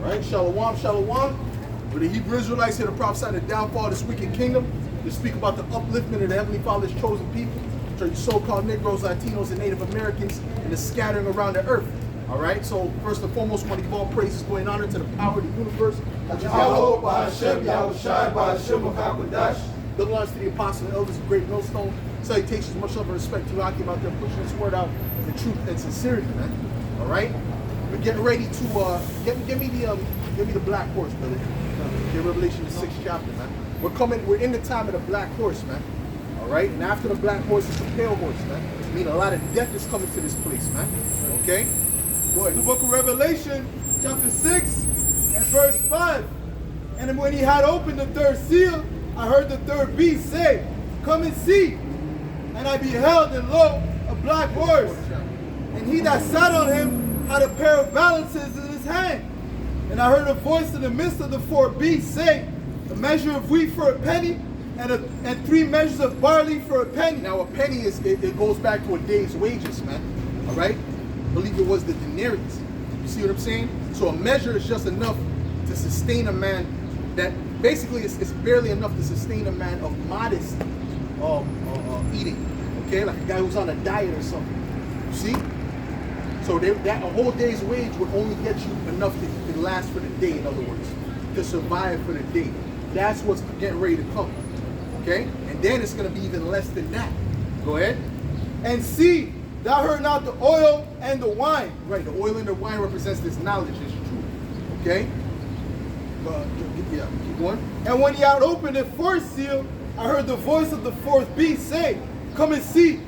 Right? Shalom, shalom. We're the Hebrew Israelites here to prophesy the downfall of this wicked kingdom, to speak about the upliftment of the Heavenly Father's chosen people, which are you so-called Negroes, Latinos, and Native Americans, and the scattering around the earth. All right, so first and foremost, we want to give all praises, glory, and honor to the power of the universe. Yahweh, Hashem, Yahweh Shai, Hashem of HaKodash. Double honors to the apostles and elders of Great Millstone. Salutations, much love and respect to Akim out there pushing this word out in truth and sincerity, man. All right, we're getting ready to give me the black horse, brother. Get Revelation the 6th chapter, man. We're in the time of the black horse, man. All right, and after the black horse is the pale horse, man. I mean, a lot of death is coming to this place, man. Okay. Go ahead. The book of Revelation, chapter 6, and verse 5. And when he had opened the third seal, I heard the third beast say, "Come and see." And I beheld, and lo, a black horse. And he that sat on him had a pair of balances in his hand. And I heard a voice in the midst of the four beasts say, "A measure of wheat for a penny, and 3 measures of barley for a penny." Now, a penny it goes back to a day's wages, man. All right. I believe it was the denarius. You see what I'm saying? So a measure is just enough to sustain a man that basically it's barely enough to sustain a man of modest eating. Okay, like a guy who's on a diet or something. You see? So that a whole day's wage would only get you enough to last for the day, in other words, to survive for the day. That's what's getting ready to come. Okay? And then it's going to be even less than that. Go ahead. And see, thou heard not the oil and the wine. Right, the oil and the wine represents this knowledge, this truth. Okay? Yeah, keep going. And when he had opened the fourth seal, I heard the voice of the fourth beast say, "Come and see."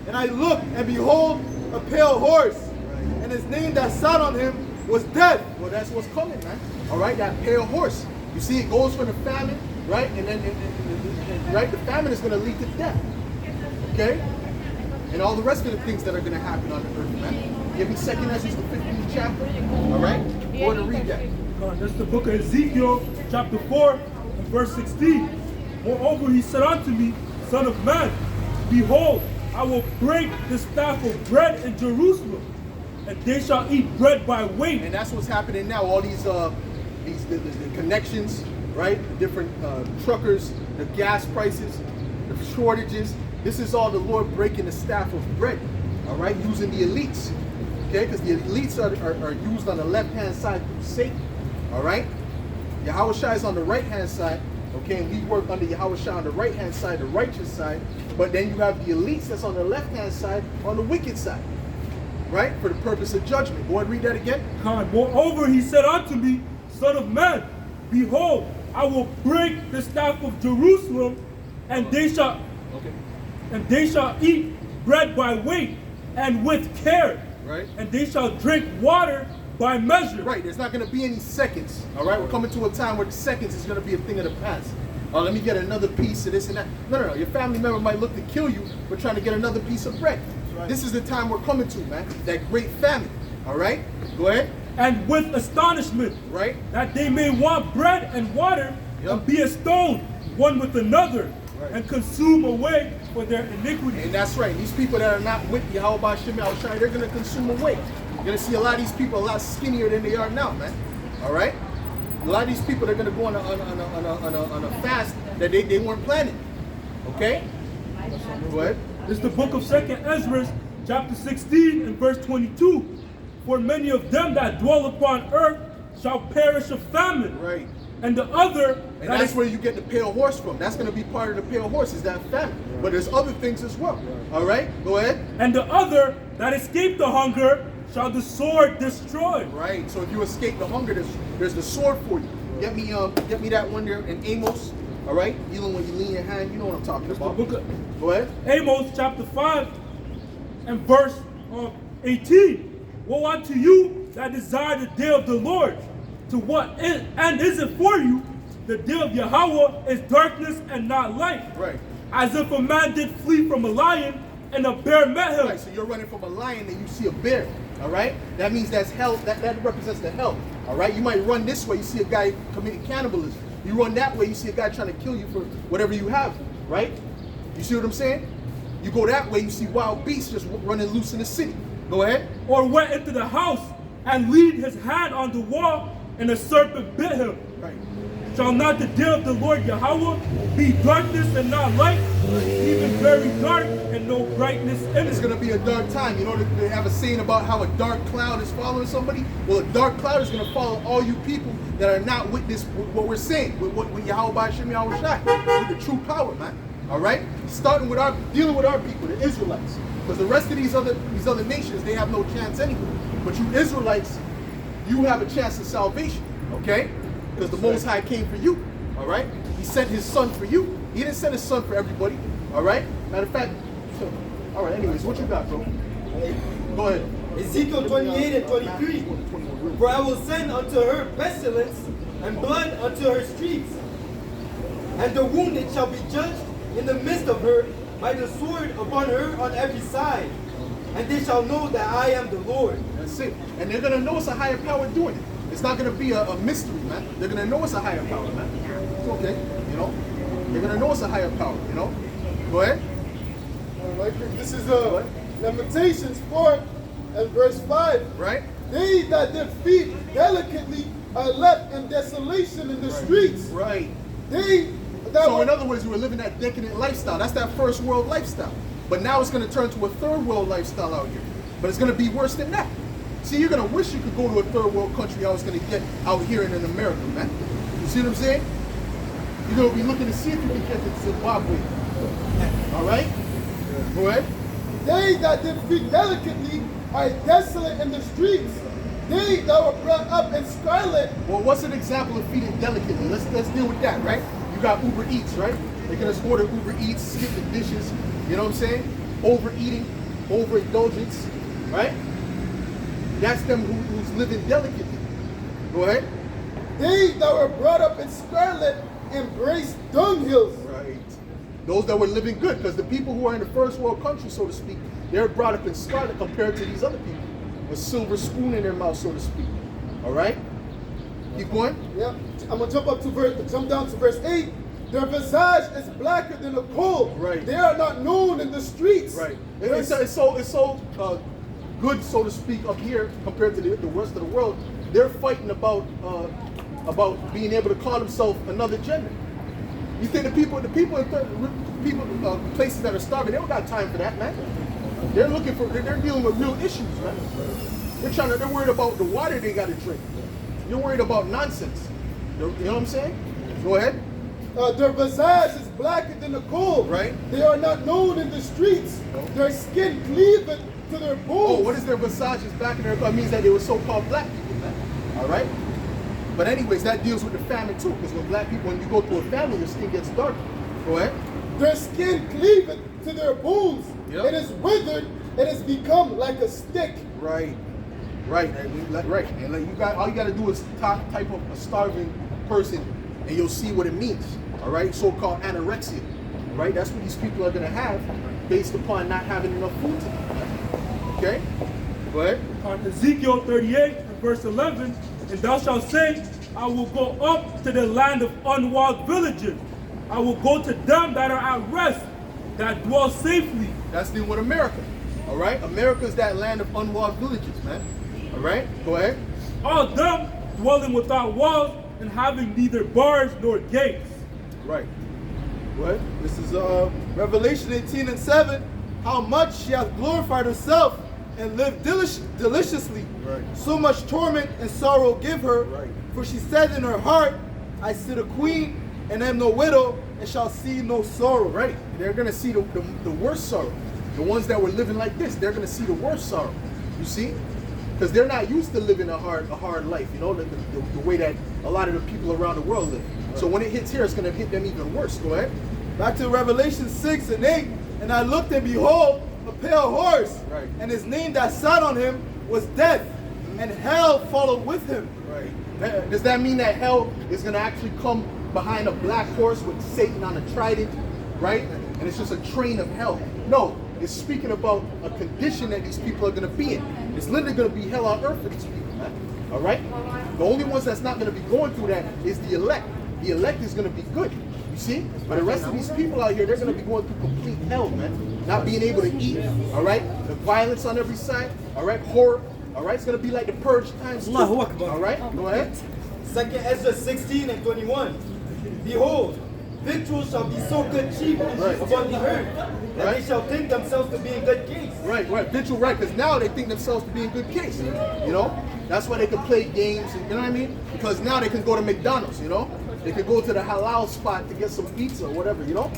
And I looked, and behold, a pale horse. And his name that sat on him was Death. Well, that's what's coming, man. All right, that pale horse. You see, it goes from the famine, right? And then, right, the famine is going to lead to death. Okay? And all the rest of the things that are going to happen on the earth, man. Give me 2nd Ezra, the 15th chapter. All right? Go ahead and read that. That's the book of Ezekiel, chapter 4, and verse 16. Moreover, he said unto me, Son of man, behold, I will break the staff of bread in Jerusalem, and they shall eat bread by weight. And that's what's happening now. All these the connections, right? The different truckers, the gas prices, the shortages. This is all the Lord breaking the staff of bread, all right? Using the elites, okay? Because the elites are used on the left-hand side through Satan, all right? Yahweh Shai is on the right-hand side, okay? And we work under Yahweh Shai on the right-hand side, the righteous side. But then you have the elites that's on the left-hand side, on the wicked side, right? For the purpose of judgment. Go ahead and read that again. Moreover, he said unto me, Son of man, behold, I will break the staff of Jerusalem, and they shall eat bread by weight and with care. Right. And they shall drink water by measure. Right. There's not going to be any seconds. All right. We're coming to a time where the seconds is going to be a thing of the past. Let me get another piece of this and that. No. Your family member might look to kill you for trying to get another piece of bread. Right. This is the time we're coming to, man. That great famine. All right. Go ahead. And with astonishment, right, that they may want bread and water, and be astoned one with another, and consume away for their iniquity. And that's right. These people that are not with Yahweh Hashem Yahushai, they're going to consume away. You're going to see a lot of these people a lot skinnier than they are now, man. All right? A lot of these people are going to go on a fast that they weren't planning. Okay? Go ahead. This is the book of 2nd Ezra, chapter 16 and verse 22. For many of them that dwell upon earth shall perish of famine. Right. And the other... And that's where you get the pale horse from. That's going to be part of the pale horse, is that famine. Right. But there's other things as well. Right. All right? Go ahead. And the other that escape the hunger shall the sword destroy. Right. So if you escape the hunger, there's the sword for you. Get me that one there in Amos. All right? Even when you lean your hand, you know what I'm talking about. Go ahead. Amos chapter 5 and verse 18. Woe unto you that desire the day of the Lord. To what end is it for you? The day of Yahweh is darkness and not light. Right. As if a man did flee from a lion and a bear met him. Right, so you're running from a lion and you see a bear. All right? That means that's hell. That represents the hell. All right? You might run this way, you see a guy committing cannibalism. You run that way, you see a guy trying to kill you for whatever you have. Right? You see what I'm saying? You go that way, you see wild beasts just running loose in the city. Go ahead. Or went into the house and leaned his hand on the wall and the serpent bit him. Right. Shall not the day of the Lord Yahweh be darkness and not light, even very dark and no brightness in It's it? going to be a dark time. You know, they have a saying about how a dark cloud is following somebody. Well, a dark cloud is going to follow all you people that are not with this, with what we're saying, with Yahweh Ba'ashem Yahweh Shai, with the true power, man. All right, starting with dealing with our people, the Israelites, because the rest of these other nations, they have no chance anyway. But you Israelites, you have a chance of salvation. Okay, because the Most High came for you. All right, He sent His Son for you. He didn't send His Son for everybody. All right. Matter of fact, all right. Anyways, what you got, bro? Go ahead. Ezekiel 28 and 23. For I will send unto her pestilence and blood unto her streets, and the wounded shall be judged in the midst of her by the sword upon her on every side, and they shall know that I am the Lord. That's it. And they're gonna know it's a higher power doing it. It's not gonna be a mystery, man. They're gonna know it's a higher power, man. It's okay, you know. They're gonna know it's a higher power, you know. Go ahead. All right, this is Lamentations 4 and verse 5. Right. They that did feed delicately are left in desolation in the streets. Right. They that So were, in other words, you were living that decadent lifestyle. That's that first world lifestyle. But now it's gonna turn to a third world lifestyle out here. But it's gonna be worse than that. See, you're gonna wish you could go to a third world country I was gonna get out here in America, man. You see what I'm saying? You're gonna be looking to see if you can get to Zimbabwe. All right? Go ahead. they that did feed delicately are desolate in the streets. They that were brought up in scarlet. Well, what's an example of feeding delicately? Let's deal with that, right? You got Uber Eats, right? They can just order Uber Eats, skip the dishes. You know what I'm saying? Overeating, overindulgence, right? That's them who's living delicately. Go ahead. They that were brought up in scarlet embraced dunghills. Right. Those that were living good, because the people who are in the first world country, so to speak, they're brought up in scarlet compared to these other people. A silver spoon in their mouth, so to speak. All right? Keep going. Yeah, I'm gonna jump down to verse 8. Their visage is blacker than a coal. Right. They are not known in the streets. Right. It's so good, so to speak, up here compared to the rest of the world. They're fighting about being able to call themselves another gender. You think places that are starving, they don't got time for that, man. They're dealing with real issues, man. They're worried about the water they got to drink. You're worried about nonsense. You know what I'm saying? Go ahead. Their visage is blacker than a coal. Right. They are not known in the streets. Their skin cleaveth to their bones. Oh, what is their visage is black in their color? It means that they were so-called black people, man. All right? But anyways, that deals with the famine too, because when you go to a family, your skin gets darker. Go ahead. Their skin cleaveth to their bones. Yep. It is withered. It has become like a stick. Right. Right. And all you got to do is type of a starving person, and you'll see what it means. All right. So-called anorexia. All right. That's what these people are gonna have, based upon not having enough food to eat. Okay. Go ahead. On Ezekiel 38 and verse 11, and thou shalt say, I will go up to the land of unwalled villages. I will go to them that are at rest, that dwell safely. That's dealing with America. All right. America is that land of unwalled villages, man. All right. Go ahead. All them dwelling without walls and having neither bars nor gates. Right. What? This is Revelation 18 and 7. How much she hath glorified herself and lived deliciously. Right. So much torment and sorrow give her. Right. For she said in her heart, I sit a queen and am no widow and shall see no sorrow. Right. They're gonna see the worst sorrow. The ones that were living like this, they're gonna see the worst sorrow. You see? Because they're not used to living a hard life, you know, the way that a lot of the people around the world live. Right. So when it hits here, it's gonna hit them even worse. Go ahead. Back to Revelation 6 and 8. And I looked and behold, a pale horse. Right. And his name that sat on him was Death. And hell followed with him. Right. Does that mean that hell is gonna actually come behind a black horse with Satan on a trident, right? And it's just a train of hell? No, it's speaking about a condition that these people are gonna be in. It's literally gonna be hell on earth for these people, man. All right? The only ones that's not gonna be going through that is the elect. The elect is gonna be good. You see? But the rest of these people out here, they're gonna be going through complete hell, man. Not being able to eat, all right? The violence on every side, all right? Horror, all right? It's gonna be like the purge times two. Allahu Akbar. All right? Go ahead. 2nd Ezra 16 and 21. Behold, victuals shall be so good cheap upon the earth, that they shall think themselves to be in good case. Right, victual, right, because now they think themselves to be in good case, you know? That's why they can play games, and, you know what I mean? Because now they can go to McDonald's, you know? They can go to the halal spot to get some pizza or whatever, you know?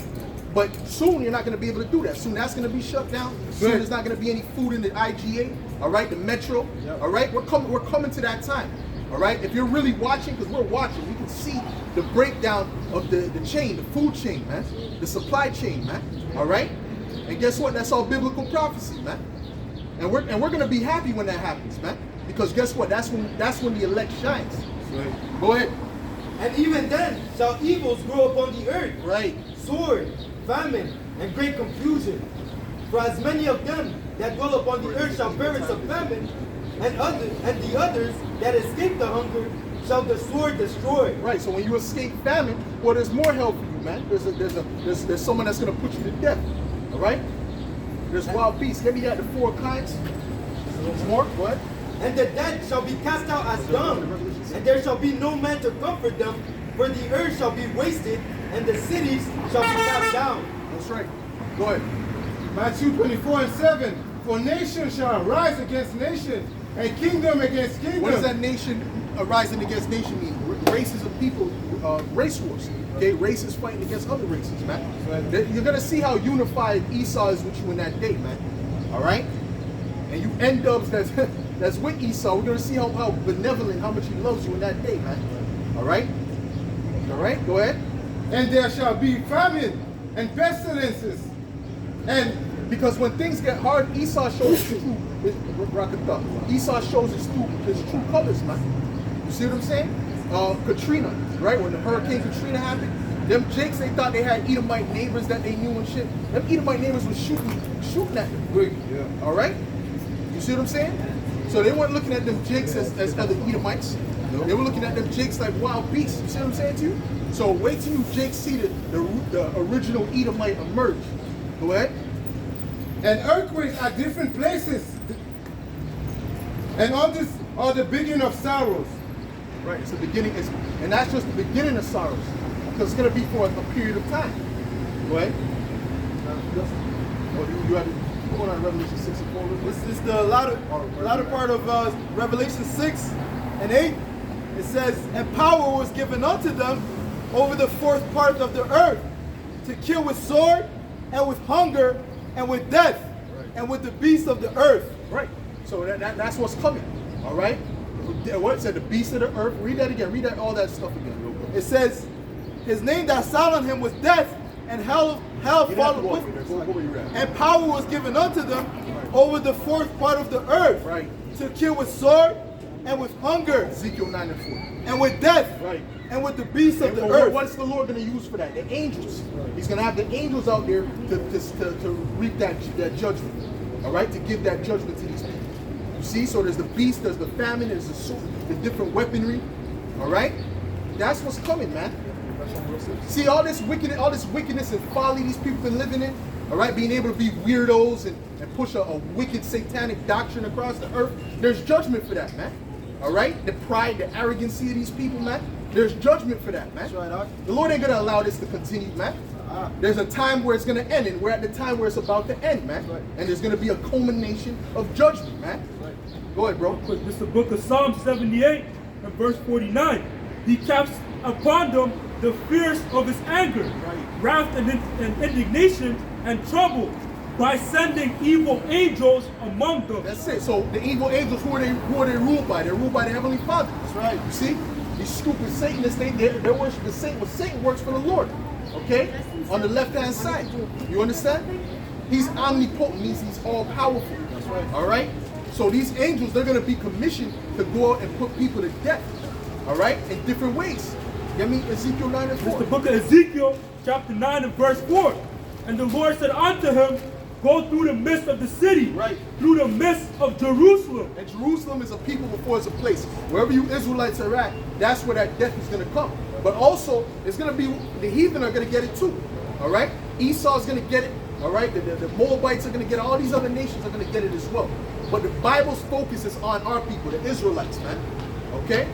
But soon you're not going to be able to do that. Soon that's going to be shut down. Soon there's not going to be any food in the IGA, all right, the Metro, all right? We're coming to that time, all right? If you're really watching, because we're watching, we can see the breakdown of the chain, the food chain, man, the supply chain, man, all right? And guess what? That's all biblical prophecy, man. And we're going to be happy when that happens, man. Because guess what? That's when the elect shines. Right. Go ahead. And even then shall evils grow upon the earth. Right. Sword, famine, and great confusion. For as many of them that dwell upon the earth shall perish of famine, and the others that escape the hunger shall the sword destroy. Right. So when you escape famine, well, there's more help for you, man. There's someone that's going to put you to death. All right. There's wild beasts. Give me that, the 4 kinds. There's more. What? And the dead shall be cast out as dung, and there shall be no man to comfort them, for the earth shall be wasted, and the cities shall be cast down. That's right. Go ahead. Matthew 24 and 7. For nation shall arise against nation, and kingdom against kingdom. What does that nation arising against nation mean? Races of people, race wars. Okay, races fighting against other races, man. You're gonna see how unified Esau is with you in that day, man. All right, and you N-dubs that's with Esau. We're gonna see how benevolent, how much he loves you in that day, man. All right, go ahead. And there shall be famine and pestilences, and because when things get hard, Esau shows his true. Esau shows his true colors, man. You see what I'm saying? Katrina, right? When the Hurricane Katrina happened, them Jakes, they thought they had Edomite neighbors that they knew and shit. Them Edomite neighbors was shooting at them. yeah. All right? You see what I'm saying? So they weren't looking at them Jakes as other Edomites. No. They were looking at them Jakes like wild beasts. You see what I'm saying to you? So wait till you Jakes see the original Edomite emerge. Go ahead. And earthquakes at different places. And all this are the beginning of sorrows. Right, it's the beginning, and that's just the beginning of sorrows, because it's going to be for a period of time. Go ahead. You have it going on Revelation 6 and 4. This is the latter part of Revelation 6 and 8. It says, and power was given unto them over the 4th part of the earth, to kill with sword, and with hunger, and with death, and with the beasts of the earth. Right, so that's what's coming, all right? What it said, the beast of the earth. Read that again. Read all that stuff again, real quick. It says, his name that sat on him was death, and hell followed with him. And power was given unto them over the 4th part of the earth, to kill with sword, and with hunger, Ezekiel 9 and 4. And with death, and with the beasts of the earth. What's the Lord going to use for that? The angels. He's going to have the angels out there to reap that judgment, all right? To give that judgment to these people. You see, so there's the beast, there's the famine, there's the different weaponry, all right? That's what's coming, man. See, all this wickedness and folly these people been living in, all right? Being able to be weirdos and push a wicked satanic doctrine across the earth. There's judgment for that, man. All right? The pride, the arrogancy of these people, man. There's judgment for that, man. That's right, Doc. The Lord ain't gonna allow this to continue, man. There's a time where it's going to end, and we're at the time where it's about to end, man. And there's going to be a culmination of judgment, man. Go ahead, bro. Quick, this is the book of Psalm 78 and verse 49. He casts upon them the fears of his anger, wrath and indignation and trouble, by sending evil angels among them. That's it. So the evil angels, who are they ruled by? They're ruled by the Heavenly Father. That's right. You see? These stupid Satanists, they're worshiping Satan. Well, Satan works for the Lord. Okay? On the left-hand side. You understand? He's omnipotent, means he's all-powerful. That's right. All right? So these angels, they're going to be commissioned to go out and put people to death. All right? In different ways. Get me Ezekiel 9 and 4. It's the book of Ezekiel, chapter 9 and verse 4. And the Lord said unto him, go through the midst of the city, through the midst of Jerusalem. And Jerusalem is a people before it's a place. Wherever you Israelites are at, that's where that death is going to come. But also, it's going to be, the heathen are going to get it too. All right? Esau's going to get it. All right? The Moabites are going to get it. All these other nations are going to get it as well. But the Bible's focus is on our people, the Israelites, man. Okay?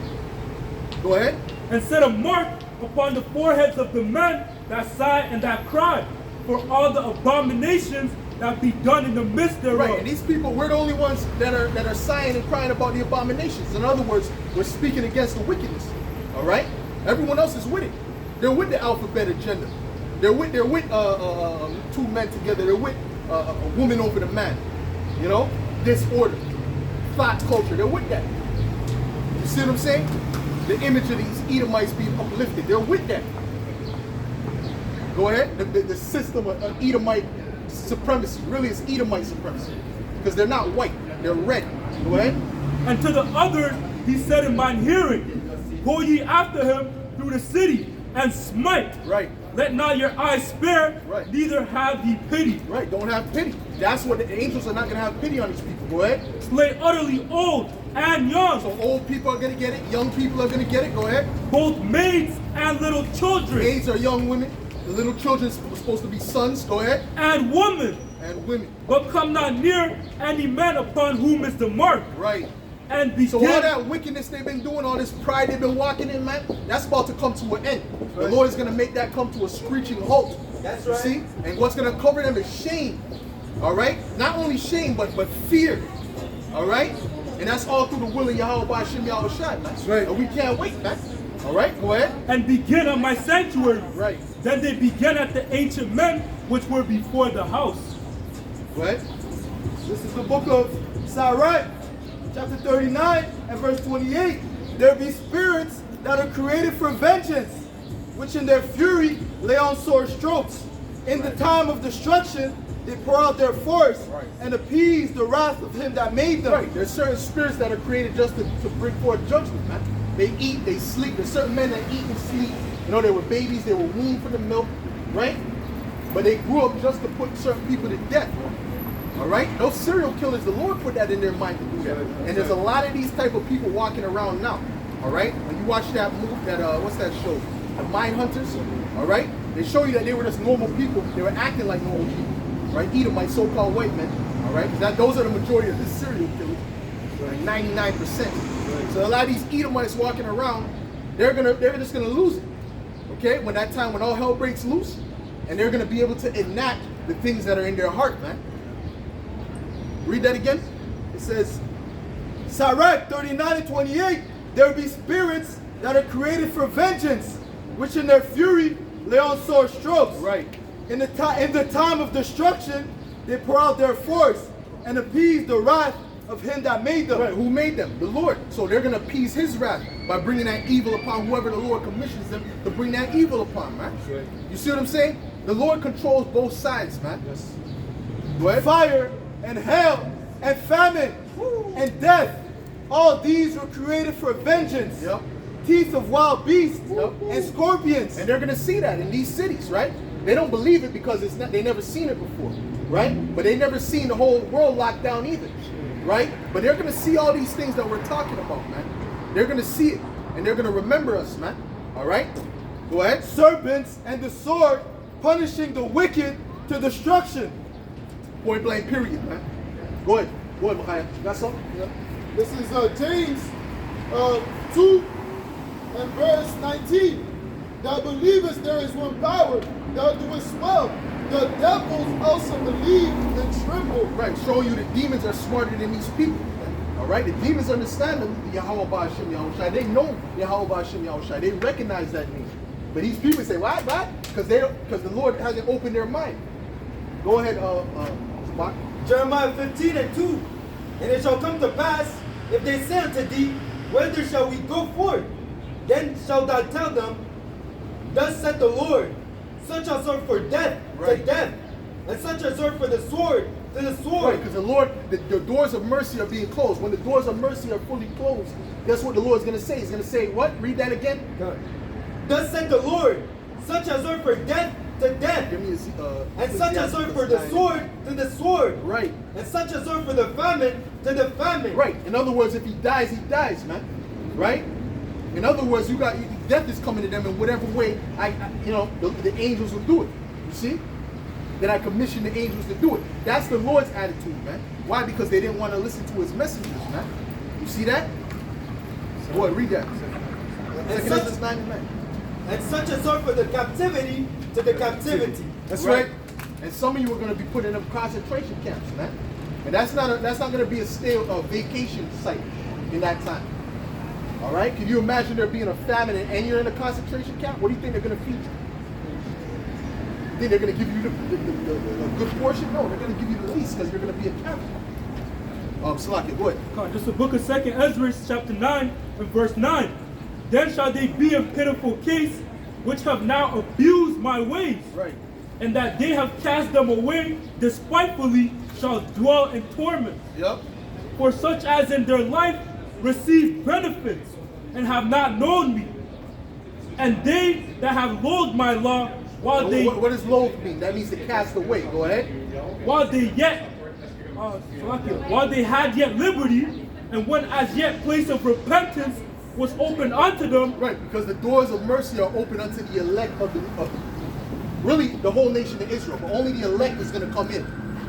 Go ahead. and set a mark upon the foreheads of the men that sigh and that cry, for all the abominations that be done in the midst thereof. Right, and these people, we're the only ones that are sighing and crying about the abominations. In other words, we're speaking against the wickedness. All right, everyone else is with it. They're with the alphabet agenda. They're with two men together. They're with a woman over the man. You know, disorder, thought culture. They're with that. You see what I'm saying? The image of these Edomites being uplifted. They're with that. Go ahead. The system of Edomite supremacy really is Edomite supremacy, because they're not white, they're red. Go ahead. And to the others he said in mine hearing, go ye after him through the city, and smite. Right. Let not your eyes spare, Right. neither have ye pity. Right, don't have pity. That's what the angels are not going to have pity on these people. Go ahead. Slay utterly old and young, So old people are going to get it, young people are going to get it. Go ahead. both maids and little children, Maids are young women. The little children are supposed to be sons. Go ahead. and women. And women. But come not near any man upon whom is the mark, Right. and begin. So all that wickedness they've been doing, all this pride they've been walking in, man, that's about to come to an end. The Lord is going to make that come to a screeching halt. That's You right. see? And what's going to cover them is shame. All right? Not only shame, but fear. All right? And that's all through the will of Yahweh Ba'ashem Yahushai, man. That's right. And we can't wait, man. All right? Go ahead. and begin on my sanctuary. Right. Then they began at the ancient men which were before the house. Go ahead. This is the book of Sirach, chapter 39 and verse 28. There be spirits that are created for vengeance, which in their fury lay on sore strokes. In the time of destruction, they pour out their force Right. and appease the wrath of him that made them. Right. There's certain spirits that are created just to bring forth judgment, man. They eat, they sleep. There's certain men that eat and sleep. You know, they were babies, they were weaned from the milk, right? But they grew up just to put certain people to death. All right? Those serial killers, the Lord put that in their mind to do that. And there's a lot of these type of people walking around now. All right? When you watch that movie, what's that show? The Mind Hunters. All right? They show you that they were just normal people. They were acting like normal people. Right? Edomite, so-called white men. All right? Those are the majority of the serial killers. Like 99%. So a lot of these Edomites walking around, they're just gonna lose it. Okay? When that time when all hell breaks loose, and they're gonna be able to enact the things that are in their heart, man. Read that again. It says, Sirach 39 and 28, there be spirits that are created for vengeance, which in their fury lay on sore strokes. Right. In the time of destruction, they pour out their force and appease the wrath of him that made them. Right. Who made them? The Lord. So they're gonna appease his wrath by bringing that evil upon whoever the Lord commissions them to bring that evil upon, man. That's right. You see what I'm saying? The Lord controls both sides, man. Yes. Go ahead. Fire and hail and famine and death, all these were created for vengeance. Yep. Teeth of wild beasts Yep. and scorpions. And they're gonna see that in these cities, right? They don't believe it because they never seen it before, right? But they never seen the whole world locked down either, right? But they're gonna see all these things that we're talking about, man. They're gonna see it, and they're gonna remember us, man. All right? Go ahead. Serpents and the sword, punishing the wicked to destruction. Point blank, period, man. Go ahead. Go ahead, Machaya. You got something? Yeah. This is James 2 and verse 19. Thou believest there is one power, thou doest well. The devils also believe and tremble. Right, showing you the demons are smarter than these people. All right, the demons understand the Yahweh Ba'ashem Yahushai. They know Yahweh Ba'ashem Yahushai. They recognize that name. But these people say, why? Because the Lord hasn't opened their mind. Go ahead, Spock. Jeremiah 15 and 2. And it shall come to pass, if they say unto thee, whither shall we go forth? Then shalt thou tell them, thus saith the Lord, such as are for death Right. to death, and such as are for the sword to the Right, sword. because the Lord, the doors of mercy are being closed. When the doors of mercy are fully closed, guess what the Lord's going to say? He's going to say, what? Read that again. Thus saith the Lord, such as are for death to death, Give me and such as are for the sword to the sword, Right, and such as are for the famine to the famine. right. In other words, if he dies, man. Right? In other words, death is coming to them in whatever way the angels will do it. You see? That I commissioned the angels to do it. That's the Lord's attitude, man. Why? Because they didn't want to listen to his messengers, man. You see that? Go ahead, read that. And 2 such, Ezra 9 and 9. and such as are for the captivity to the captivity. That's right. And some of you are going to be put in concentration camps, man. And that's not going to be a vacation site in that time. All right? Can you imagine there being a famine and you're in a concentration camp? What do you think they're going to feed you? You think they're going to give you the good portion? No, they're going to give you the least because you're going to be a captive. Salaki, go ahead. This is the book of 2 Ezra, chapter 9, and verse 9. Then shall they be in pitiful case, which have now abused my ways, Right. and that they have cast them away despitefully shall dwell in torment. Yep. For such as in their life receive benefits, and have not known me. And they that have loathed my law, while they What does loathe mean? That means to cast away. Go ahead. while they had yet liberty, and when as yet place of repentance was opened unto them, Right, because the doors of mercy are open unto the elect of really the whole nation of Israel, but only the elect is going to come in.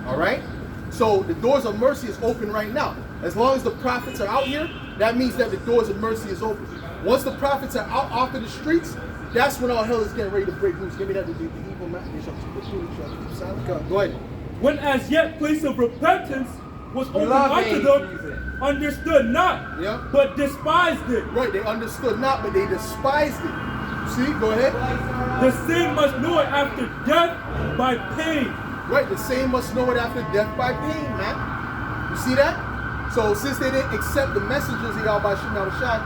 All right? So the doors of mercy is open right now. As long as the prophets are out here, that means that the doors of mercy is open. Once the prophets are out off of the streets, that's when all hell is getting ready to break loose. Give me that, the evil man. They shall keep silent. Go ahead. when as yet place of repentance was opened unto them, understood not, Yeah. but despised it. Right, they understood not, but they despised it. See, go ahead. The same must know it after death by pain. Right, the same must know it after death by pain, man. You see that? So since they didn't accept the messengers of Yahweh Shai,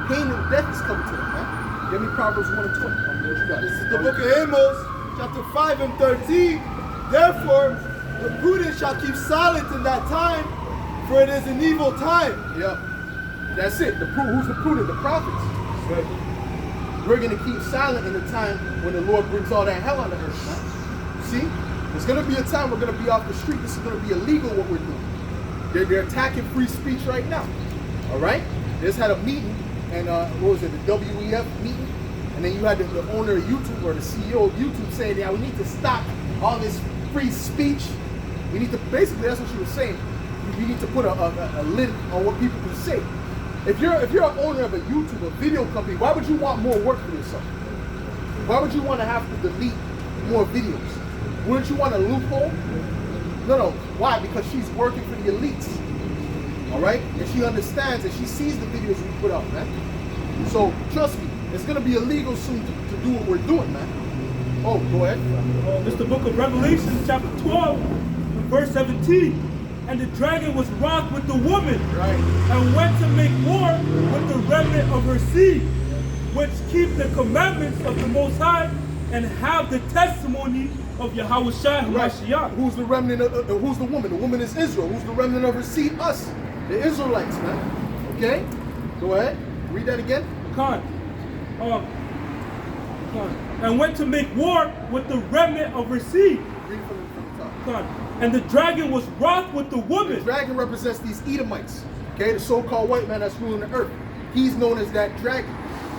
pain and death is coming to them, man. Give me Proverbs 1 and 20. What you got? This is the book of Amos, chapter 5 and 13. Therefore, the prudent shall keep silent in that time, for it is an evil time. Yeah. That's it. Who's the prudent? The prophets. Right. We're going to keep silent in the time when the Lord brings all that hell on the earth, man. See? There's going to be a time we're going to be off the street. This is going to be illegal what we're doing. They're attacking free speech right now. All right? They just had a meeting, and what was it, the WEF meeting? And then you had the owner of YouTube or the CEO of YouTube saying, yeah, we need to stop all this free speech. We need to, basically that's what she was saying. We need to put a lid on what people can say. If you're an owner of a YouTube, a video company, why would you want more work for yourself? Why would you want to have to delete more videos? Wouldn't you want a loophole? No. Why? Because she's working for the elites. All right? And she understands and she sees the videos we put out, man. So trust me, it's going to be illegal soon to do what we're doing, man. Oh, go ahead. This is the book of Revelation, chapter 12, verse 17. And the dragon was wroth with the woman, Right. and went to make war with the remnant of her seed, which keep the commandments of the Most High, and have the testimony of Yahweh Shai Right. HaMashiach. Who's the remnant of, who's the woman? The woman is Israel. Who's the remnant of her seed? Us. The Israelites, man. Okay? Go ahead. Read that again. Khan. And went to make war with the remnant of her seed. Read it from the top. Khan. And the dragon was wroth with the The woman. dragon represents these Edomites. Okay? The so-called white man that's ruling the earth. He's known as that dragon.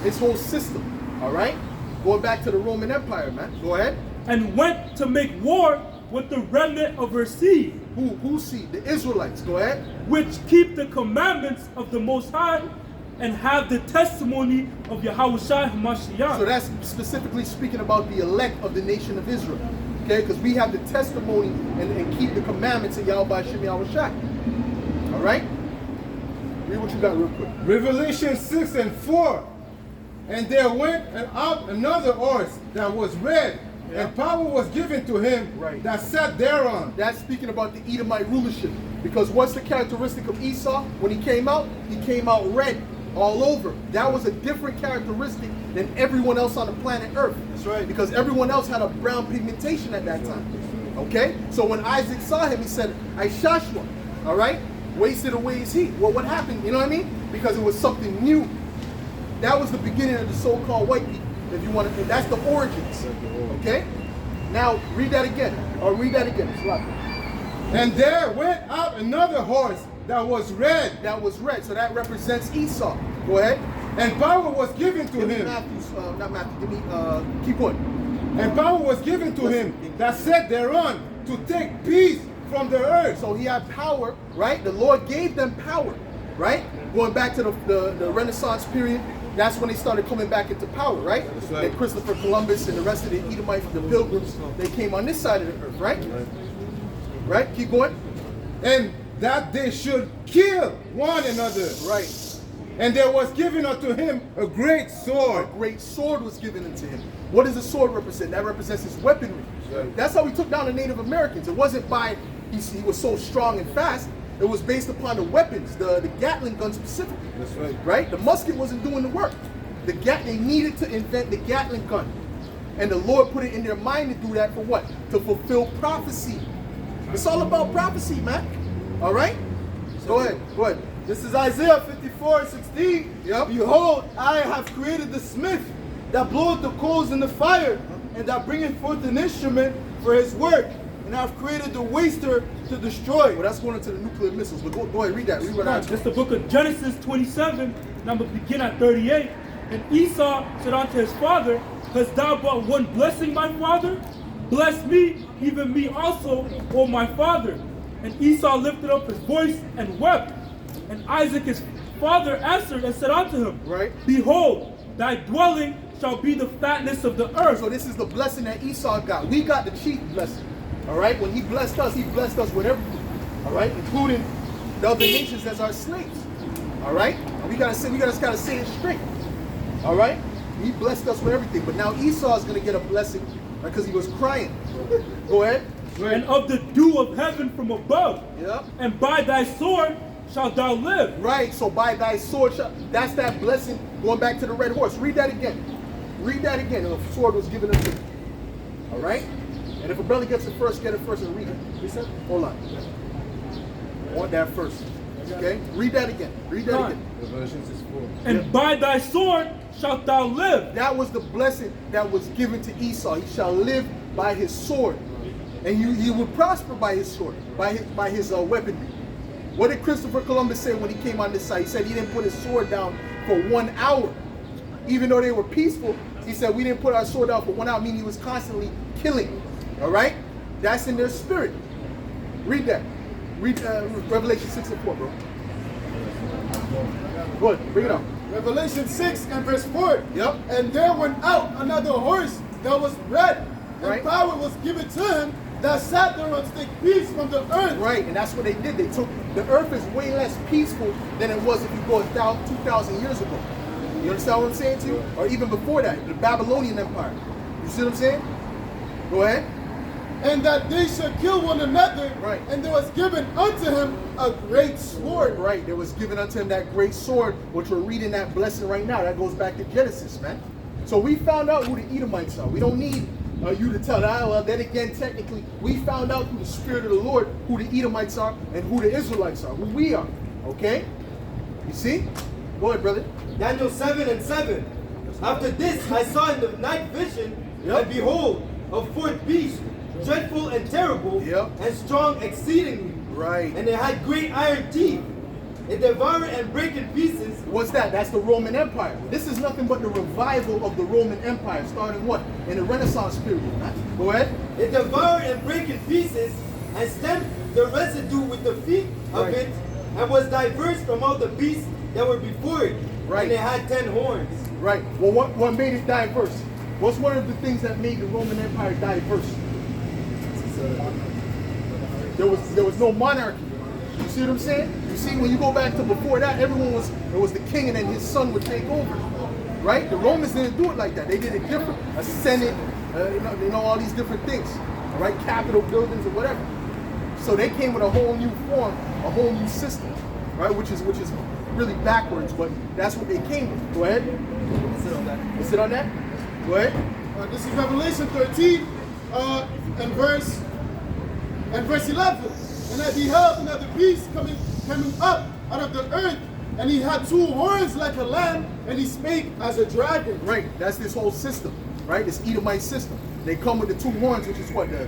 His whole system. All right? Going back to the Roman Empire, man. Go ahead. And went to make war with the remnant of her seed, Who seed? The Israelites. Go ahead. which keep the commandments of the Most High, and have the testimony of Yahweh Shai HaMashiach. So that's specifically speaking about the elect of the nation of Israel. Okay? Because we have the testimony and keep the commandments of Yahweh Shem Yahweh Shai. All right? Read what you got real quick. Revelation 6 and 4. And there went out another horse that was red, Yeah. and power was given to him Right. that sat thereon. That's speaking about the Edomite rulership. Because what's the characteristic of Esau? When he came out red all over. That was a different characteristic than everyone else on the planet Earth. That's right. Because everyone else had a brown pigmentation at that time. Okay? So when Isaac saw him, he said, Ishashua. All right? Wasted away his heat. Well, what happened? You know what I mean? Because it was something new. That was the beginning of the so-called white people. If you want to, that's the origins. Okay? Now read that again. Or read that again. It's like, And there went out another horse that was red, that was red. So that represents Esau. Go ahead. and power was given to Give me him. Matthew's, not Matthew. Give me, keep going. And power was given to him that sat thereon to take peace from the earth. So he had power, right? The Lord gave them power, right? Going back to the Renaissance period, that's when they started coming back into power, right? That's right. And Christopher Columbus and the rest of the Edomites, the Pilgrims, they came on this side of the earth, right? Right? Keep going. And that they should kill one another. Right. And there was given unto him a great A sword. great sword was given unto him. What does a sword represent? That represents his weaponry. Right. That's how he took down the Native Americans. It wasn't by he was so strong and fast. It was based upon the weapons, the Gatling gun specifically. That's right. Right? The musket wasn't doing the work. They needed to invent the Gatling gun. And the Lord put it in their mind to do that for what? To fulfill prophecy. It's all about prophecy, man. All right? Go ahead. Go ahead. This is Isaiah 54:16. Yep. Behold, I have created the smith that bloweth the coals in the fire, and that bringeth forth an instrument for his work. And I have created the waster to destroy. Well, that's going into the nuclear missiles. But go ahead, read that. Read what I That's the book of Genesis 27, and I'm going to begin at 38. And Esau said unto his father, Hast thou but one blessing, my father? Bless me, even me also, O my father. And Esau lifted up his voice and wept. And Isaac his father answered and said unto him, Right. Behold, thy dwelling shall be the fatness of the earth. So this is the blessing that Esau got. We got the chief blessing. All right? When he blessed us with everything. All right? Including the other nations as our slaves. All right? And we gotta say it straight. All right? He blessed us with everything. But now Esau is gonna get a blessing because he was crying. Go ahead. And of the dew of heaven from above. Yep. And by thy sword shalt thou live. Right, so by thy sword, that's that blessing going back to the red horse. Read that again. Read that again. And the sword was given unto him. All right? And if a brother gets it first, get it first and read it. Listen? Hold on. I want that first. Okay? Read that again. Read that again. Revelation 6:4. And by thy sword shalt thou live. That was the blessing that was given to Esau. He shall live by his sword. And he would prosper by his sword, by his weaponry. What did Christopher Columbus say when he came on this side? He said he didn't put his sword down for 1 hour. Even though they were peaceful, he said we didn't put our sword down for 1 hour, meaning he was constantly killing. All right? That's in their spirit. Read that. Read Revelation 6:4, bro. Go ahead, bring it up. Revelation 6 and verse 4. Yep. And there went out another horse that was red, and Right. power was given to him that sat there to take peace from the earth. Right, and that's what they did. They took, the earth is way less peaceful than it was if you go 2,000 years ago. You understand what I'm saying to you? Or even before that, the Babylonian Empire. You see what I'm saying? Go ahead. And that they should kill one another. Right. And there was given unto him a great sword. Right, there was given unto him that great sword, which we're reading that blessing right now. That goes back to Genesis, man. So we found out who the Edomites are. We don't need you to tell that. Well, then again, technically, we found out through the Spirit of the Lord who the Edomites are and who the Israelites are, who we are. Okay? You see? Go ahead, brother. Daniel 7:7. After this I saw in the night vision, Yep. and behold, a fourth beast, dreadful and terrible, Yep. and strong exceedingly. Right. And it had great iron teeth. It devoured and brake in pieces. What's that? That's the Roman Empire. This is nothing but the revival of the Roman Empire, starting what? In the Renaissance period. Huh? Go ahead. It devoured and brake in pieces, and stamped the residue with the feet of Right. it, and was diverse from all the beasts that were before it. Right. And it had 10 horns. Right. Well, what made it diverse? What's one of the things that made the Roman Empire diverse? There was no monarchy. You see what I'm saying? You see, when you go back to before that, it was the king and then his son would take over. Right? The Romans didn't do it like that. They did it different. A senate, all these different things. Right? Capitol buildings or whatever. So they came with a whole new form, a whole new system. Right? Which is really backwards, but that's what they came with. Go ahead. Sit on that. You sit on that? Go ahead. This is Revelation 13 and verse 11. And I beheld another beast coming up out of the earth, and he had 2 horns like a lamb, and he spake as a dragon. Right, that's this whole system, right? This Edomite system. They come with the 2 horns, which is what? The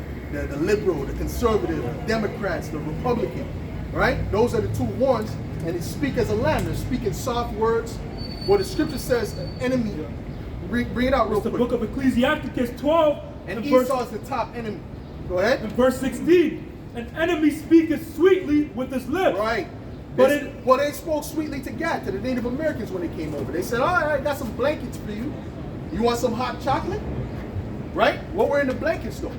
liberal, the conservative, the Democrats, the Republican, right? Those are the 2 horns, and they speak as a lamb. They're speaking soft words. Well, the scripture says, enemy. Bring it out real It's the quick. book of Ecclesiasticus 12 And verse, Esau is the top enemy. Go ahead. and verse 16. An enemy speaketh sweetly with his lips, Right. But They spoke sweetly to Gad, to the Native Americans when they came over. They said, all right, I got some blankets for you. You want some hot chocolate? Right? What were in the blankets though?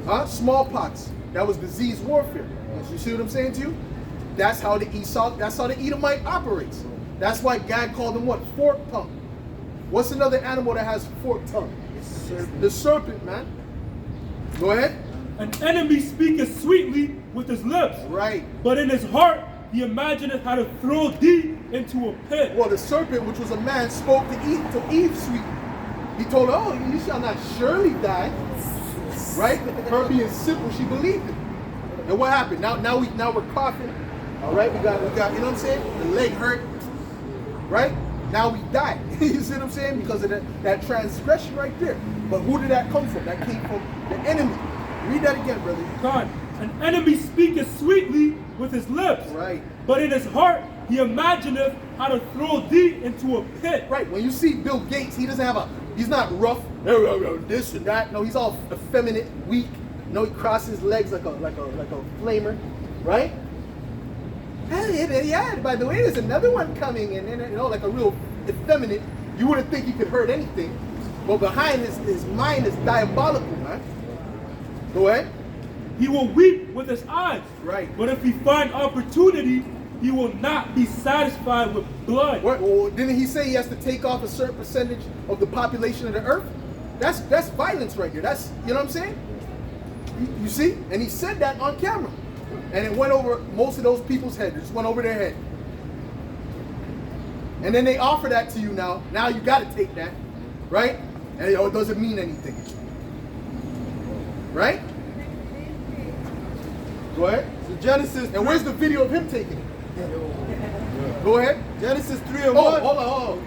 Huh? Smallpox. That was disease warfare. You see what I'm saying to you? That's how the Edomite operates. That's why Gad called them what? Forked tongue. What's another animal that has forked tongue? The serpent, man. Go ahead. an enemy speaketh sweetly with his lips, Right. but in his heart he imagineth how to throw thee into a pit. Well, the serpent, which was a man, spoke to Eve sweetly. He told her, oh, you shall not surely die. Right? Her being simple, she believed it. And what happened? Now we're coughing. All right, we got, you know what I'm saying? The leg hurt. Right? Now we die. You see what I'm saying? Because of that transgression right there. But who did that come from? That came from the enemy. Read that again, brother. God, an enemy speaketh sweetly with his lips, Right. but in his heart he imagineth how to throw thee into a pit. Right. When you see Bill Gates, he doesn't have he's not rough, this and that. No, he's all effeminate, weak. No, he crosses his legs like a flamer. Right? Yeah, by the way, there's another one coming, and you know, like a real effeminate. You wouldn't think he could hurt anything. But behind his mind is diabolical, man. Go ahead. He will weep with his eyes. Right. But if he find opportunity, he will not be satisfied with blood. Well, didn't he say he has to take off a certain percentage of the population of the earth? That's violence right here. That's, you know what I'm saying? You see? And he said that on camera. And it went over most of those people's heads. It just went over their head. And then they offer that to you now. Now you got to take that. Right? And it doesn't mean anything. Right? Go ahead. So Genesis. And where's the video of him taking it? Go ahead. Genesis 3 and 1. Hold on.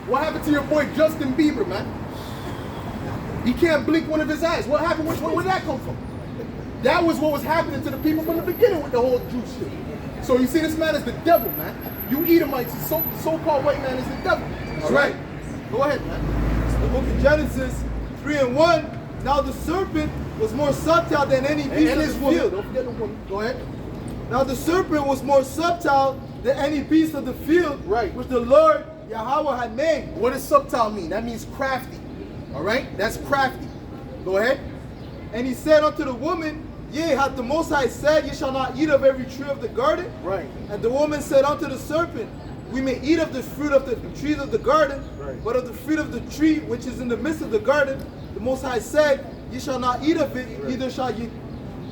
What happened to your boy Justin Bieber, man? He can't blink one of his eyes. What happened? Where did that come from? That was what was happening to the people from the beginning with the whole Jew shit. So you see, this man is the devil, man. You Edomites, the so-called white man is the devil. All right. Go ahead, man. The book of Genesis 3 and 1. Now the serpent was more subtle than any beast And of his the woman. field. Don't forget the woman. Go ahead. Now the serpent was more subtle than any beast of the field, Right. which the Lord Yahweh had made. What does subtle mean? That means crafty. All right? That's crafty. Go ahead. And he said unto the woman, Yea, hath the Most High said, Ye shall not eat of every tree of the garden? Right. And the woman said unto the serpent, We may eat of the fruit of the trees of the garden, Right. but of the fruit of the tree which is in the midst of the garden, the Most High said, Ye shall not eat of it, neither shall ye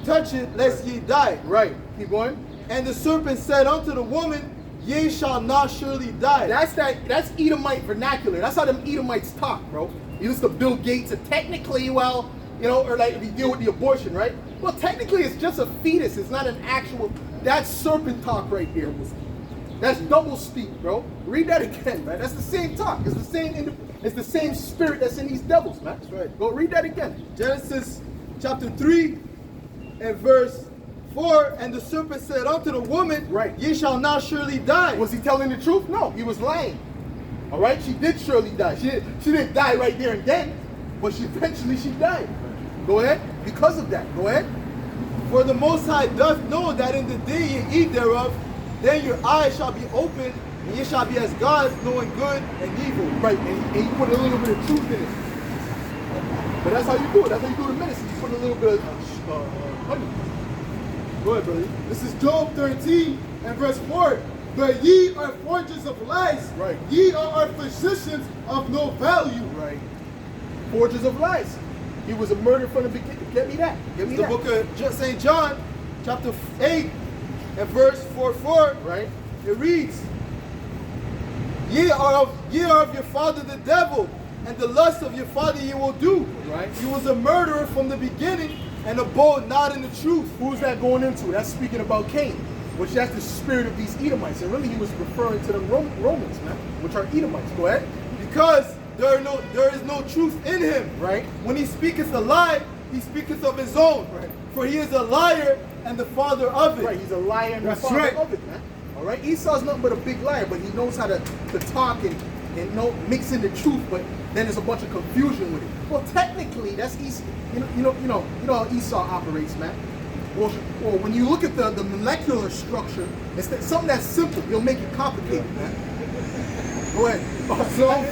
touch it, lest ye die. Right. Keep going. And the serpent said unto the woman, Ye shall not surely die. That's Edomite vernacular. That's how them Edomites talk, bro. You listen to Bill Gates, and technically, well, you know, or like if you deal with the abortion, right? Well, technically, it's just a fetus. It's not an actual. That's serpent talk right here. That's double speak, bro. Read that again, man. That's the same talk. It's the same. It's the same spirit that's in these devils, man. That's right. Go read that again. Genesis chapter 3 and verse 4. And the serpent said unto the woman, Right. Ye shall not surely die. Was he telling the truth? No, he was lying. All right, she did surely die. She didn't die right there and then, but eventually she died. Go ahead. Because of that. Go ahead. For the Most High doth know that in the day ye eat thereof, then your eyes shall be opened, and ye shall be as gods, knowing good and evil. Right, and you put a little bit of truth in it. But that's how you do it. That's how you do the medicine. You put a little bit of honey. Go ahead, brother. This is Job 13 and verse 4. But ye are forgers of lies. Right. Ye are physicians of no value. Right. Forgers of lies. He was a murderer from the beginning. Get me that. Get me The that. book of St. John, chapter 8 and verse 4. Right. It reads, Ye are of your father the devil, and the lust of your father ye will do. Right. He was a murderer from the beginning, and abode not in the truth. Who's that going into? That's speaking about Cain, which that's the spirit of these Edomites. And really he was referring to the Romans, man, which are Edomites. Go ahead. Because there is no truth in him. Right. When he speaketh a lie, he speaketh of his own. Right. For he is a liar and the father of it. Right. He's a liar and the That's father right. of it, man. All right. Esau's nothing but a big liar, but he knows how to talk and mix in the truth, but then there's a bunch of confusion with it. Well, technically, that's Esau. You know how Esau operates, man. Or when you look at the molecular structure, it's something that's simple. You'll make it complicated, man. Go ahead.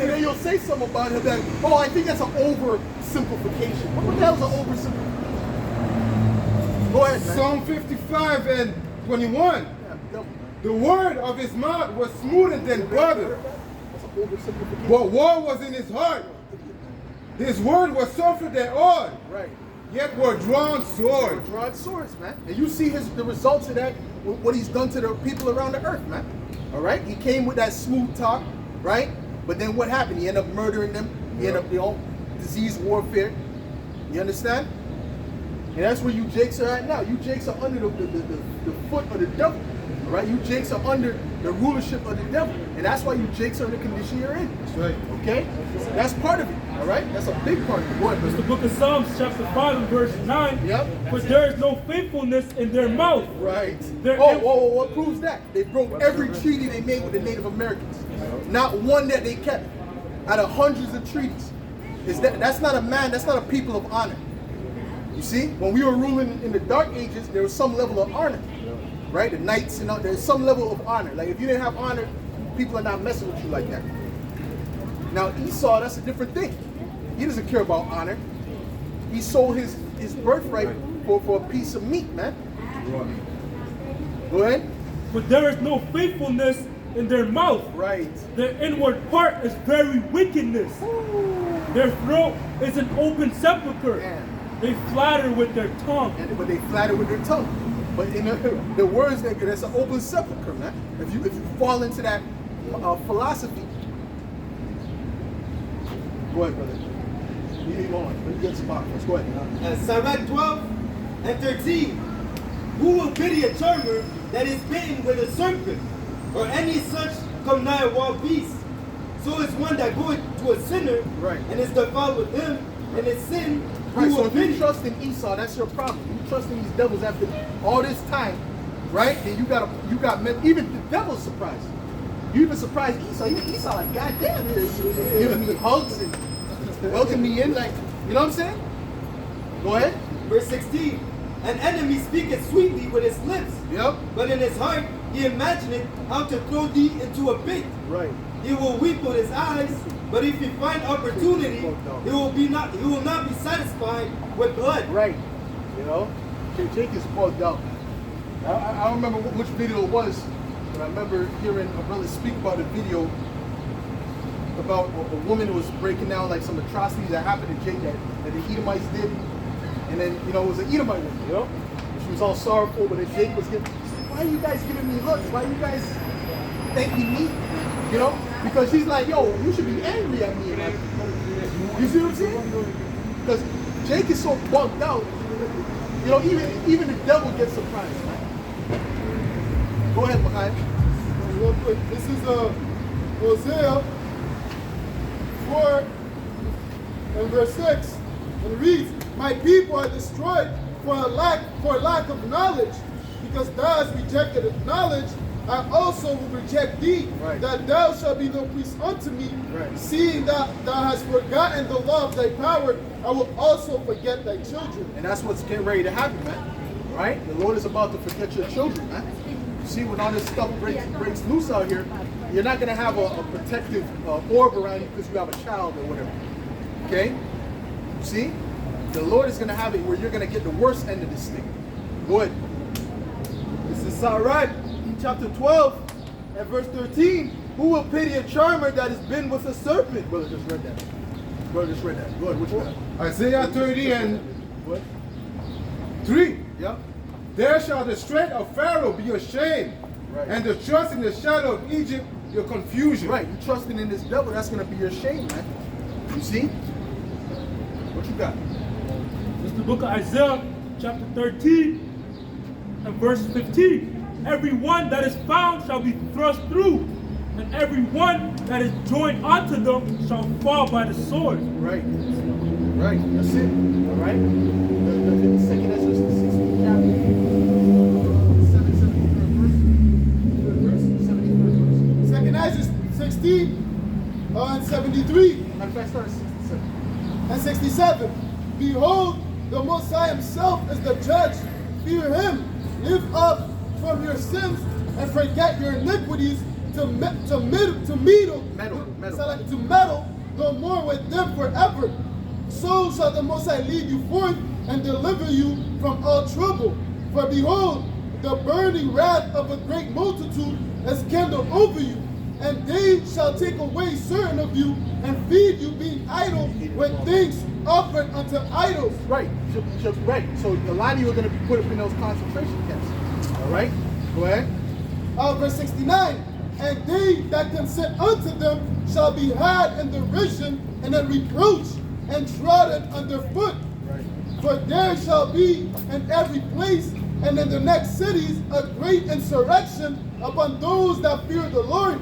And then you'll say something about it that, oh, I think that's an oversimplification. What the hell's an oversimplification? Go ahead, man. Psalm 55 and 21. Yeah, devil, man. The word of his mouth was smoother than butter, That's an oversimplification. but war was in his heart. His word was softer than oil, Right. yet were drawn swords. Drawn swords, man. And you see the results of that, what he's done to the people around the earth, man. All right? He came with that smooth talk, right? But then what happened? He ended up murdering them. He ended up, disease warfare. You understand? And that's where you jakes are at now. You jakes are under the foot of the devil. All right? You jakes are under the rulership of the devil. And that's why you jakes are in the condition you're in. That's right. Okay? That's part of it. All right? That's a big part of it. Go ahead, It's the brother. book of Psalms, chapter 5 and verse 9. Yep. For there is no faithfulness in their mouth. Right. They're Oh, em- whoa, what proves that? They broke every treaty they made with the Native Americans. Not one that they kept. Out of hundreds of treaties. That's not a man, that's not a people of honor. You see, when we were ruling in the Dark Ages, there was some level of honor. Right? The knights, there's some level of honor. Like if you didn't have honor, people are not messing with you like that. Now Esau, that's a different thing. He doesn't care about honor. He sold his birthright for a piece of meat, man. Go ahead. For there is no faithfulness in their mouth. Right. Their inward part is very wickedness. Their throat is an open sepulchre. Man. They flatter with their tongue. But they flatter with their tongue. But in the words, that's an open sepulchre, man. If you fall into that philosophy, go ahead, brother. You need one. Let me get some box. Let's go ahead. Sirach 12 and 13. Who will pity a charmer that is bitten with a serpent, or any such come nigh a wild beast? So is one that goeth to a sinner, Right. and is defiled with him, and his sin, Right, who so will if you pity? trust in Esau, that's your problem. You trust in these devils after all this time, right? Then you got even the devil's surprised. You even surprised Esau. Even Esau like, God damn, giving me hugs and welcoming me in, like, you know what I'm saying? Go ahead. Verse 16. An enemy speaketh sweetly with his lips, Yep. but in his heart he imagineth how to throw thee into a pit. Right. He will weep with his eyes, but if he find opportunity, he will not be satisfied with blood. Right. You know? Jake is bugged out. I don't remember which video it was, but I remember hearing a brother speak about a video about a woman who was breaking down like some atrocities that happened to Jake that the Edomites did. And then, it was an Edomite woman, And she was all sorrowful, but then Jake was giving, why are you guys giving me looks? Why are you guys thanking me? Because she's like, yo, you should be angry at me. Like, you see what I'm saying? Because Jake is so bugged out. Even the devil gets surprised, man. Go ahead, Machai. Real quick, this is Hosea 4 and verse 6. And it reads, my people are destroyed for lack of knowledge, because thou hast rejected knowledge, I also will reject thee, Right. that thou shalt be no priest unto me. Right. Seeing that thou hast forgotten the law of thy power, I will also forget thy children. And that's what's getting ready to happen, man. Right? The Lord is about to forget your children, man. You see, when all this stuff breaks loose out here, you're not going to have a protective orb around you because you have a child or whatever. Okay? You see? The Lord is going to have it where you're going to get the worst end of this thing. Go ahead. This is Sirach, chapter 12 and verse 13. Who will pity a charmer that has been with a serpent? Brother just read that. Brother just read that. Go ahead. Which one? Isaiah 30 and What? 3. Yep. There shall the strength of Pharaoh be your shame, Right. and the trust in the shadow of Egypt your confusion. Right. You trusting in this devil, that's going to be your shame, man. You see? What you got? It's the book of Isaiah, chapter 13 and verse 15. Every one that is found shall be thrust through, and every one that is joined unto them shall fall by the sword. Right. Right. That's it. All right. The second Ezra, the 16th chapter. 73rd verse. Second Ezra 16 and 73 Matter of fact, start at 67. and 67. Behold, the Most High himself is the judge, fear him. Live up from your sins and forget your iniquities to meddle no more with them forever. So shall the Most High lead you forth and deliver you from all trouble. For behold, the burning wrath of a great multitude is kindled over you, and they shall take away certain of you and feed you, being idle with things offered unto idols. Right. Right. So a lot of you are going to be put up in those concentration camps. All right. Go ahead. Verse 69. And they that consent unto them shall be had in derision and in reproach and trodden underfoot. Right. For there shall be in every place and in the next cities a great insurrection upon those that fear the Lord.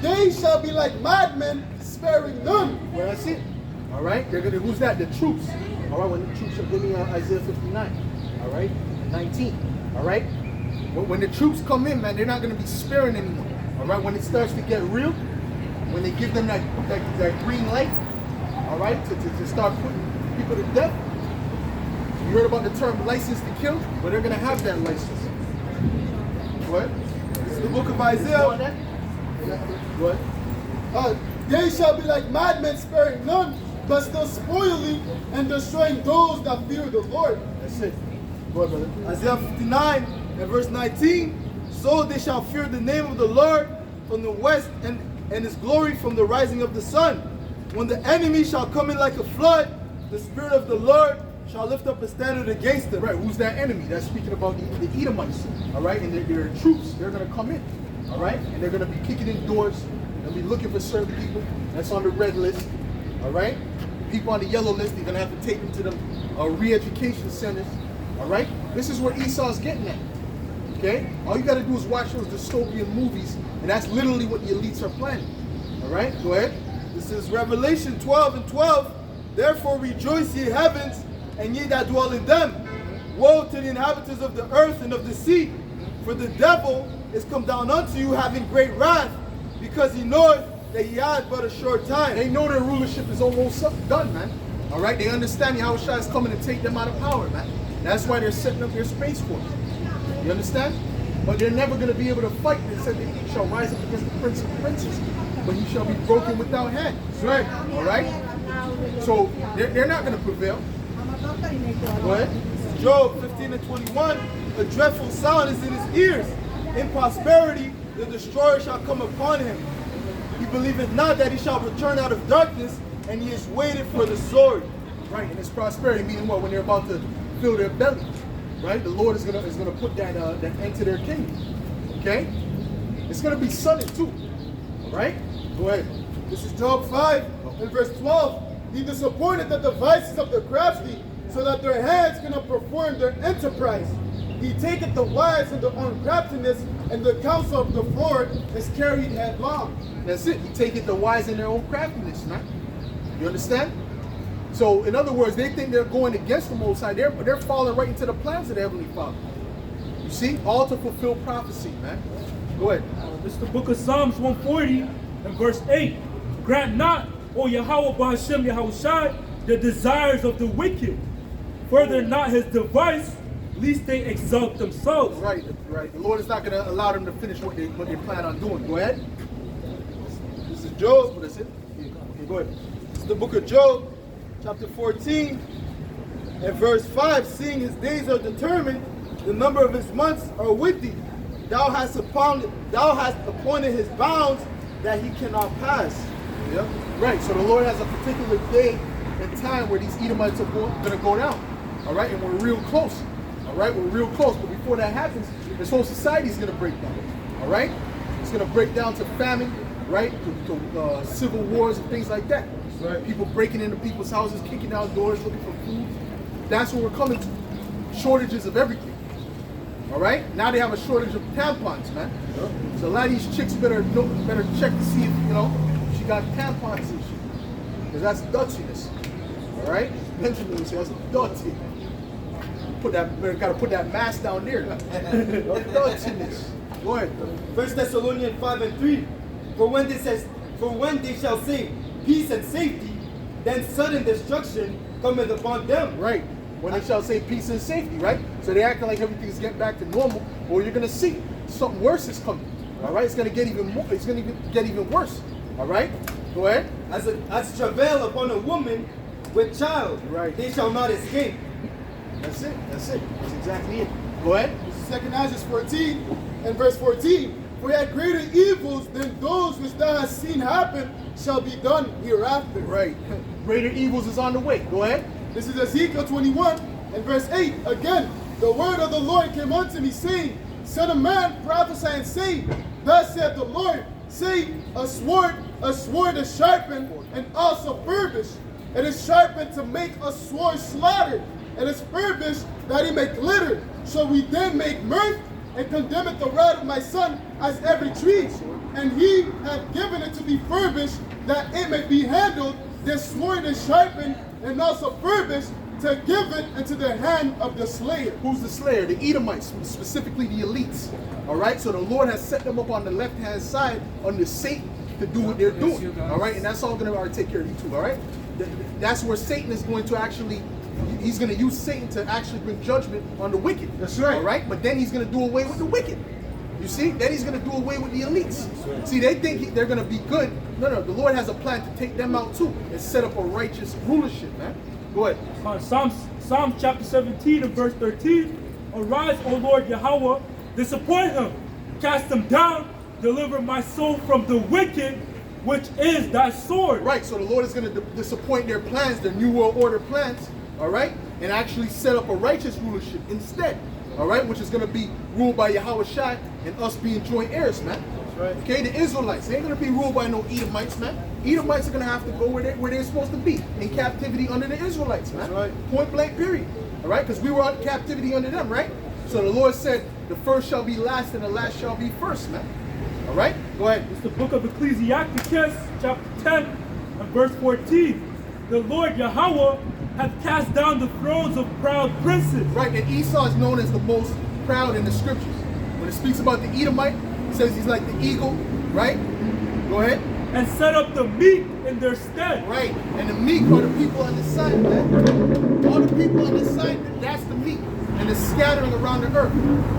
They shall be like madmen, sparing none. Well, that's it. All right. They're gonna. Who's that? The troops. All right. When the troops are giving Isaiah 59. All right. 19. All right. When the troops come in, man, they're not gonna be sparing anyone. All right. When it starts to get real, when they give them that green light, all right, to start putting people to death. You heard about the term license to kill? Well, they're gonna have that license. What? This is the book of Isaiah. What? They shall be like madmen, sparing none, but still spoiling and destroying those that fear the Lord. That's it. Go ahead, brother. Isaiah 59 and verse 19. So they shall fear the name of the Lord from the west, and his glory from the rising of the sun. When the enemy shall come in like a flood, the Spirit of the Lord shall lift up a standard against them. Right, who's that enemy? That's speaking about the Edomites, all right? And their troops, they're going to come in, all right? And they're going to be kicking in doors. They'll be looking for certain people. That's on the red list, all right? People on the yellow list, they're going to have to take them to the re-education centers, all right? This is where Esau's getting at, okay? All you got to do is watch those dystopian movies, and that's literally what the elites are planning, all right? Go ahead. This is Revelation 12 and 12. Therefore rejoice, ye heavens, and ye that dwell in them. Woe to the inhabitants of the earth and of the sea, for the devil is come down unto you having great wrath, because he knoweth that he had but a short time. They know their rulership is almost done, man. All right, they understand Yahushua is coming to take them out of power, man. That's why they're setting up their space force. You understand? But they're never going to be able to fight. They said that he shall rise up against the prince of princes, but he shall be broken without hand. That's right. All right? So they're not going to prevail. Go ahead. Job 15 and 21. A dreadful sound is in his ears. In prosperity, the destroyer shall come upon him. He believeth not that he shall return out of darkness, and he is waited for the sword. Right, and it's prosperity, meaning what? When they're about to fill their belly, right? The Lord is gonna put that end to their kingdom. Okay? It's gonna be sudden too. All right? Go ahead. This is Job 5 and verse 12. He disappointed the devices of the crafty, so that their hands cannot perform their enterprise. He taketh the wise in their own craftiness, and the counsel of the Lord is carried headlong. That's it. He taketh the wise in their own craftiness, man. You understand? So, in other words, they think they're going against the Most High. They're falling right into the plans of the Heavenly Father. You see? All to fulfill prophecy, man. Go ahead. It's the book of Psalms 140 and verse 8. Grant not, O Yahweh B'Hashem Yahushai, the desires of the wicked. Further not his device, lest they exalt themselves. Right, right. The Lord is not going to allow them to finish what they plan on doing. Go ahead. This is Job. What is it? Okay, go ahead. This is the book of Job, chapter 14, and verse 5. Seeing his days are determined, the number of his months are with thee. Thou hast appointed his bounds that he cannot pass. Yep. Right. So the Lord has a particular day and time where these Edomites are going to go down. All right, and we're real close. All right, we're real close. But before that happens, this whole society is going to break down. All right, it's going to break down to famine, right, to civil wars and things like that. Right. People breaking into people's houses, kicking down doors, looking for food. That's what we're coming to. Shortages of everything. All right. Now they have a shortage of tampons, man. Yep. So a lot of these chicks better check to see if she got tampons and shit, because that's dirtiness. All right. Benjamin would say that's dirty. Gotta put that mask down there. Dirtiness. Go ahead. 1 Thessalonians 5 and 3. For when they shall say peace and safety, then sudden destruction cometh upon them. Right. when they shall say peace and safety, right? So they're acting like everything's getting back to normal, or you're gonna see something worse is coming. All right, it's gonna get even more. It's gonna get even worse. All right, go ahead. As travail upon a woman with child, Right. they shall not escape. That's it. That's it. That's exactly it. Go ahead. This is 2 Ezra 14 and verse 14. For yet greater evils than those which thou hast seen happen shall be done hereafter. Right. Greater evils is on the way. Go ahead. This is Ezekiel 21 and verse 8. Again, the word of the Lord came unto me, saying, Son of man, prophesy and say, Thus saith the Lord, say, a sword is sharpened and also furbished. It is sharpened to make a sword slaughter. It is furbished that he may glitter. Shall we then make mirth and condemn it the rod of my son as every tree? And he hath given it to be furbished that it may be handled. This sword is sharpened and also furbished to give it into the hand of the slayer. Who's the slayer? The Edomites, specifically the elites. All right. So the Lord has set them up on the left-hand side under Satan to do what they're doing. All right. And that's all going to take care of you too. All right. That's where Satan is going to actually. He's going to use Satan to actually bring judgment on the wicked. That's right. All right. But then he's going to do away with the wicked. You see? Then he's going to do away with the elites. See, they think they're going to be good. No. The Lord has a plan to take them out too and set up a righteous rulership, man. Go ahead. Psalms chapter 17 and verse 13. Arise, O Lord Yahweh, disappoint him, cast him down, deliver my soul from the wicked, which is thy sword. Right, so the Lord is going to disappoint their plans, their New World Order plans, all right, and actually set up a righteous rulership instead, all right, which is going to be ruled by Yahweh Shai and us being joint heirs, man. That's right. Okay, the Israelites, they ain't going to be ruled by no Edomites, man. Edomites are going to have to go where they're supposed to be, in captivity under the Israelites, man. That's right. Point blank, period. All right, because we were in captivity under them, right? So the Lord said, the first shall be last and the last shall be first, man. All right, go ahead. It's the book of Ecclesiasticus, chapter 10, and verse 14. The Lord Yahweh hath cast down the thrones of proud princes. Right, and Esau is known as the most proud in the scriptures. When it speaks about the Edomite, it says he's like the eagle, right? Go ahead. And set up the meek in their stead. Right, and the meek are the people on the side, man. All the people on the side, that's the meek. And it's scattering around the earth.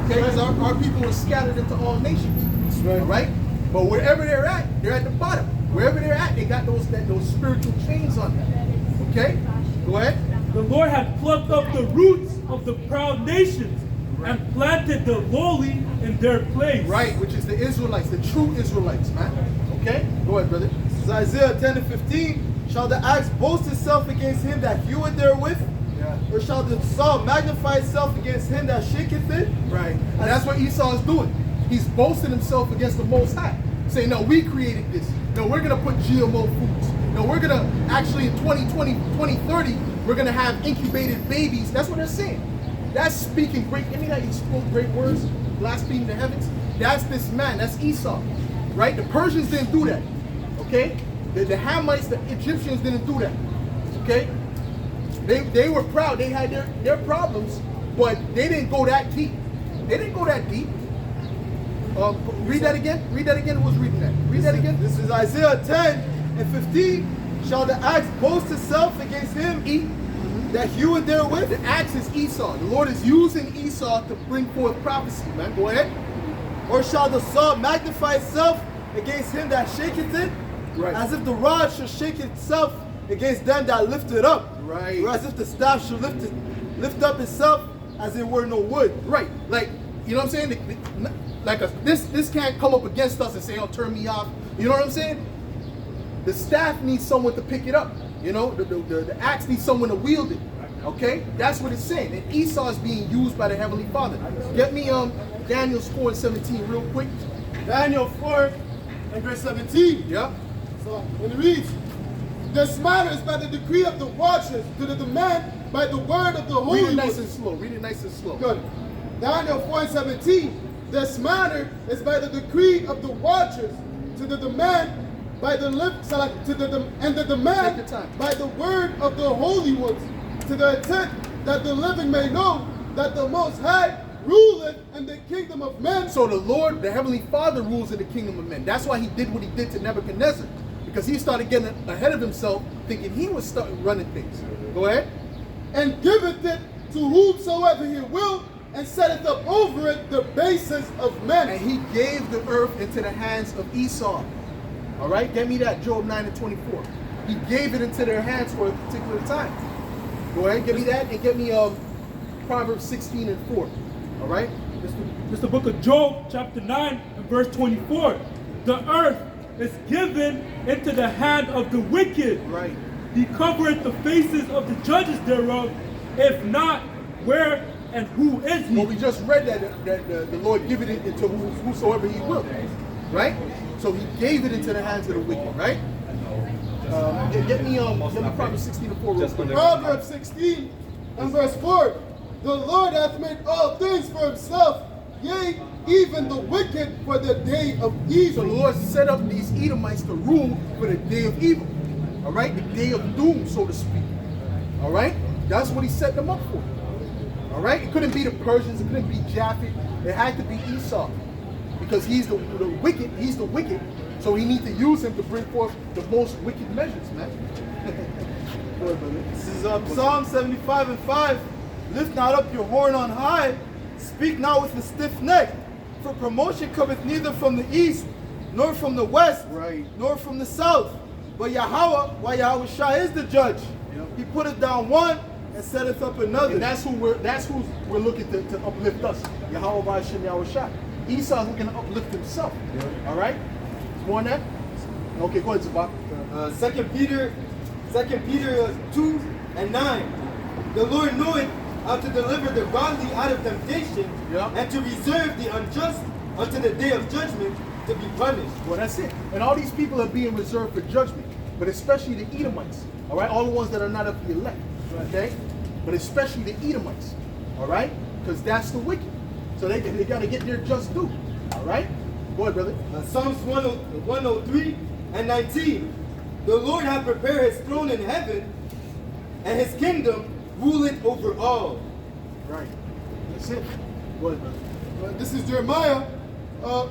Okay, because our people are scattered into all nations. right. All right? But wherever they're at the bottom. Wherever they're at, they got those spiritual chains on them. Okay? Go ahead. The Lord hath plucked up the roots of the proud nations and planted the lowly in their place. Right, which is the Israelites, the true Israelites, man. Okay? Go ahead, brother. This is Isaiah 10 and 15. Shall the axe boast itself against him that heweth therewith? Yeah. Or shall the saw magnify itself against him that shaketh it? Right. And that's what Esau is doing. He's boasting himself against the Most High. Saying, no, we created this. No, we're going to put GMO foods. No, we're going to actually in 2020, 2030, we're going to have incubated babies. That's what they're saying. That's speaking great. I mean, that he spoke great words, blaspheming the heavens. That's this man. That's Esau. Right? The Persians didn't do that. Okay? The Hamites, the Egyptians didn't do that. Okay? They were proud. They had their problems, but they didn't go that deep. They didn't go that deep. Read that again. Read that again. Who was reading that? Read that again. This is Isaiah 10 and 15. Shall the axe boast itself against him that heweth therewith? The axe is Esau. The Lord is using Esau to bring forth prophecy, man. Go ahead. Or shall the saw magnify itself against him that shaketh it? Right. As if the rod should shake itself against them that lift it up. Right. Or as if the staff should lift up itself as it were no wood. Right. Like, you know what I'm saying? This can't come up against us and say, oh, turn me off. You know what I'm saying? The staff needs someone to pick it up. You know, the axe needs someone to wield it. Okay? That's what it's saying. And Esau is being used by the Heavenly Father. Get me Daniel 4 and 17 real quick. Daniel 4 and verse 17. Yep. So when it reads, this matter is by the decree of the watchers to the demand by the word of the Holy Read it nice Ones. and slow. Read it nice and slow. Good. Daniel 4 and 17. This matter is by the decree of the watchers to the demand by the Take demand your time. by the word of the holy ones, to the intent that the living may know that the Most High ruleth in the kingdom of men. So the Lord, the Heavenly Father, rules in the kingdom of men. That's why he did what he did to Nebuchadnezzar. Because he started getting ahead of himself, thinking he was running things. Go ahead. And giveth it to whomsoever he will, and setteth up over it the bases of men. And he gave the earth into the hands of Esau. All right, get me that, Job 9 and 24. He gave it into their hands for a particular time. Go ahead, get me that, and get me Proverbs 16 and 4. All right? It's the book of Job, chapter 9 and verse 24. The earth is given into the hand of the wicked. Right. He covereth the faces of the judges thereof. If not, where and who is he? Well, we just read that the Lord giveth it into whosoever he will. Right? So he gave it into the hands of the wicked, right? Get me Proverbs 16 and 4 real quick. Proverbs 16 and verse 4. The Lord hath made all things for himself, yea, even the wicked for the day of So evil. the Lord set up these Edomites to rule for the day of evil. All right? The day of doom, so to speak. All right? That's what he set them up for. All right? It couldn't be the Persians. It couldn't be Japheth. It had to be Esau. Because he's the wicked. He's the wicked. So we need to use him to bring forth the most wicked measures, man. Go ahead, brother. This is Psalm 75 and 5. Lift not up your horn on high, speak not with a stiff neck, for promotion cometh neither from the east, nor from the west, Right. nor from the south. But Yahweh, why Yahweh Shai is the judge. Yep. He putteth down one and setteth up another. And that's who we're looking to uplift us. Yahweh Ba'ashem Yahweh Shai. Esau's looking to uplift himself. All right? More on that? Okay, go ahead, Zabak. 2 Peter 2 and 9. The Lord knoweth how to deliver the godly out of temptation, Yeah. and to reserve the unjust unto the day of judgment to be punished. Well, that's it. And all these people are being reserved for judgment, but especially the Edomites. All right? All the ones that are not of the elect. Okay? But especially the Edomites. All right? Because that's the wicked. So they got to get their just due. All right? Go ahead, brother. Psalms 103 and 19. The Lord hath prepared his throne in heaven, and his kingdom ruleth over all. Right. That's it. Go ahead, brother. This is Jeremiah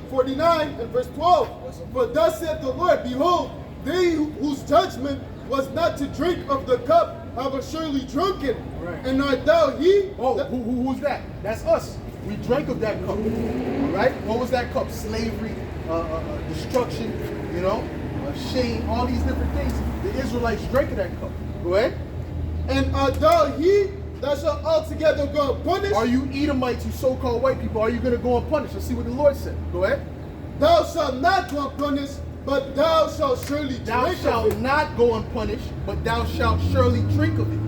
49 and verse 12. For thus saith the Lord, behold, they whose judgment was not to drink of the cup have surely drunken. Right. And art thou he? Oh, who's that? That's us. We drank of that cup. All right? What was that cup? Slavery, destruction, shame, all these different things. The Israelites drank of that cup. Go ahead. And art thou he that shall altogether go unpunished? Are you Edomites, you so-called white people, are you going to go unpunished? Let's see what the Lord said. Go ahead. Thou shalt not go unpunished, but thou shalt surely Thou drink shalt of it. not go unpunished, but thou shalt surely drink of it.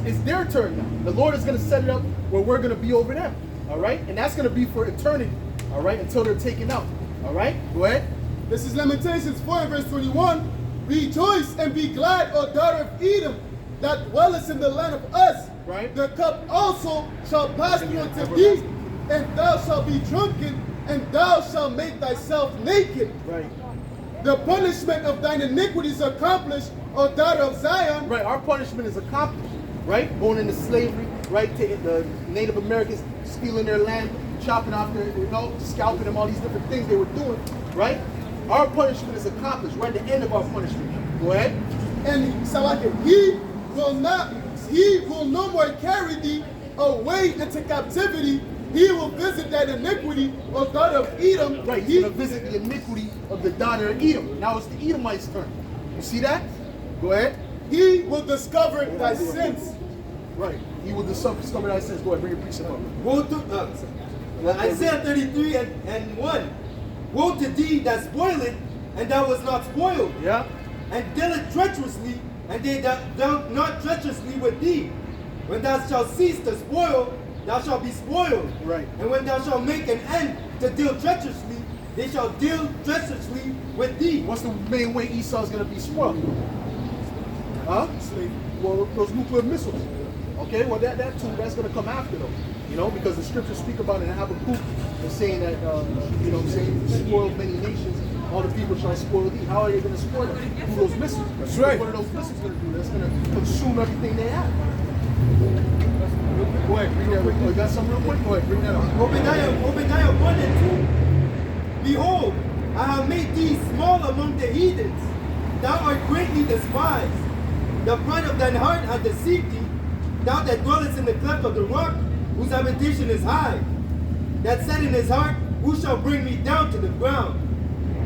It's their turn now. The Lord is going to set it up where we're going to be over them. All right? And that's going to be for eternity. All right? Until they're taken out. All right? Go ahead. This is Lamentations 4 and verse 21. Rejoice and be glad, O daughter of Edom, that dwellest in the land of us. Right. The cup also shall pass through unto thee, and thou shalt be drunken, and thou shalt make thyself naked. Right. The punishment of thine iniquities accomplished, O daughter of Zion. Right. Our punishment is accomplished. Right? Going into slavery. Right? Taking the Native Americans, stealing their land, chopping off their, scalping them, all these different things they were doing. Right? Our punishment is accomplished. We're at the end of our punishment. Go ahead. And he will no more carry thee away into captivity. He will visit that iniquity, O daughter of Edom. Right, he's going to visit the iniquity of the daughter of Edom. Now it's the Edomites' turn. You see that? Go ahead. He will discover thy sins. Right. He will discover thy sins. Go ahead, bring your precept up. Woe to Isaiah 33 and 1. Woe to thee that spoileth, and thou was not spoiled. Yeah? And dealeth treacherously, and they that dealt not treacherously with thee. When thou shalt cease to spoil, thou shalt be spoiled. Right. And when thou shalt make an end to deal treacherously, they shall deal treacherously with thee. What's the main way Esau's going to be spoiled? Huh? Well, those nuclear missiles. Okay, well that's going to come after though. Because the scriptures speak about it in Habakkuk. They're saying that, spoiled many nations. All the people shall spoil thee. How are you going to spoil them? Through those missiles. That's right. What are those missiles going to do? That's going to consume everything they have. Go ahead, bring that. You got something real quick? Go ahead, bring that up. Obadiah 1 and 2. Behold, I have made thee small among the heathens. Thou art greatly despised. The pride of thine heart hath deceived thee. thou that dwellest in the cleft of the rock, whose habitation is high, that said in his heart, who shall bring me down to the ground?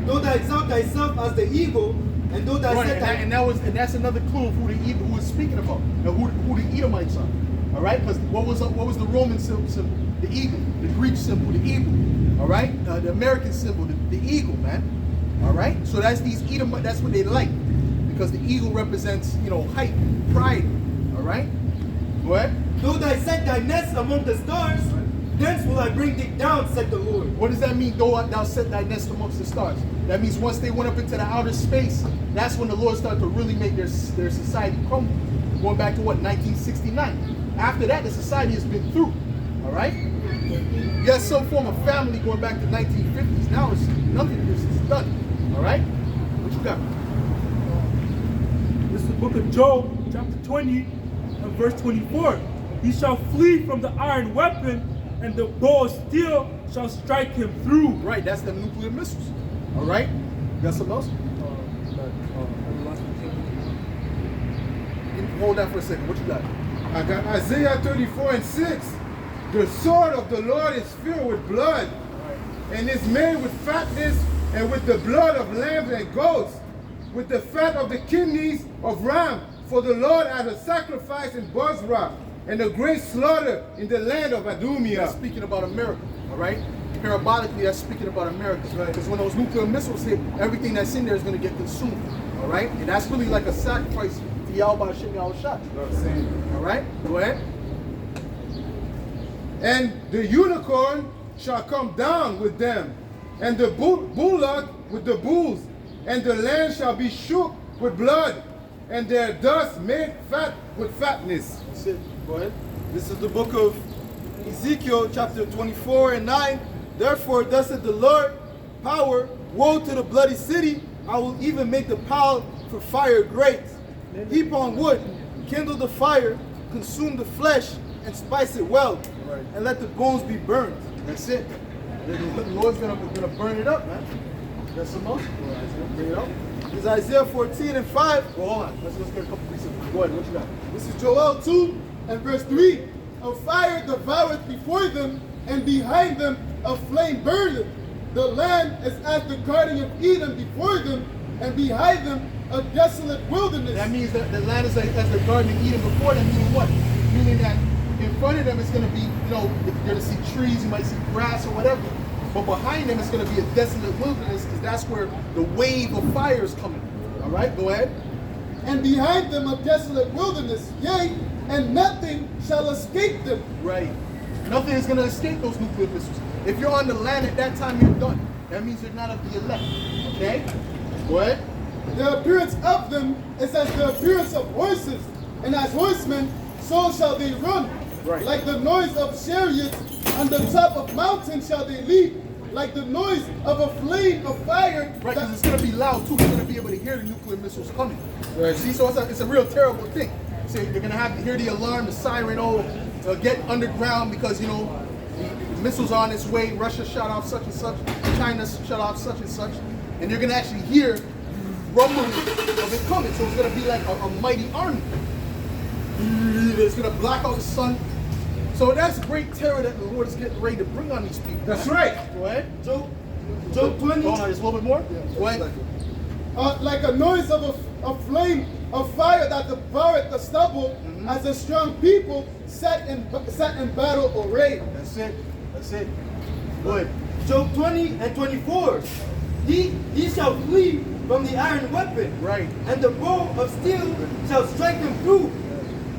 Though thou exalt thyself as the eagle, and though thou Right, set and, thy... and that's another clue of who is speaking about, and who the Edomites are. All right, because what was the Roman symbol? The eagle. The Greek symbol, the eagle. All right, the American symbol, the eagle, man. All right, so that's these Edomites. That's what they like, because the eagle represents, height, pride. All right, go ahead. Though thou set thy nest among the stars, thence will I bring thee down, said the Lord. What does that mean? Though thou set thy nest amongst the stars. That means once they went up into the outer space, that's when the Lord started to really make their society crumble. Going back to what, 1969. After that, the society has been through. All right? You got some form of family going back to 1950s. Now it's nothing. It's done. All right? What you got? This is the book of Job, chapter 20, and verse 24. He shall flee from the iron weapon, and the bow of steel shall strike him through. Right, that's the nuclear missiles. All right? You got something else? Hold that for a second. What you got? I got Isaiah 34:6. The sword of the Lord is filled with blood, and is made with fatness, and with the blood of lambs and goats, with the fat of the kidneys of ram. For the Lord has a sacrifice in Bozrah, and a great slaughter in the land of Adumia. That's speaking about America, all right? Parabolically, that's speaking about America. Because when those nuclear missiles hit, everything that's in there is going to get consumed, all right? And that's really like a sacrifice to Yahweh Hashem Yahushua. All right? Go ahead. And the unicorn shall come down with them, and the bullock with the bulls, and the land shall be shook with blood, and their dust made fat with fatness. That's it. Go ahead. This is the book of Ezekiel, chapter 24 and 9. Therefore, thus said the Lord, power, woe to the bloody city. I will even make the pile for fire great. Heap on wood, kindle the fire, consume the flesh, and spice it well, Right. and let the bones be burned. That's it. The Lord's gonna burn it up, man. Got some else? Bring it up. This is Isaiah 14 and 5. Well, hold on. Let's get a couple pieces. Go ahead. What you got? This is Joel 2 and verse 3. A fire devoureth before them, and behind them a flame burneth. The land is as the garden of Eden before them, and behind them a desolate wilderness. That means that the land is like as the Garden of Eden before them. Meaning what? Meaning that in front of them it's going to be, you're going to see trees, you might see grass or whatever. But behind them it's going to be a desolate wilderness, because that's where the wave of fire is coming. All right, go ahead. And behind them a desolate wilderness, yea, and nothing shall escape them. Right. Nothing is going to escape those nuclear missiles. If you're on the land at that time, you're done. That means you're not of the elect. Okay? Go ahead. The appearance of them is as the appearance of horses, and as horsemen, so shall they run. Right. Like the noise of chariots, on the top of mountains shall they leap, like the noise of a flame of fire. Right, because it's going to be loud too. You're going to be able to hear the nuclear missiles coming. Right. See, so it's a real terrible thing. So you're going to have to hear the alarm, the siren, get underground because, the missiles are on its way. Russia shot off such and such. China shut off such and such. And you're going to actually hear rumbling of it coming. So it's going to be like a mighty army. It's going to block out the sun. So that's great terror that the Lord is getting ready to bring on these people. That's right. Go ahead. Job 20. Hold on, there's a little bit more? Go ahead. Like a noise of a flame of fire that devoureth the stubble, as a strong people set in battle array. That's it. That's it. Go ahead. Job 20 and 24. He shall flee from the iron weapon, Right. and the bow of steel shall strike him through.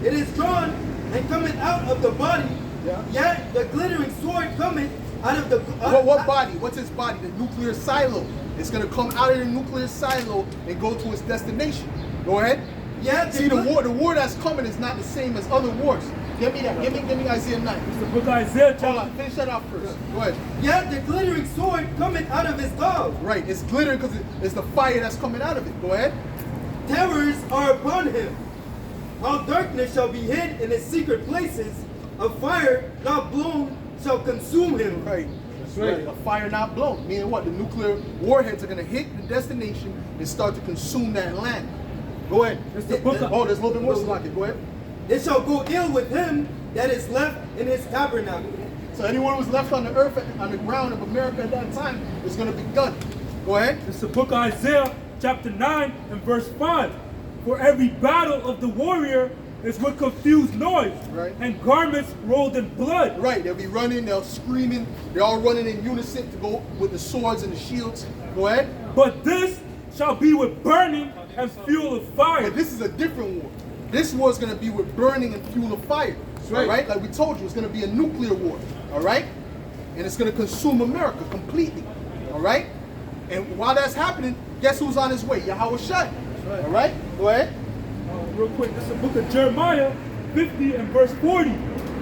It is drawn and cometh out of the body, Yeah. yet the glittering sword cometh out of the... What body? What's its body? The nuclear silo. It's going to come out of the nuclear silo and go to its destination. Go ahead. Yeah, See, the war that's coming is not the same as other wars. Give me that. Give me Isaiah 9. It's the book of Isaiah, Hold chapter on. Finish that off first. Go ahead. Yet the glittering sword cometh out of his dog. Right. It's glittering because it's the fire that's coming out of it. Go ahead. Terrors are upon him. How darkness shall be hid in his secret places. A fire not blown shall consume him. Right. That's right. A fire not blown. Meaning what? The nuclear warheads are going to hit the destination and start to consume that land. Go ahead. It's the book of- Oh, there's a little bit more. Slocky. Go ahead. It shall go ill with him that is left in his tabernacle. So anyone who was left on the earth, on the ground of America at that time, is going to be done. Go ahead. It's the book of Isaiah, chapter 9 and verse 5. For every battle of the warrior is with confused noise, Right. and garments rolled in blood. Right, they'll be running, they'll screaming, they're all running in unison to go with the swords and the shields. Go ahead. But this shall be with burning and fuel of fire. But this is a different war. This war is going to be with burning and fuel of fire. Right. All right, like we told you, it's going to be a nuclear war. All right, and it's going to consume America completely. All right, and while that's happening, guess who's on his way? Yahweh Shai. right. All right, go ahead. Real quick, this is the book of Jeremiah 50 and verse 40.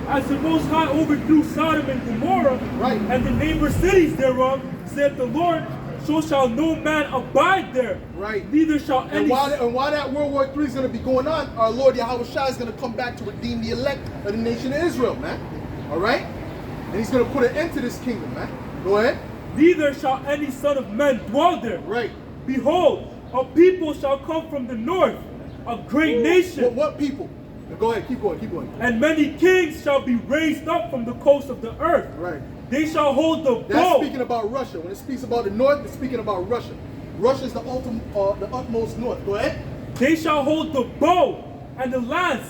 As the Most High overthrew Sodom and Gomorrah, Right. and the neighbor cities thereof, said the Lord, so shall no man abide there. Right. Neither shall And any... while that World War III is going to be going on, our Lord Yahweh Shai is going to come back to redeem the elect of the nation of Israel, man. All right? And he's going to put an end to this kingdom, man. Go ahead. Neither shall any son of man dwell there. Right. Behold, a people shall come from the north, a great nation, What people? Go ahead, keep going, keep going. and many kings shall be raised up from the coast of the earth. Right. They shall hold the That's bow. speaking about Russia. When it speaks about the north, it's speaking about Russia. Russia is the the utmost north. Go ahead. They shall hold the bow and the lance.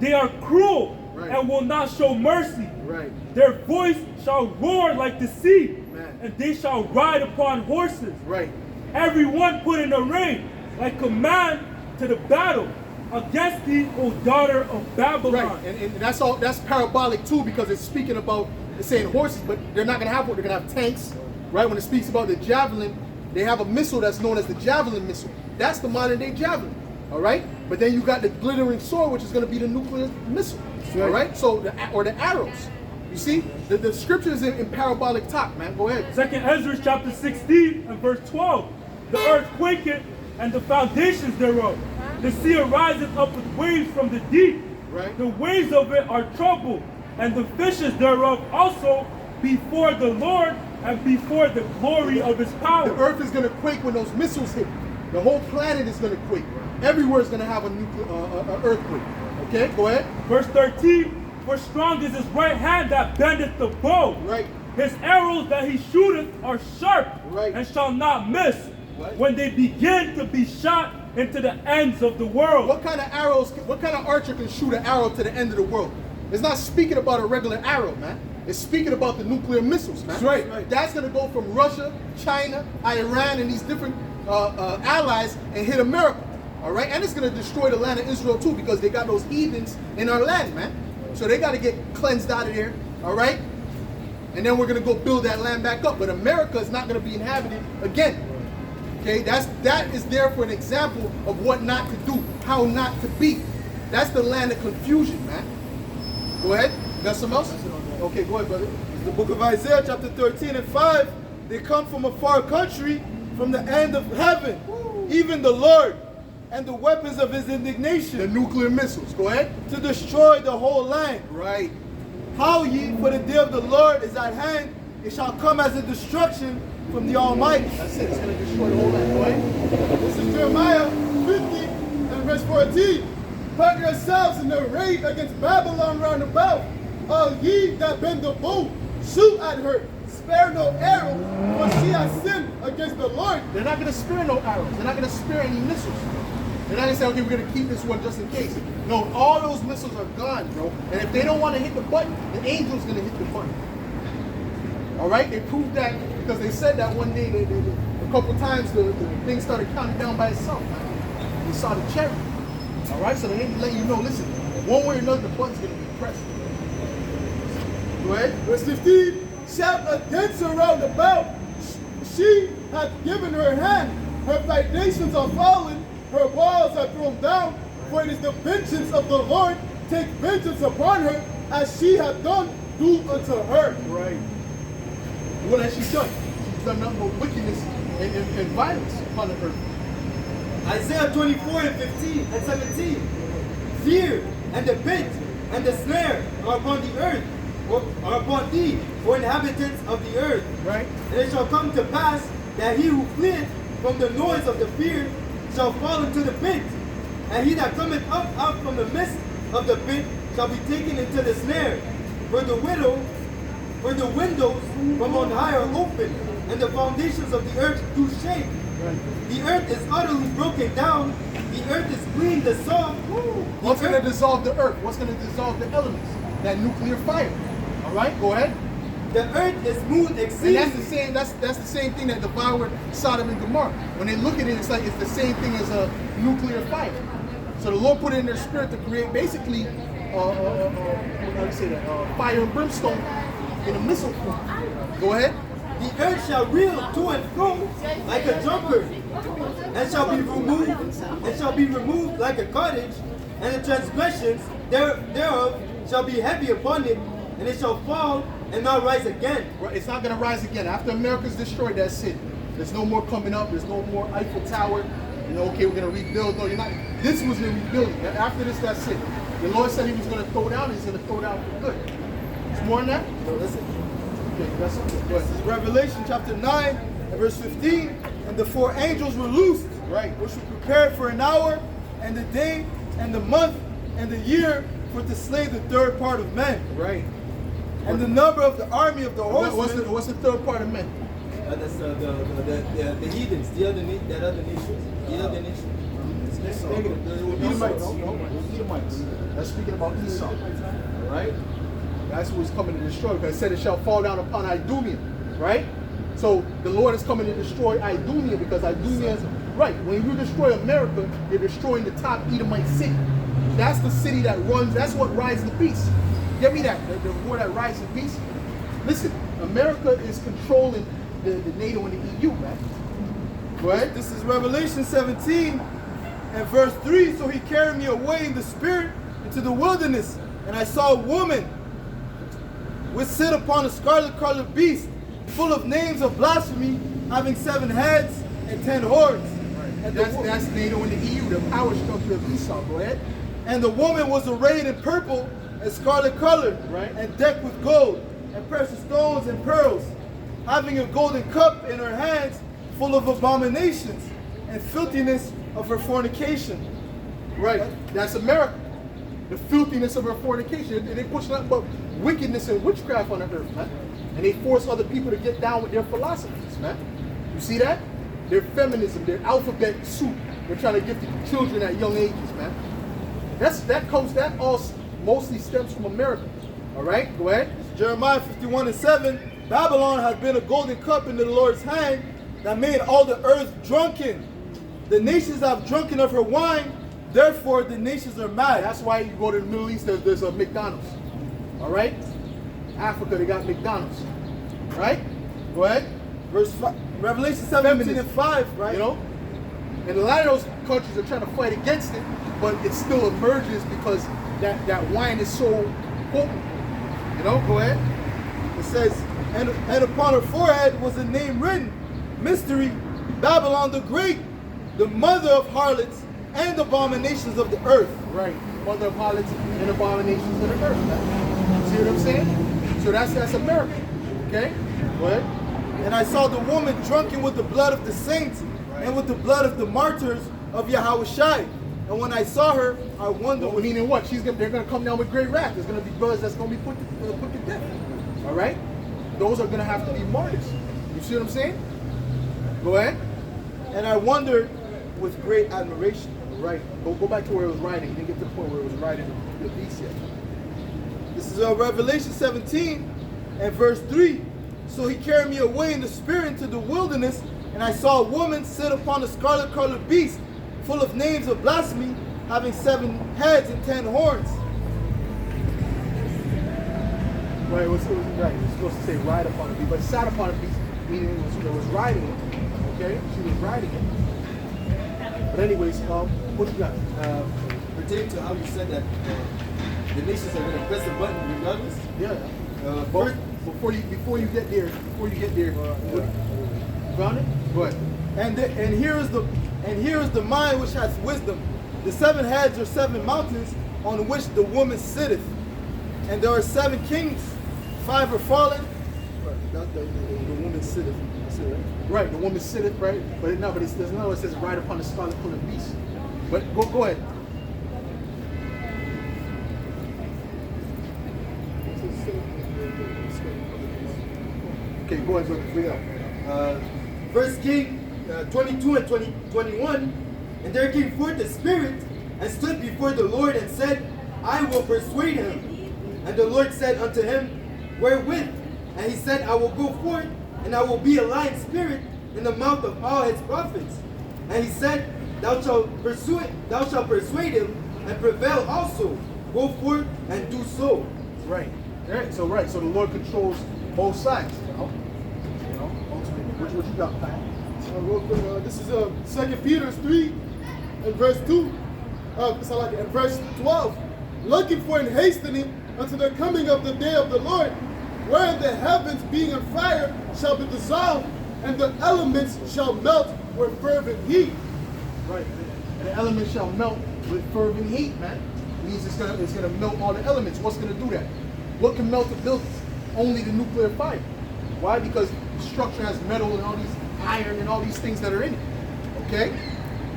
They are cruel Right. and will not show mercy. Right. Their voice shall roar like the sea, Man. and they shall ride upon horses. Right. Every one put in array, like a man to the battle, against thee, O daughter of Babylon. Right. And that's all. That's parabolic too, because it's speaking about, it's saying horses, but they're not going to have what they're going to have tanks. Right. When it speaks about the javelin, they have a missile that's known as the javelin missile. That's the modern day javelin. All right. But then you got the glittering sword, which is going to be the nuclear missile. All right. So or the arrows. You see, the scripture is in parabolic talk, man. Go ahead. 2nd Ezra chapter 16 and verse 12. The earth quaketh and the foundations thereof. The sea ariseth up with waves from the deep. Right. The waves of it are troubled, and the fishes thereof also before the Lord and before the glory of his power. The earth is going to quake when those missiles hit. The whole planet is going to quake. Everywhere is going to have a nuclear earthquake. Okay, go ahead. Verse 13. For strong is his right hand that bendeth the bow. Right. His arrows that he shooteth are sharp, Right. and shall not miss, Right. when they begin to be shot into the ends of the world. What kind of arrows, what kind of archer can shoot an arrow to the end of the world? It's not speaking about a regular arrow, man. It's speaking about the nuclear missiles, man. That's right. That's going to go from Russia, China, Iran, and these different allies and hit America. All right? And it's going to destroy the land of Israel, too, because they got those heathens in our land, man. So they got to get cleansed out of there. All right? And then we're going to go build that land back up. But America is not going to be inhabited again. Okay, that is there for an example of what not to do, how not to be. That's the land of confusion, man. Go ahead. Got something else? Okay, go ahead, brother. The book of Isaiah chapter 13 and 5. They come from a far country, from the end of heaven, even the Lord, and the weapons of his The indignation, nuclear missiles. Go ahead. to destroy the whole land. Right. How ye, for the day of the Lord is at hand, it shall come as a destruction from the Almighty. That's it. It's going to destroy the whole land. Go ahead. This is Jeremiah 50 and verse 14. Put yourselves in array against Babylon round about. All ye that bend the bow, shoot at her. Spare no arrow, for she has sinned against the Lord. They're not going to spare no arrows. They're not going to spare any missiles. They're not going to say, okay, we're going to keep this one just in case. No, all those missiles are gone, bro. And if they don't want to hit the button, the angel's going to hit the button. All right? They proved that because they said that one day, a couple times, the thing started counting down by itself. You saw the cherry. All right? So the angel letting you know, listen, one way or another, the button's going to be pressed. Go ahead. Verse 15. Shout against her round about. She hath given her hand. Her foundations are fallen. Her walls are thrown down. For it is the vengeance of the Lord. Take vengeance upon her, as she hath done, do unto her. Right. What has she done? She's done nothing but wickedness and violence upon the earth. Isaiah 24 and 15 and 17. Fear and the pit and the snare are upon the earth, or are upon thee, O inhabitants of the earth. Right? And it shall come to pass that he who fleeth from the noise of the fear shall fall into the pit, and he that cometh up out from the midst of the pit shall be taken into the snare. For the windows from on high are open, and the foundations of the earth do shake. The earth is utterly broken down. The earth is clean, the salt. What's going to dissolve the earth? What's going to dissolve the elements? That nuclear fire. All right, go ahead. The earth is moved And exceedingly. that's the same thing that devoured Sodom and Gomorrah. When they look at it, it's like it's the same thing as a nuclear fire. So the Lord put it in their spirit to create basically, how do you say that? Fire and brimstone in a missile form. Go ahead. The earth shall reel to and fro like a drunkard, and shall be removed like a cottage, and the transgressions thereof shall be heavy upon it, and it shall fall and not rise again. Right, it's not going to rise again. After America's destroyed, that's it. There's no more coming up. There's no more Eiffel Tower. You know, okay, we're going to rebuild. No, you're not. This was the rebuilding. After this, that's it. The Lord said he was going to throw down. He's going to throw down for good. It's more than that? No, that's it. Okay, that's it. Go This is ahead. Revelation chapter 9 and verse 15. And the 4 angels were loosed, Right. which were prepared for an hour, and the day, and the month, and the year, for to slay the third part of men. Right. And the number of the army of the horsemen. What's the third part of men? That's the heathens, that other nations, the other nations. Negative. The Edomites. No, the Edomites. That's speaking about Esau. All right? That's who he's coming to destroy. Because it said it shall fall down upon Idumea. Right? So the Lord is coming to destroy Idumea because Idumea is right. When you destroy America, you're destroying the top Edomite city. That's the city that runs. That's what rides the beast. Get me that. The war that rides the beast. Listen, America is controlling the NATO and the EU, man. Go ahead. This is Revelation 17 and verse 3. So he carried me away in the spirit into the wilderness, and I saw a woman which sit upon a scarlet colored beast, full of names of blasphemy, having 7 heads and 10 horns. And That's NATO and the EU, the power structure of Esau. Go ahead. And the woman was arrayed in purple and scarlet colored, Right. and decked with gold and precious stones and pearls, having a golden cup in her hands, full of abominations and filthiness of her fornication. Right. That's America. The filthiness of her fornication. They push nothing but wickedness and witchcraft on the earth, man. And they force other people to get down with their philosophies, man. You see that? Their feminism, their alphabet soup. They're trying to give the children at young ages, man. That all mostly stems from America. All right, go ahead. Jeremiah 51 and 7, Babylon had been a golden cup in the Lord's hand that made all the earth drunken. The nations have drunken of her wine, therefore the nations are mad. That's why you go to the Middle East, there's a McDonald's. All right? Africa, they got McDonald's. Right? Go ahead. Verse 5, Revelation 17 and 5, right? You know? And a lot of those countries are trying to fight against it, but it still emerges because that wine is so potent. You know, go ahead. It says, and upon her forehead was a name written, Mystery, Babylon the Great, the mother of harlots and abominations of the earth. Right. Mother of harlots and abominations of the earth. Man. See what I'm saying? So that's America. Okay? Go ahead. And I saw the woman drunken with the blood of the saints and with the blood of the martyrs of Yahushai. And when I saw her, I wondered. Well, meaning what? They're gonna come down with great wrath. There's gonna be brothers that's gonna be put to death. All right? Those are gonna have to be martyrs. You see what I'm saying? Go ahead. And I wondered with great admiration. Right. Go back to where it was riding. You didn't get to the point where it was riding the beast yet. This is Revelation 17 and verse 3. So he carried me away in the spirit into the wilderness, and I saw a woman sit upon a scarlet colored beast, full of names of blasphemy, having 7 heads and 10 horns. Right, it was right. It was supposed to say ride upon a beast, but sat upon a beast, meaning it was riding it. Okay? She was riding it. But anyways, what you got? Pertaining to how you said that the nations are going to press the button regardless. Yeah. But before you get there, you found it? Go ahead. And here is the mind which has wisdom. The 7 heads are 7 mountains on which the woman sitteth, and there are 7 kings. 5 are fallen. The woman sitteth. That's it, right? Right, the woman sitteth, right? But there's another one that says ride upon the scarlet colored beast. But go ahead. Okay, go ahead, brother. Read out. First King 22 and 21. And there came forth the Spirit and stood before the Lord and said, I will persuade him. And the Lord said unto him, Wherewith? And he said, I will go forth, and I will be a lying spirit in the mouth of all his prophets. And he said, Thou shalt persuade him, and prevail also. Go forth and do so. Right. Right. So the Lord controls both sides. You know. Ultimately, what you got, Pat? Real quick, this is 2 Peter 3 and verse 2. And verse 12. Looking for and hastening unto the coming of the day of the Lord, wherein the heavens being on fire shall be dissolved, and the elements shall melt with fervent heat. Right. And the elements shall melt with fervent heat, man. It means it's gonna melt all the elements. What's gonna do that? What can melt the buildings? Only the nuclear fire. Why? Because the structure has metal and all these iron and all these things that are in it. Okay?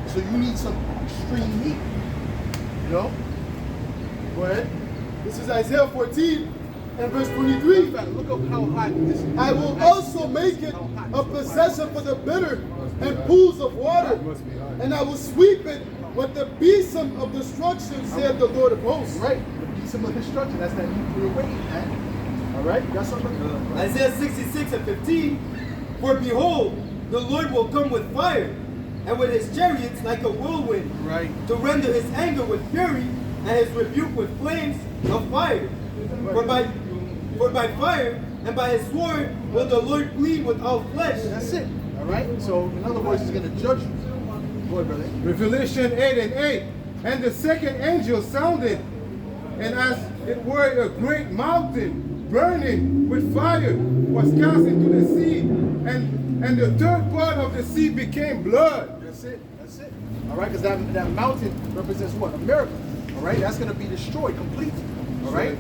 So you need some extreme heat. You know? Go ahead. This is Isaiah 14 and verse 23. Look up how hot this is. I will also make it a possession for the bitter and pools of water, and I will sweep it with the besom of destruction, said the Lord of hosts. Right. The besom of destruction. That's that nuclear wave, man. All right? You got something? Isaiah 66 and 15. For behold, the Lord will come with fire, and with his chariots like a whirlwind, Right. to render his anger with fury, and his rebuke with flames of fire. For by fire and by his sword will the Lord plead with all flesh. That's it. All right? So, in other words, he's going to judge you. Go ahead, brother. Revelation 8 and 8. And the second angel sounded, and as it were a great mountain burning with fire was cast into the sea, and the third part of the sea became blood. That's it. That's it. All right? Because that mountain represents what? America. All right? That's going to be destroyed completely. All right?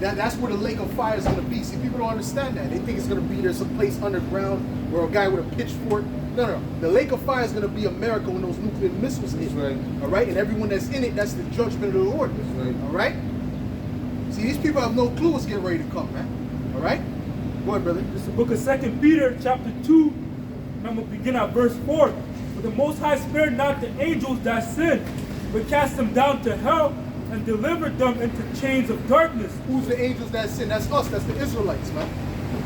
That's where the lake of fire is going to be. See, people don't understand that. They think it's going to be there someplace underground where a guy with a pitchfork. No. The lake of fire is going to be America when those nuclear missiles hit. Right. All right? And everyone that's in it, that's the judgment of the Lord. Right. All right? See, these people have no clue what's getting ready to come, man. All right? Go ahead, brother. It's the book of 2 Peter chapter 2, and I'm going to begin at verse 4. For the Most High spared not the angels that sinned, but cast them down to hell and delivered them into chains of darkness. Who's the angels that sin? That's us. That's the Israelites, man.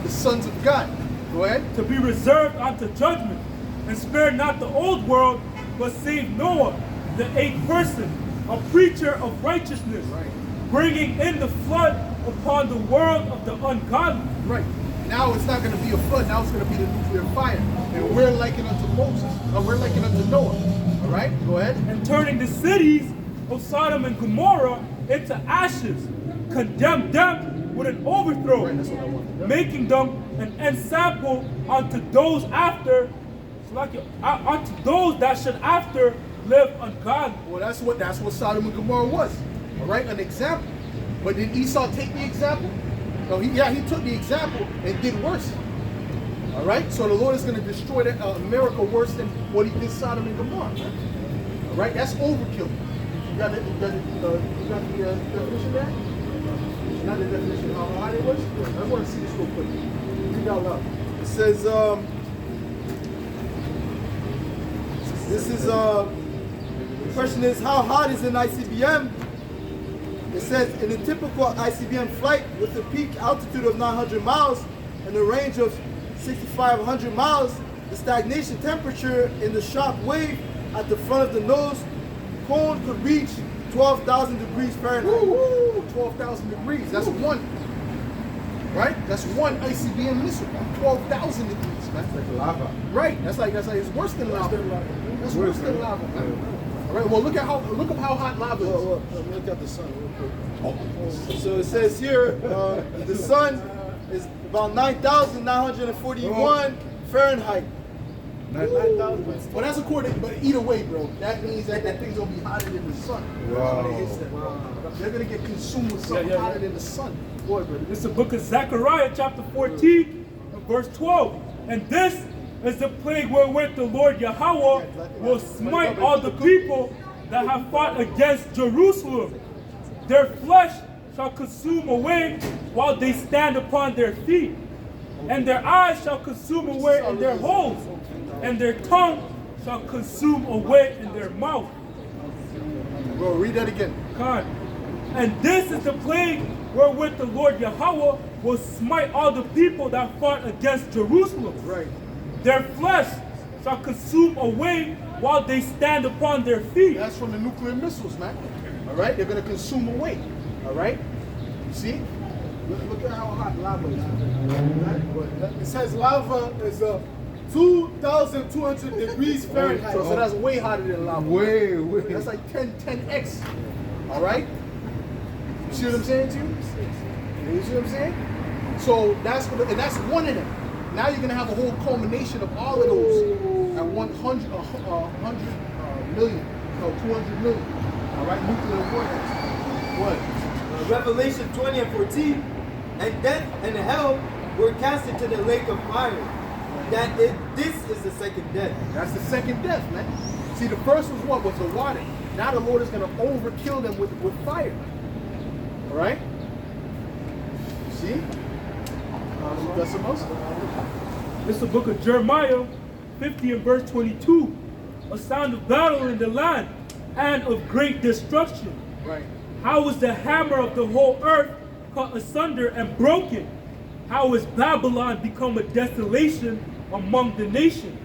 The sons of God. Go ahead. To be reserved unto judgment, and spared not the old world, but saved Noah, the eighth person, a preacher of righteousness, Right. bringing in the flood upon the world of the ungodly. Right. Now it's not going to be a flood. Now it's going to be the nuclear fire. And we're likened unto Moses. We're likened unto Noah. All right? Go ahead. And turning the cities of Sodom and Gomorrah into ashes, condemned them with an overthrow, Right, that's what I wanted. making them an ensample unto those after, unto those that should after live ungodly. Well, that's what Sodom and Gomorrah was. All right? An example. But did Esau take the example? No, he took the example and did worse. All right? So the Lord is going to destroy America worse than what he did Sodom and Gomorrah. Man. All right? That's overkill. You got the definition there? Not the definition of how hard it was? I want to see this real quick. Read out loud. It says, the question is, how hot is an ICBM? It says, in a typical ICBM flight with a peak altitude of 900 miles and a range of 6,500 miles, the stagnation temperature in the shock wave at the front of the nose cone could reach 12,000 degrees Fahrenheit. Woo, 12,000 degrees. That's one. Right? That's one ICBM missile. 12,000 degrees, man. Like lava. Right. That's like it's worse than lava. That's worse than lava, man. All right. Well, look up how hot lava is. Let me look at the sun real quick. So it says here, the sun is about 9,941 Fahrenheit. 9,000. Well, that's according. But either way, bro, that means that thing's gonna be hotter than the sun. Wow. When it hits that, bro. They're gonna get consumed with something Yeah. hotter than the sun. Boy, brother. It's the book of Zechariah chapter 14 and verse 12. And this is the plague wherewith the Lord Yahweh will smite all the people that have fought against Jerusalem. Their flesh shall consume away while they stand upon their feet. and their eyes shall consume away in their holes, and their tongue shall consume away in their mouth. Bro, read that again. God. And this is the plague wherewith the Lord Yahweh will smite all the people that fought against Jerusalem. Right. Their flesh shall consume away while they stand upon their feet. That's from the nuclear missiles, man. All right? They're going to consume away. All right? You see? Look at how hot lava is. Right? It says lava is 2,200 degrees Fahrenheit. So that's way hotter than lava. Way. That's like 10x. All right? You see what I'm saying to you? You see what I'm saying? So that's what, and that's one of them. Now you're gonna have a whole culmination of all of those at 100 million, no 200 million. All right, nuclear warheads. What? Revelation 20 and 14, and death and hell were cast into the lake of fire. This is the second death. That's the second death, man. See, the first was what? Was the water. Now the Lord is gonna overkill them with fire. All right. See? Got some else? It's the book of Jeremiah 50 and verse 22. A sound of battle in the land and of great destruction. Right. How is the hammer of the whole earth cut asunder and broken? How is Babylon become a desolation among the nations?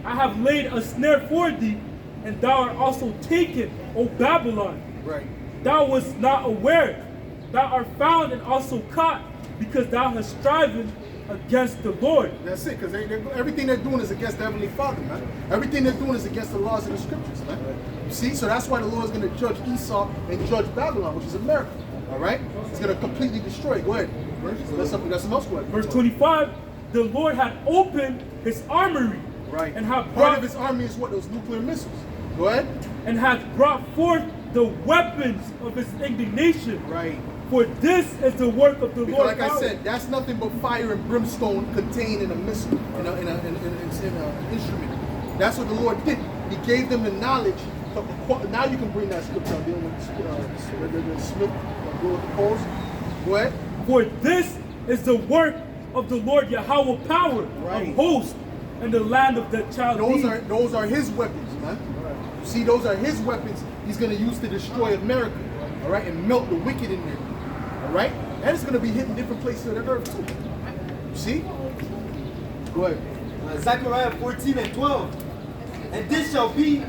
I have laid a snare for thee, and thou art also taken, O Babylon. Right. Thou wast not aware. Thou art found and also caught, because thou hast striven against the Lord. That's it, because everything they're doing is against the Heavenly Father, man. Everything they're doing is against the laws of the scriptures, man. You see? So that's why the Lord is going to judge Esau and judge Babylon, which is America. All right? He's going to completely destroy it. Go ahead. That's something else. Go ahead. Verse 25, the Lord had opened his armory. Right. And had part brought of his army is what? Those nuclear missiles. Go ahead. and hath brought forth the weapons of his indignation. Right. For this is the work of the Because Lord. like I said, that's nothing but fire and brimstone contained in a missile, in an instrument. That's what the Lord did. He gave them the knowledge. Now you can bring that scripture out there with Smith, go with the poles. Go ahead. For this is the work of the Lord Yahweh power Right. of hosts in the land of the Chaldees. Those are his weapons, man. You see, those are his weapons he's going to use to destroy America, all right, and melt the wicked in there, all right? And it's going to be hitting different places of the earth, too. You see? Go ahead. Zechariah 14 and 12. And this shall be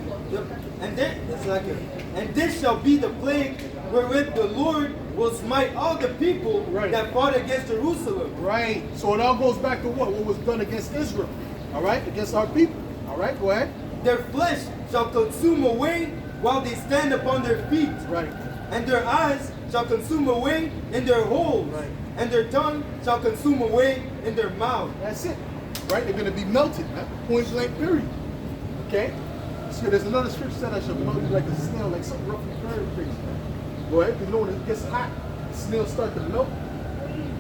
the plague wherewith the Lord will smite all the people Right. that fought against Jerusalem. Right. So it all goes back to what? What was done against Israel, all right? Against our people, all right? Go ahead. Their flesh shall consume away while they stand upon their feet. Right. And their eyes shall consume away in their holes. Right. And their tongue shall consume away in their mouth. That's it. Right? They're going to be melted, man. Point blank, period. Okay? So there's another scripture that I shall melt you like a snail, like something rough and very crazy. Go ahead. Because you know when it gets hot, the snails start to melt.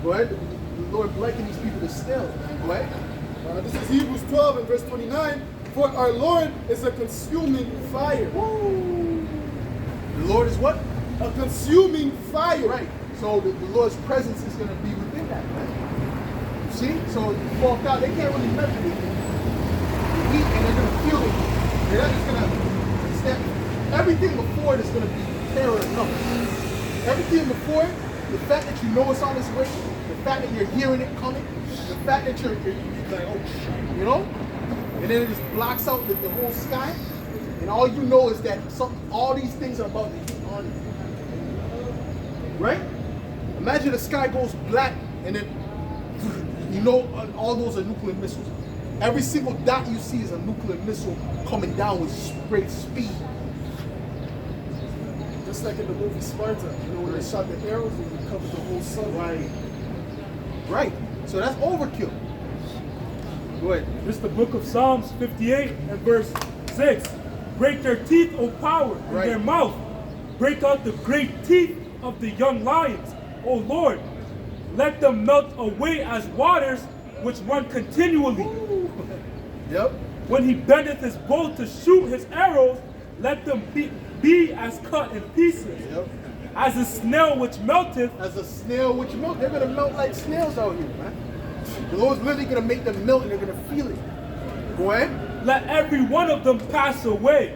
Go ahead. The Lord likened these people to snails, man. Go ahead. This is Hebrews 12 and verse 29. For our Lord is a consuming fire. The Lord is what? A consuming fire. Right. So the Lord's presence is going to be within that, man. You see? So if you walk out, they can't really measure it. The heat, and they're going to feel it. They're not just going to step. Everything before it is going to be terror enough. Everything before it, the fact that you know it's on its way, the fact that you're hearing it coming, the fact that you're like, oh shit, you know? And then it just blocks out the whole sky. And all you know is that all these things are about to hit on you. Right? Imagine the sky goes black and then, you know, all those are nuclear missiles. Every single dot you see is a nuclear missile coming down with great speed. Just like in the movie Sparta, you know, when they shot the arrows and they covered the whole sun. Right. Right. So that's overkill. Go ahead. This is the book of Psalms 58 and verse 6. Break their teeth, O power, in Right. their mouth. Break out the great teeth of the young lions, O Lord. Let them melt away as waters which run continually. Yep. When he bendeth his bow to shoot his arrows, let them be as cut in pieces. Yep. As a snail which melteth, As a snail which melt, they're gonna melt like snails out here, man. The Lord's literally gonna make them melt and they're gonna feel it. Go ahead. Let every one of them pass away,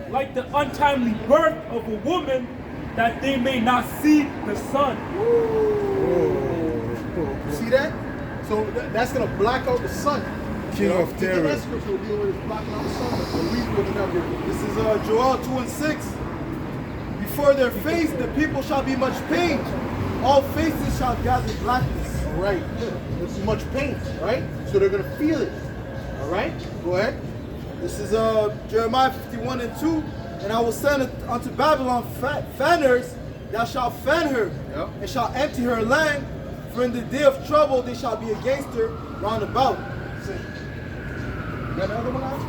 like the untimely birth of a woman, that they may not see the sun. You see that? So that's gonna block out the sun. King of You get terror. that scripture will deal with it blocking out the sun. But read what you got here. This is Joel 2:6. Before their face, the people shall be much pained. All faces shall gather blackness. All right. There's much pain, right? So they're gonna feel it. All right. Go ahead. This is Jeremiah 51:2. And I will send unto Babylon fanners that shall fan her, Yep. and shall empty her land. For in the day of trouble they shall be against her round about. You got another one out?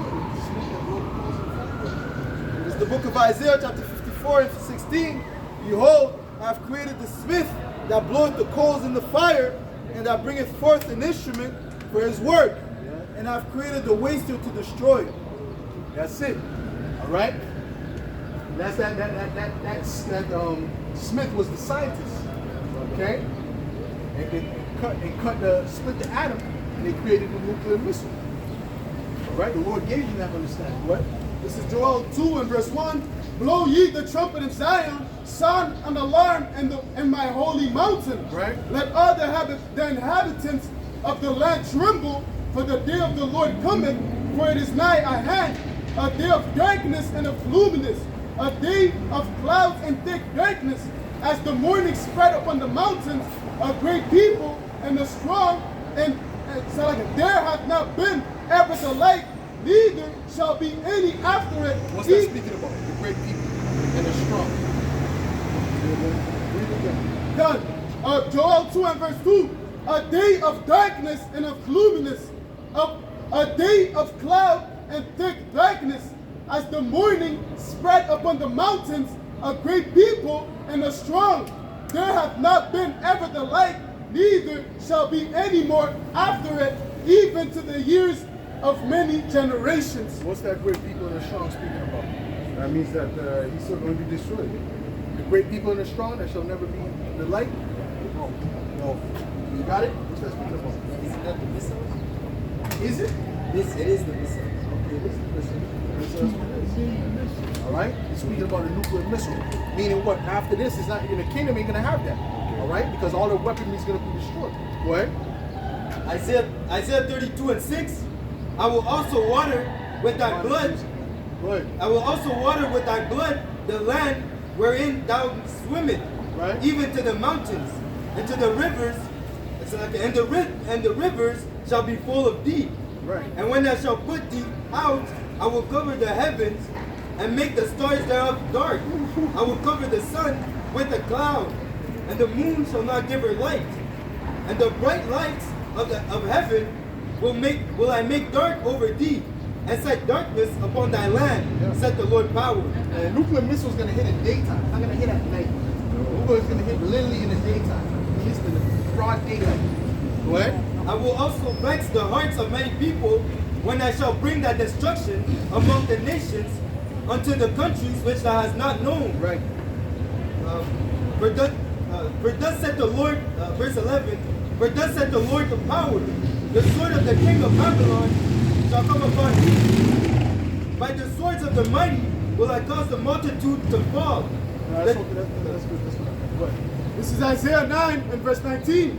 It's the book of Isaiah, chapter 54 and 16. Behold, I have created the smith that bloweth the coals in the fire, and that bringeth forth an instrument for his work. And I have created the waster to destroy. That's it. All right. That's that Smith was the scientist. Okay. And they split the atom, and they created the nuclear missile. All right. The Lord gave you that understanding. What? This is Joel 2 and verse 1. Blow ye the trumpet in Zion, sound an alarm in my holy mountain. Right. Let all the inhabitants of the land tremble, for the day of the Lord cometh, for it is nigh at hand, a day of darkness and of gloominess, a day of clouds and thick darkness, as the morning spread upon the mountains, a great people and a strong, and so like there hath not been ever the like, neither shall be any after it. What's that speaking about? The great people and the strong. Read it again. Done. Joel 2 and verse 2. A day of darkness and of gloominess, a day of cloud and thick darkness, as the morning spread upon the mountains, a great people and a strong. There hath not been ever the like, neither shall be any more after it, even to the years of many generations. What's that great people and the strong speaking about? That means that he's still going to be destroyed. The great people and the strong that shall never be the light? No. No. You got it? What's that speaking about? Isn't that the missile? Is it? It is the missile. Okay, listen. All right? It's speaking about a nuclear missile. Meaning what? After this, it's not in the kingdom ain't gonna have that. All right? Because all the weaponry is gonna be destroyed. Go ahead. Isaiah 32 and 6. I will also water with thy blood. Go ahead. I will also water with thy blood the land wherein thou swimmest, Right. even to the mountains, and to the rivers. And the rivers shall be full of thee. Right. And when thou shalt put thee out, I will cover the heavens and make the stars thereof dark. I will cover the sun with a cloud, and the moon shall not give her light. And the bright lights of heaven will I make dark over thee, and set darkness upon thy land, Yeah. said the Lord power. And a nuclear missile is gonna hit in daytime. It's not gonna hit at night. Nuclear is gonna hit literally in the daytime. It hits in the broad daylight. Go ahead. I will also vex the hearts of many people when I shall bring that destruction among the nations unto the countries which thou hast not known. Right. For thus said the Lord, verse 11, for thus said the Lord of power, the sword of the king of Babylon shall come upon thee. By the swords of the mighty will I cause the multitude to fall. That's good. That's good. Go ahead. This is Isaiah 9 and verse 19.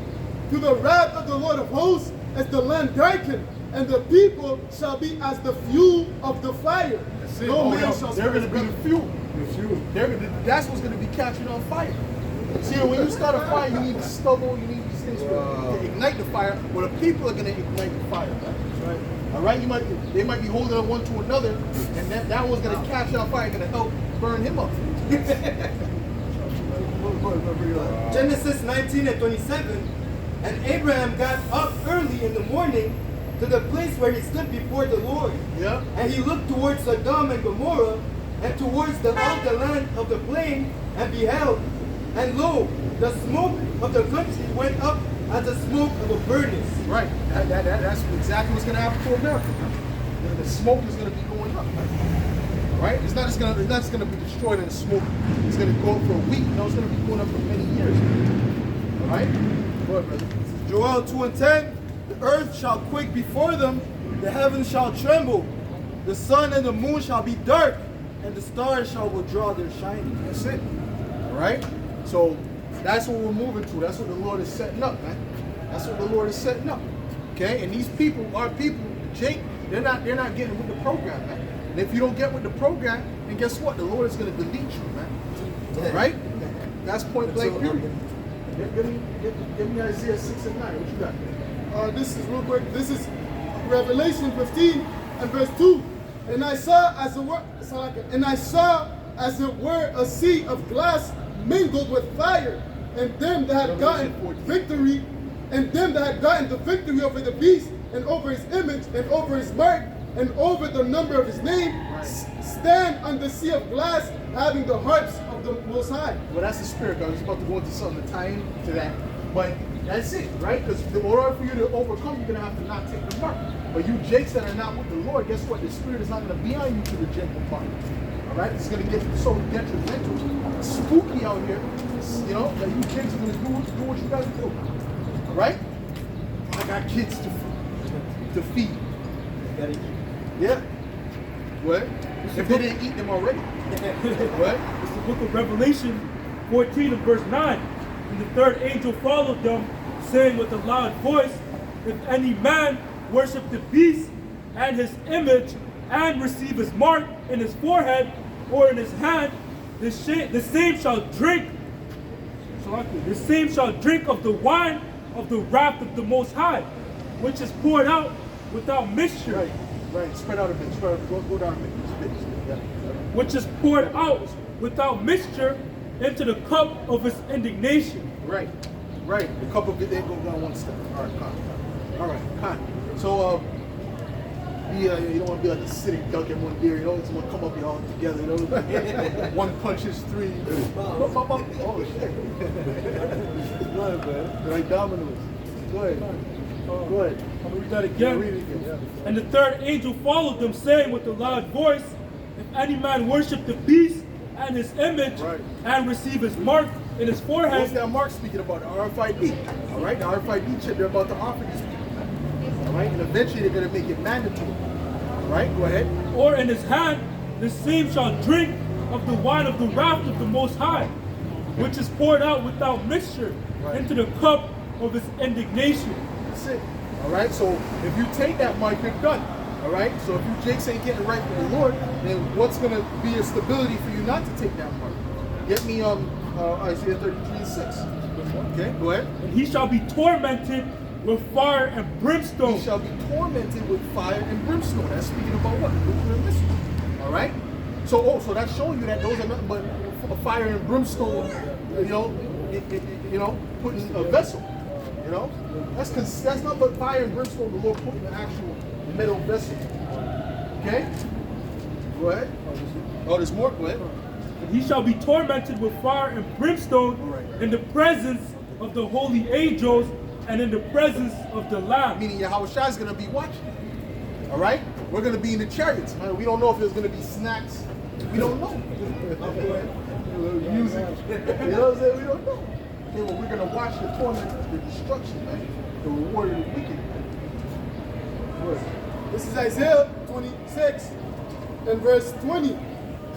To the wrath of the Lord of hosts is the land darkened, and the people shall be as the fuel of the fire. That's it. No Oh, man yeah. shall They're gonna be the fuel. That's what's gonna be catching on fire. See, when you start a fire, you need stubble, you need these things to ignite the fire. Well, the people are gonna ignite the fire. Right? All right. They might be holding on one to another, and that one's gonna catch on fire, gonna help burn him up. Genesis 19 and 27. And Abraham got up early in the morning to the place where he stood before the Lord. Yeah. And he looked towards Sodom and Gomorrah, and towards all the land of the plain, and beheld, and lo, the smoke of the country went up as the smoke of a furnace. Right. That's exactly what's gonna happen to America. The smoke is gonna be going up. Right? It's not just gonna be destroyed in the smoke. It's gonna go up for a week. No, it's gonna be going up for many years. All right. Go ahead, brother. Joel 2 and 10. The earth shall quake before them, the heavens shall tremble, the sun and the moon shall be dark, and the stars shall withdraw their shining. That's it. All right? So that's what we're moving to. That's what the Lord is setting up, man. That's what the Lord is setting up. Okay? And these people, our people, Jake, they're not getting with the program, man. And if you don't get with the program, then guess what? The Lord is going to delete you, man. All right? That's point blank period. Give me Isaiah 6 and 9. What you got? This is real quick. This is Revelation 15 and verse 2. And I saw as it were a sea of glass mingled with fire, and them that had gotten victory, and them that had gotten the victory over the beast, and over his image, and over his mark, and over the number of his name, stand on the sea of glass, having the harps of the Most High. Well, that's the spirit. I was about to go into something to tie into that. But that's it, right? Because in order for you to overcome, you're going to have to not take the mark. But you Jakes that are not with the Lord, guess what? The spirit is not going to be on you to reject the mark. All right? It's going to get so detrimental, spooky out here, you know, that you kids are going to do what you got to do. All right? I got kids to feed. Yeah. What? If they didn't eat them already. What? It's the book of Revelation 14 and verse 9. And the third angel followed them, saying with a loud voice, if any man worship the beast and his image, and receive his mark in his forehead or in his hand, the same shall drink of the wine of the wrath of the Most High, which is poured out without mixture. Right. Spread out a bit. Go down a bit. Yeah. Which is poured out without mixture into the cup of his indignation. Right. The cup of it, they go down one step. All right, con. So, you don't want to be like a sitting duck in one beer, you know? Someone come up here all together, you know? One punch is three. Oh, shit. Go ahead, man. Like dominoes. Go ahead. I'm going to read that again. Read it again, yeah. And the third angel followed them, saying with a loud voice, if any man worship the beast and his image, and receive his mark in his forehead. What's that mark speaking about? The RFID. All right, the RFID chip they're about to offer these people. All right, and eventually they're going to make it mandatory. All right, go ahead. Or in his hand, the same shall drink of the wine of the wrath of the Most High, which is poured out without mixture into the cup of his indignation. That's it. All right, so if you take that mark, you're done. All right, so if you Jakes ain't getting right with the Lord, then what's going to be a stability for you not to take that mark? Get me Isaiah 33:6. Okay, go ahead. And he shall be tormented with fire and brimstone. He shall be tormented with fire and brimstone. That's speaking about what? Nuclear missiles. All right. So that's showing you that those are nothing but fire and brimstone. You know, put in a vessel. You know, that's not but fire and brimstone. The Lord put in the actual metal vessel. Okay. Go ahead. Oh, there's more. Go ahead. And he shall be tormented with fire and brimstone in the presence of the holy angels and in the presence of the Lamb. Meaning Yahushua is going to be watching. All right? We're going to be in the chariots, man. We don't know if there's going to be snacks. We don't know. Music. You know what I'm saying? We don't know. Okay, well, we're going to watch the torment, the destruction, man. The reward of the wicked. This is Isaiah 26 and verse 20.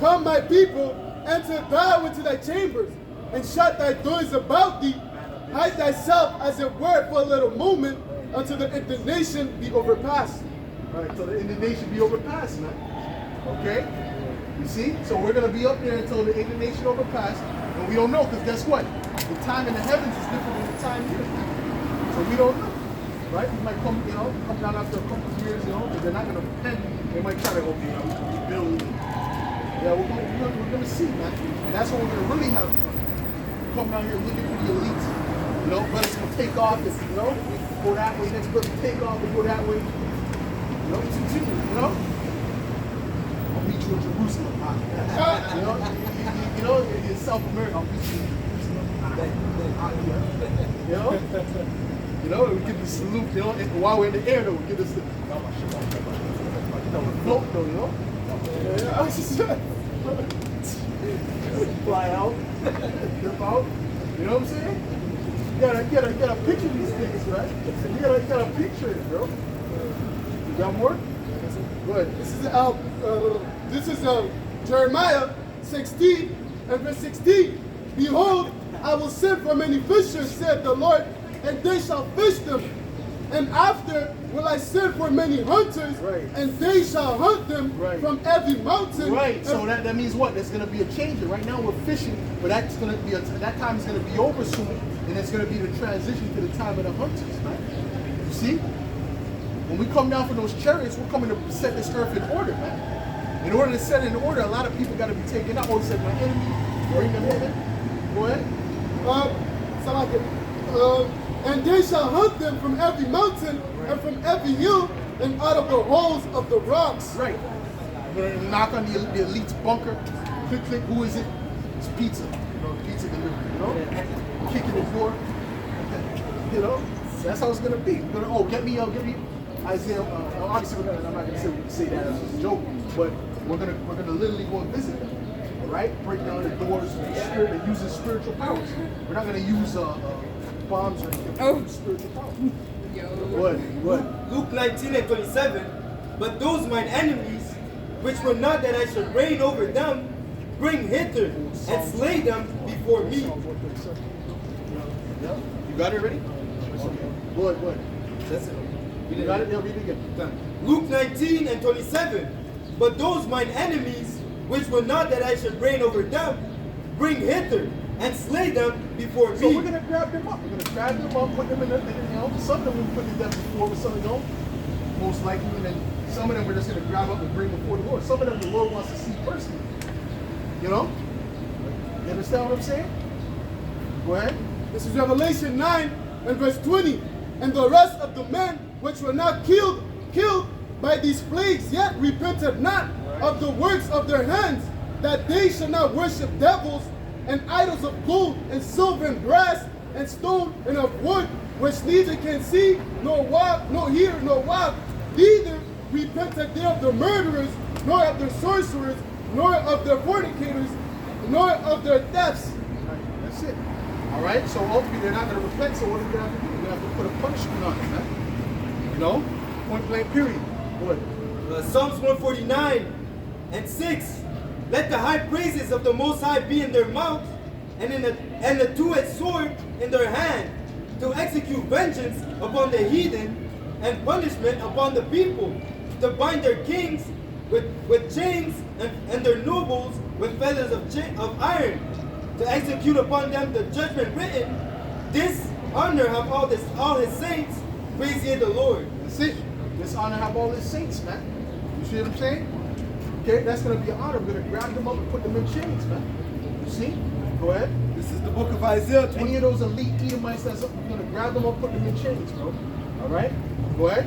Come, my people, enter thou into thy chambers, and shut thy doors about thee. Hide thyself, as it were, for a little moment, until the indignation be overpassed. Right, so the indignation be overpassed, man. Okay? You see? So we're going to be up there until the indignation overpassed. And we don't know, because guess what? The time in the heavens is different than the time here. So we don't know. Right? We might come down after a couple of years, because they're not going to repent. They might try to, rebuild. Yeah, we're going to see, man. And that's what we're going to really have fun. Come down here looking for the elites. Brothers will take off, go that way. Next brother take off and go that way. Continue, I'll meet you in Jerusalem. In South America, I'll meet you in Jerusalem. We give the salute, and while we're in the air, though, we give us the float, though, Fly out, dip out, you know what I'm saying? You gotta picture these things, right? You gotta picture it, bro. You got more? Good. This is Jeremiah 16 and verse 16. Behold, I will send for many fishers, said the Lord, and they shall fish them. And after will I send for many hunters, Right. and they shall hunt them Right. from every mountain. Right. So and- that means what? There's gonna be a change. Right now we're fishing, but that's gonna be that time is gonna be over soon, and it's gonna be the transition to the time of the hunters, man. You see? When we come down from those chariots, we're coming to set this earth in order, man. In order to set it in order, a lot of people got to be taken out. Oh, he said, my enemy, bring them in. Go ahead. And they shall hunt them from every mountain and from every hill and out of the holes of the rocks. Right. We're gonna knock on the elite's bunker. Click, click. Who is it? It's pizza. You know, pizza delivery. You know, kicking the door. You know, that's how it's gonna be. We're gonna, get me Isaiah. Obviously, I'm not gonna say that as a joke, but we're gonna literally go and visit them. All right, break down the doors and using spiritual powers. We're not gonna use bombs or anything. We're gonna use spiritual powers. What? Luke 19 and 27. But those mine enemies, which were not that I should reign over them, bring hither and slay them before me. Yeah. You got it ready? Good. That's it. You got it? Yeah, read it again. Luke 19 and 27. But those mine enemies, which were not that I should reign over them, bring hither and slay them before me. So we're gonna grab them up. We're gonna grab them up, put them in the some of them we put to death before, but some of them don't. Most likely, and then some of them we're just gonna grab up and bring before the Lord. Some of them the Lord wants to see personally. You know? You understand what I'm saying? Go ahead. This is Revelation 9 and verse 20. And the rest of the men which were not killed by these plagues yet repented not of the works of their hands, that they should not worship devils and idols of gold and silver and brass and stone and of wood, which neither can see nor walk, nor hear, nor walk. Neither repented they of the murderers, nor of the sorcerers, nor of the fornicators, nor of their thefts. That's it. All right. So ultimately, they're not going to repent. So what are we going to have to do? We're going to have to put a punishment on them, man. You know, point blank. Period. Good. Psalms 149 and 6. Let the high praises of the Most High be in their mouth, and the two-edged sword in their hand, to execute vengeance upon the heathen and punishment upon the people, to bind their kings with chains and their nobles with fetters of iron, to execute upon them the judgment written. This honor have all his saints. Praise ye the Lord. That's it. This honor have all his saints, man. You see what I'm saying? Okay, that's going to be an honor. We're going to grab them up and put them in chains, man. You see? Go ahead. This is the book of Isaiah 20. Any of those elite Edomites that's up, we're going to grab them up, put them in chains, bro. All right? Go ahead.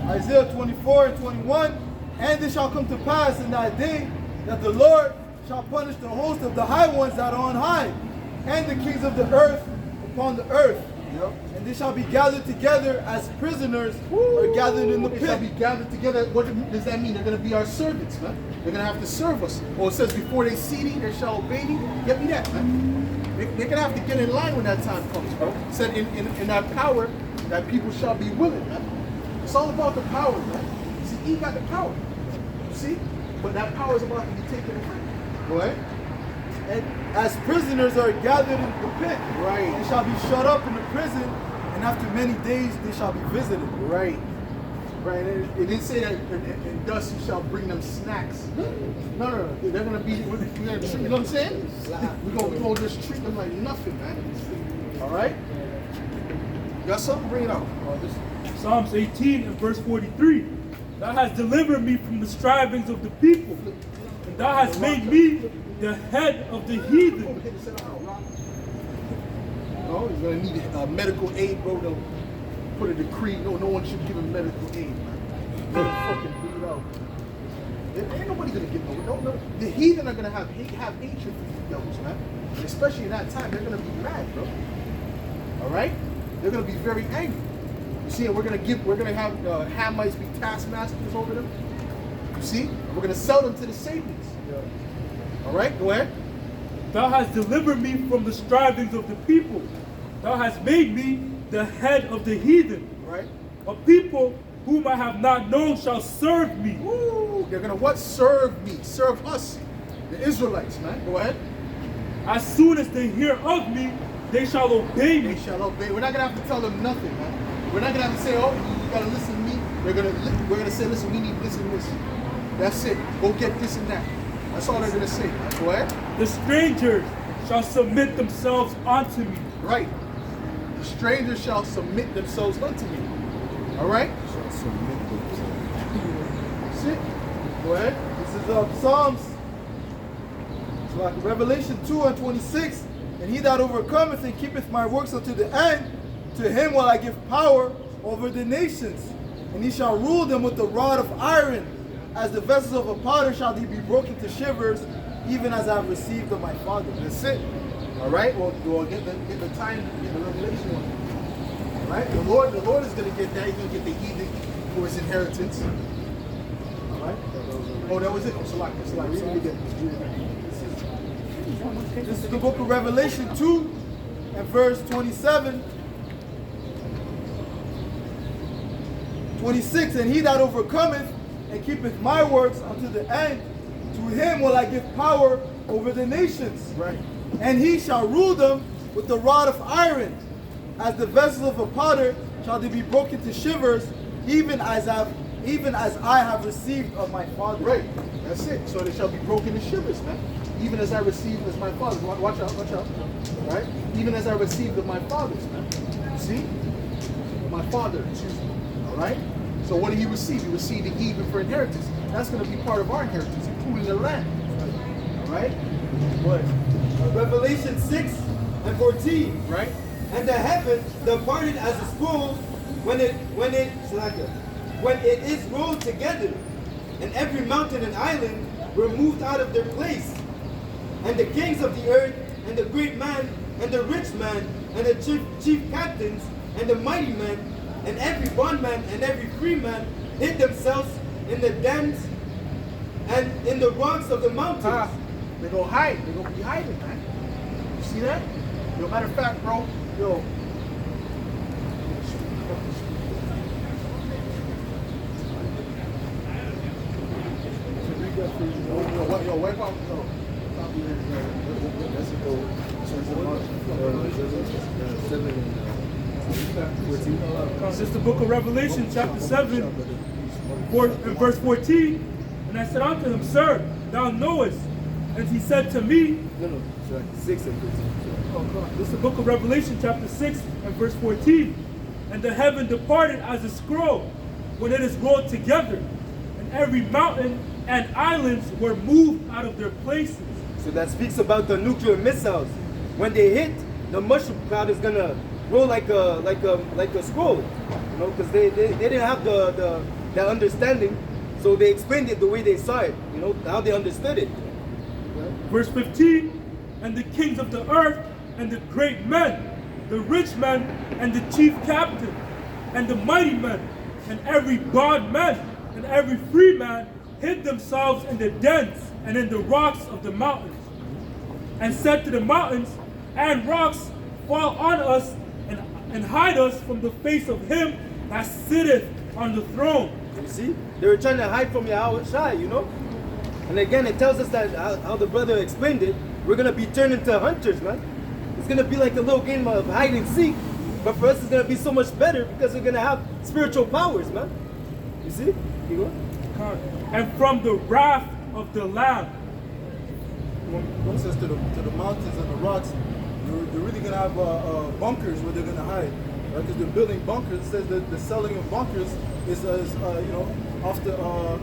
Isaiah 24 and 21. And it shall come to pass in that day that the Lord shall punish the host of the high ones that are on high, and the kings of the earth upon the earth. Yep. And they shall be gathered together as prisoners are gathered in the They shall pit. be gathered together. What does that mean? They're going to be our servants, man. They're going to have to serve us. Or it says, before they see thee, they shall obey thee. Get me that, man. They're going to have to get in line when that time comes, bro. It said in that power, that people shall be willing, man. It's all about the power, man. See, he got the power. You see? But that power is about to be taken away. Go ahead. And as prisoners are gathered in the pit, Right. they shall be shut up in the prison, and after many days they shall be visited. Right. Right. It didn't say that, and thus you shall bring them snacks. No. They're going to be, we're gonna treat, you know what I'm saying? We're going to just treat them like nothing, man. All right? You got something? Bring it out. Psalms 18 and verse 43. Thou hast delivered me from the strivings of the people, and thou hast made me the head of the heathen. No, he's going to need medical aid, bro. They'll put a decree. No one should give him medical aid, man. They'll fucking put it out. Ain't nobody going to give no. The heathen are going to have hatred for these devils, man. And especially in that time, they're going to be mad, bro. All right? They're going to be very angry. You see, and we're going to have Hamites be taskmasters over them. You see? We're going to sell them to the Sabians. All right? Go ahead. Thou hast delivered me from the strivings of the people. thou hast made me the head of the heathen. Right? A people whom I have not known shall serve me. Woo! They're gonna what? Serve me. Serve us. The Israelites, man. Go ahead. As soon as they hear of me, they shall obey They me. shall obey. We're not gonna have to tell them nothing, man. We're not gonna have to say, oh, you gotta listen to me. We're gonna say, listen, we need this and this. That's it. Go get this and that. That's all they're gonna say. Man. Go ahead. The strangers shall submit themselves unto me. Right. The strangers shall submit themselves unto me. All right. That's it. Go ahead. This is Psalms. It's like Revelation 2 and 26. And he that overcometh and keepeth my works unto the end, to him will I give power over the nations. And he shall rule them with the rod of iron. As the vessels of a potter shall he be broken to shivers, even as I have received of my Father. That's it. All right. Well, get the time, get the revelation one. All right. The Lord is gonna get that. He's gonna get the heathen for his inheritance. All right. Oh, that was it. Salak. Read it again. This is the book of Revelation 2 and verse 27. 26, and he that overcometh and keepeth my works unto the end, to him will I give power over the nations. Right. And he shall rule them with the rod of iron. As the vessels of a potter shall they be broken to shivers, even as I have received of my Father. Right. That's it. So they shall be broken to shivers, man. Even as I received as my fathers. Watch out. Right? Even as I received of my fathers, man. You see? My father, excuse me. All right? So what did he receive? He received the heathen for inheritance. That's going to be part of our inheritance, including the land. All right? What? Revelation 6 and 14. Right? And the heaven departed as a scroll when it is rolled together, and every mountain and island were moved out of their place. And the kings of the earth, and the great man, and the rich man, and the chief captains, and the mighty men, and every bondman and every free man hid themselves in the dens and in the rocks of the mountains. They're going to hide. They're going to be hiding, man. You see that? Yo, matter of fact, bro, yo. Yo, wipe out. This is the book of Revelation, chapter 7, and verse 14. And I said unto him, Sir, thou knowest. And he said to me, 6 and 15. this is the book of Revelation, chapter 6, and verse 14. And the heaven departed as a scroll when it is rolled together, and every mountain and islands were moved out of their places. So that speaks about the nuclear missiles. When they hit, the mushroom cloud is gonna roll like a scroll, you know, because they didn't have the understanding, so they explained it the way they saw it, you know, how they understood it. Verse 15, and the kings of the earth, and the great men, the rich men, and the chief captain, and the mighty men, and every bondman, and every free man, hid themselves in the dens and in the rocks of the mountains, and said to the mountains and rocks, fall on us and hide us from the face of him that sitteth on the throne. You see, they were trying to hide from Yahweh Shai, you know. And again, it tells us that how the brother explained it. We're gonna be turned into hunters, man. It's gonna be like a little game of hide and seek, but for us, it's gonna be so much better because we're gonna have spiritual powers, man. You see? Keep going. And from the wrath of the Lamb. When it says to the mountains and the rocks, they're really going to have bunkers where they're going to hide. Right? Because they're building bunkers. It says that the selling of bunkers is you know, off the, you know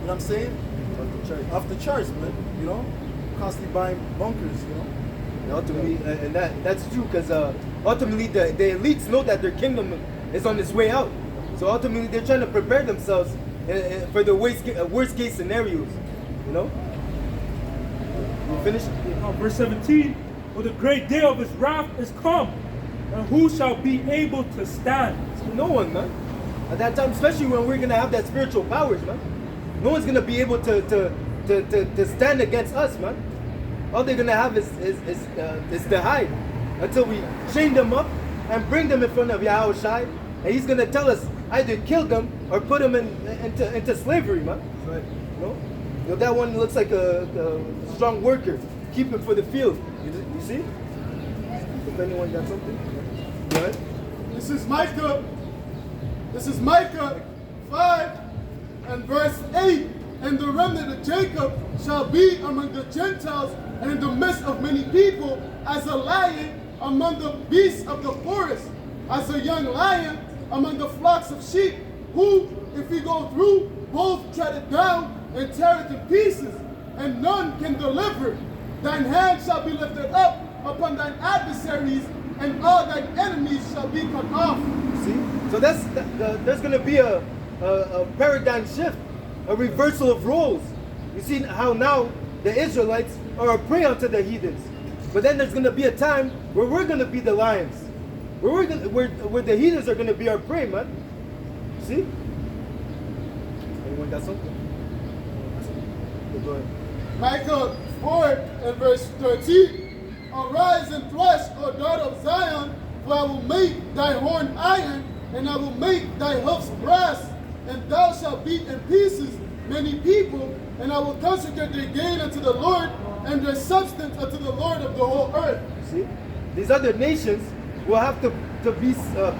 what I'm saying? Off the charts, man. You know? Constantly buying bunkers, you know? And ultimately, and that's true because ultimately the elites know that their kingdom is on its way out. So ultimately, they're trying to prepare themselves for the worst case scenarios, you know? You finished? Verse 17, for the great day of his wrath is come, and who shall be able to stand? No one, man. At that time, especially when we're gonna have that spiritual powers, man. No one's gonna be able to stand against us, man. All they're gonna have is to hide. until we chain them up and bring them in front of Yahweh Shai. And he's going to tell us either kill them or put them into slavery, man. Right. You know, that one looks like a strong worker. Keep him for the field. You see? If anyone got something? Go ahead. This is Micah 5 and verse 8. And the remnant of Jacob shall be among the Gentiles and in the midst of many people, as a lion among the beasts of the forest, as a young lion among the flocks of sheep, who, if he go through, both tread it down and tear it in pieces, and none can deliver. Thine hand shall be lifted up upon thine adversaries, and all thine enemies shall be cut off. See? So there's going to be a paradigm shift, a reversal of roles. You see how now the Israelites are a prey unto the heathens. But then there's going to be a time where we're going to be the lions. Where the heathens are going to be our prey, man. See? Anyone got something? Go ahead. Micah 4 and verse 13. Arise and thresh, O daughter of Zion, for I will make thy horn iron, and I will make thy hoofs brass, and thou shalt beat in pieces many people, and I will consecrate their gain unto the Lord, and their substance unto the Lord of the whole earth. See? These other nations will have to be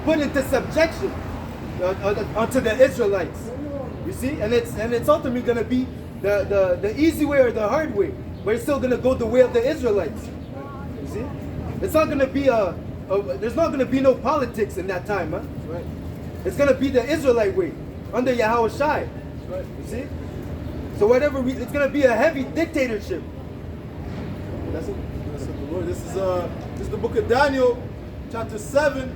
put into subjection unto the Israelites. You see? And it's ultimately going to be the easy way or the hard way. But it's still going to go the way of the Israelites. You see? It's not going to be there's not going to be no politics in that time, huh? Right. It's going to be the Israelite way, under Yahweh Shai. Right. You see? So it's going to be a heavy dictatorship. That's it. Bless the Lord. This is the book of Daniel, chapter 7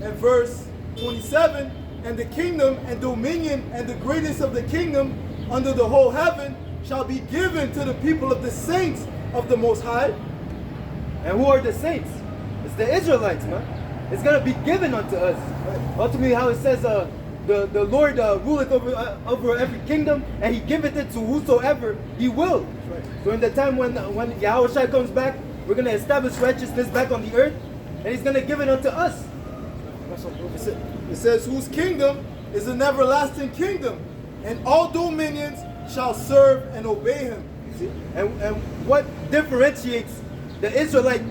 and verse 27. And the kingdom and dominion and the greatness of the kingdom under the whole heaven shall be given to the people of the saints of the Most High. And who are the saints? It's the Israelites, man. It's going to be given unto us. Ultimately, how it says, the Lord ruleth over every kingdom, and he giveth it to whosoever he will. So in the time when Yahweh Shai comes back, we're going to establish righteousness back on the earth, and he's going to give it unto us. It says, whose kingdom is an everlasting kingdom, and all dominions shall serve and obey him. See? And what differentiates the Israelite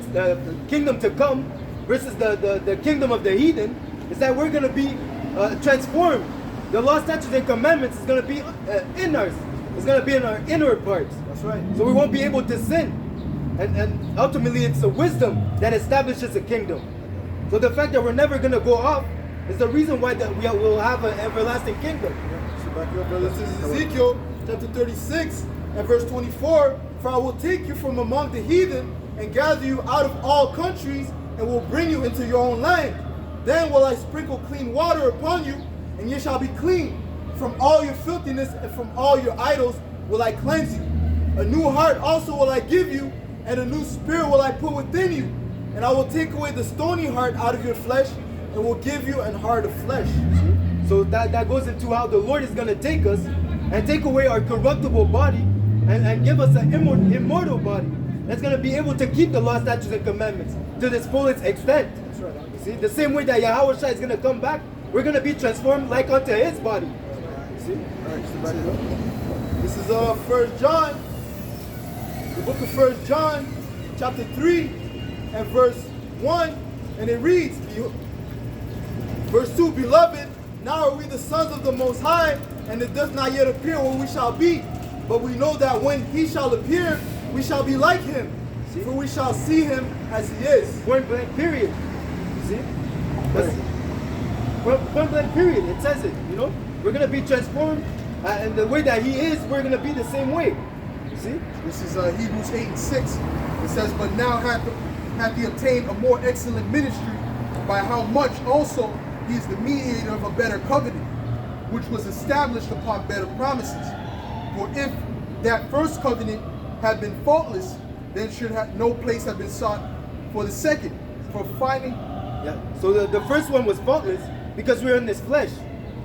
kingdom to come versus the kingdom of the heathen is that we're going to be transformed. The law, statutes, and commandments is going to be in us. It's going to be in our inward parts. That's right. So we won't be able to sin. And ultimately, it's the wisdom that establishes a kingdom. So the fact that we're never going to go off is the reason why that we will have an everlasting kingdom. So back up, brothers. This is Ezekiel chapter 36 and verse 24. For I will take you from among the heathen and gather you out of all countries and will bring you into your own land. Then will I sprinkle clean water upon you, and ye shall be clean. From all your filthiness and from all your idols will I cleanse you. A new heart also will I give you, and a new spirit will I put within you. And I will take away the stony heart out of your flesh, and will give you an heart of flesh. So that goes into how the Lord is going to take us and take away our corruptible body and give us an immortal body that's going to be able to keep the law, statutes, and commandments to this fullest extent. That's right. You see, the same way that Yahweh Shai is going to come back, we're going to be transformed like unto his body. You see? All right, so back it up. This is 1 John, the book of 1 John, chapter 3 and verse 1, and it reads, verse 2, Beloved, now are we the sons of the Most High, and it does not yet appear what we shall be, but we know that when he shall appear, we shall be like him, for we shall see him as he is. Point blank period. You see? Point blank period. It says it, you know? We're going to be transformed, and the way that he is, we're going to be the same way. You see? This is Hebrews 8 and 6. It says, but now hath he obtained a more excellent ministry, by how much also he is the mediator of a better covenant, which was established upon better promises. For if that first covenant had been faultless, then should no place have been sought for the second, for finding. Yeah. So the first one was faultless because we're in this flesh.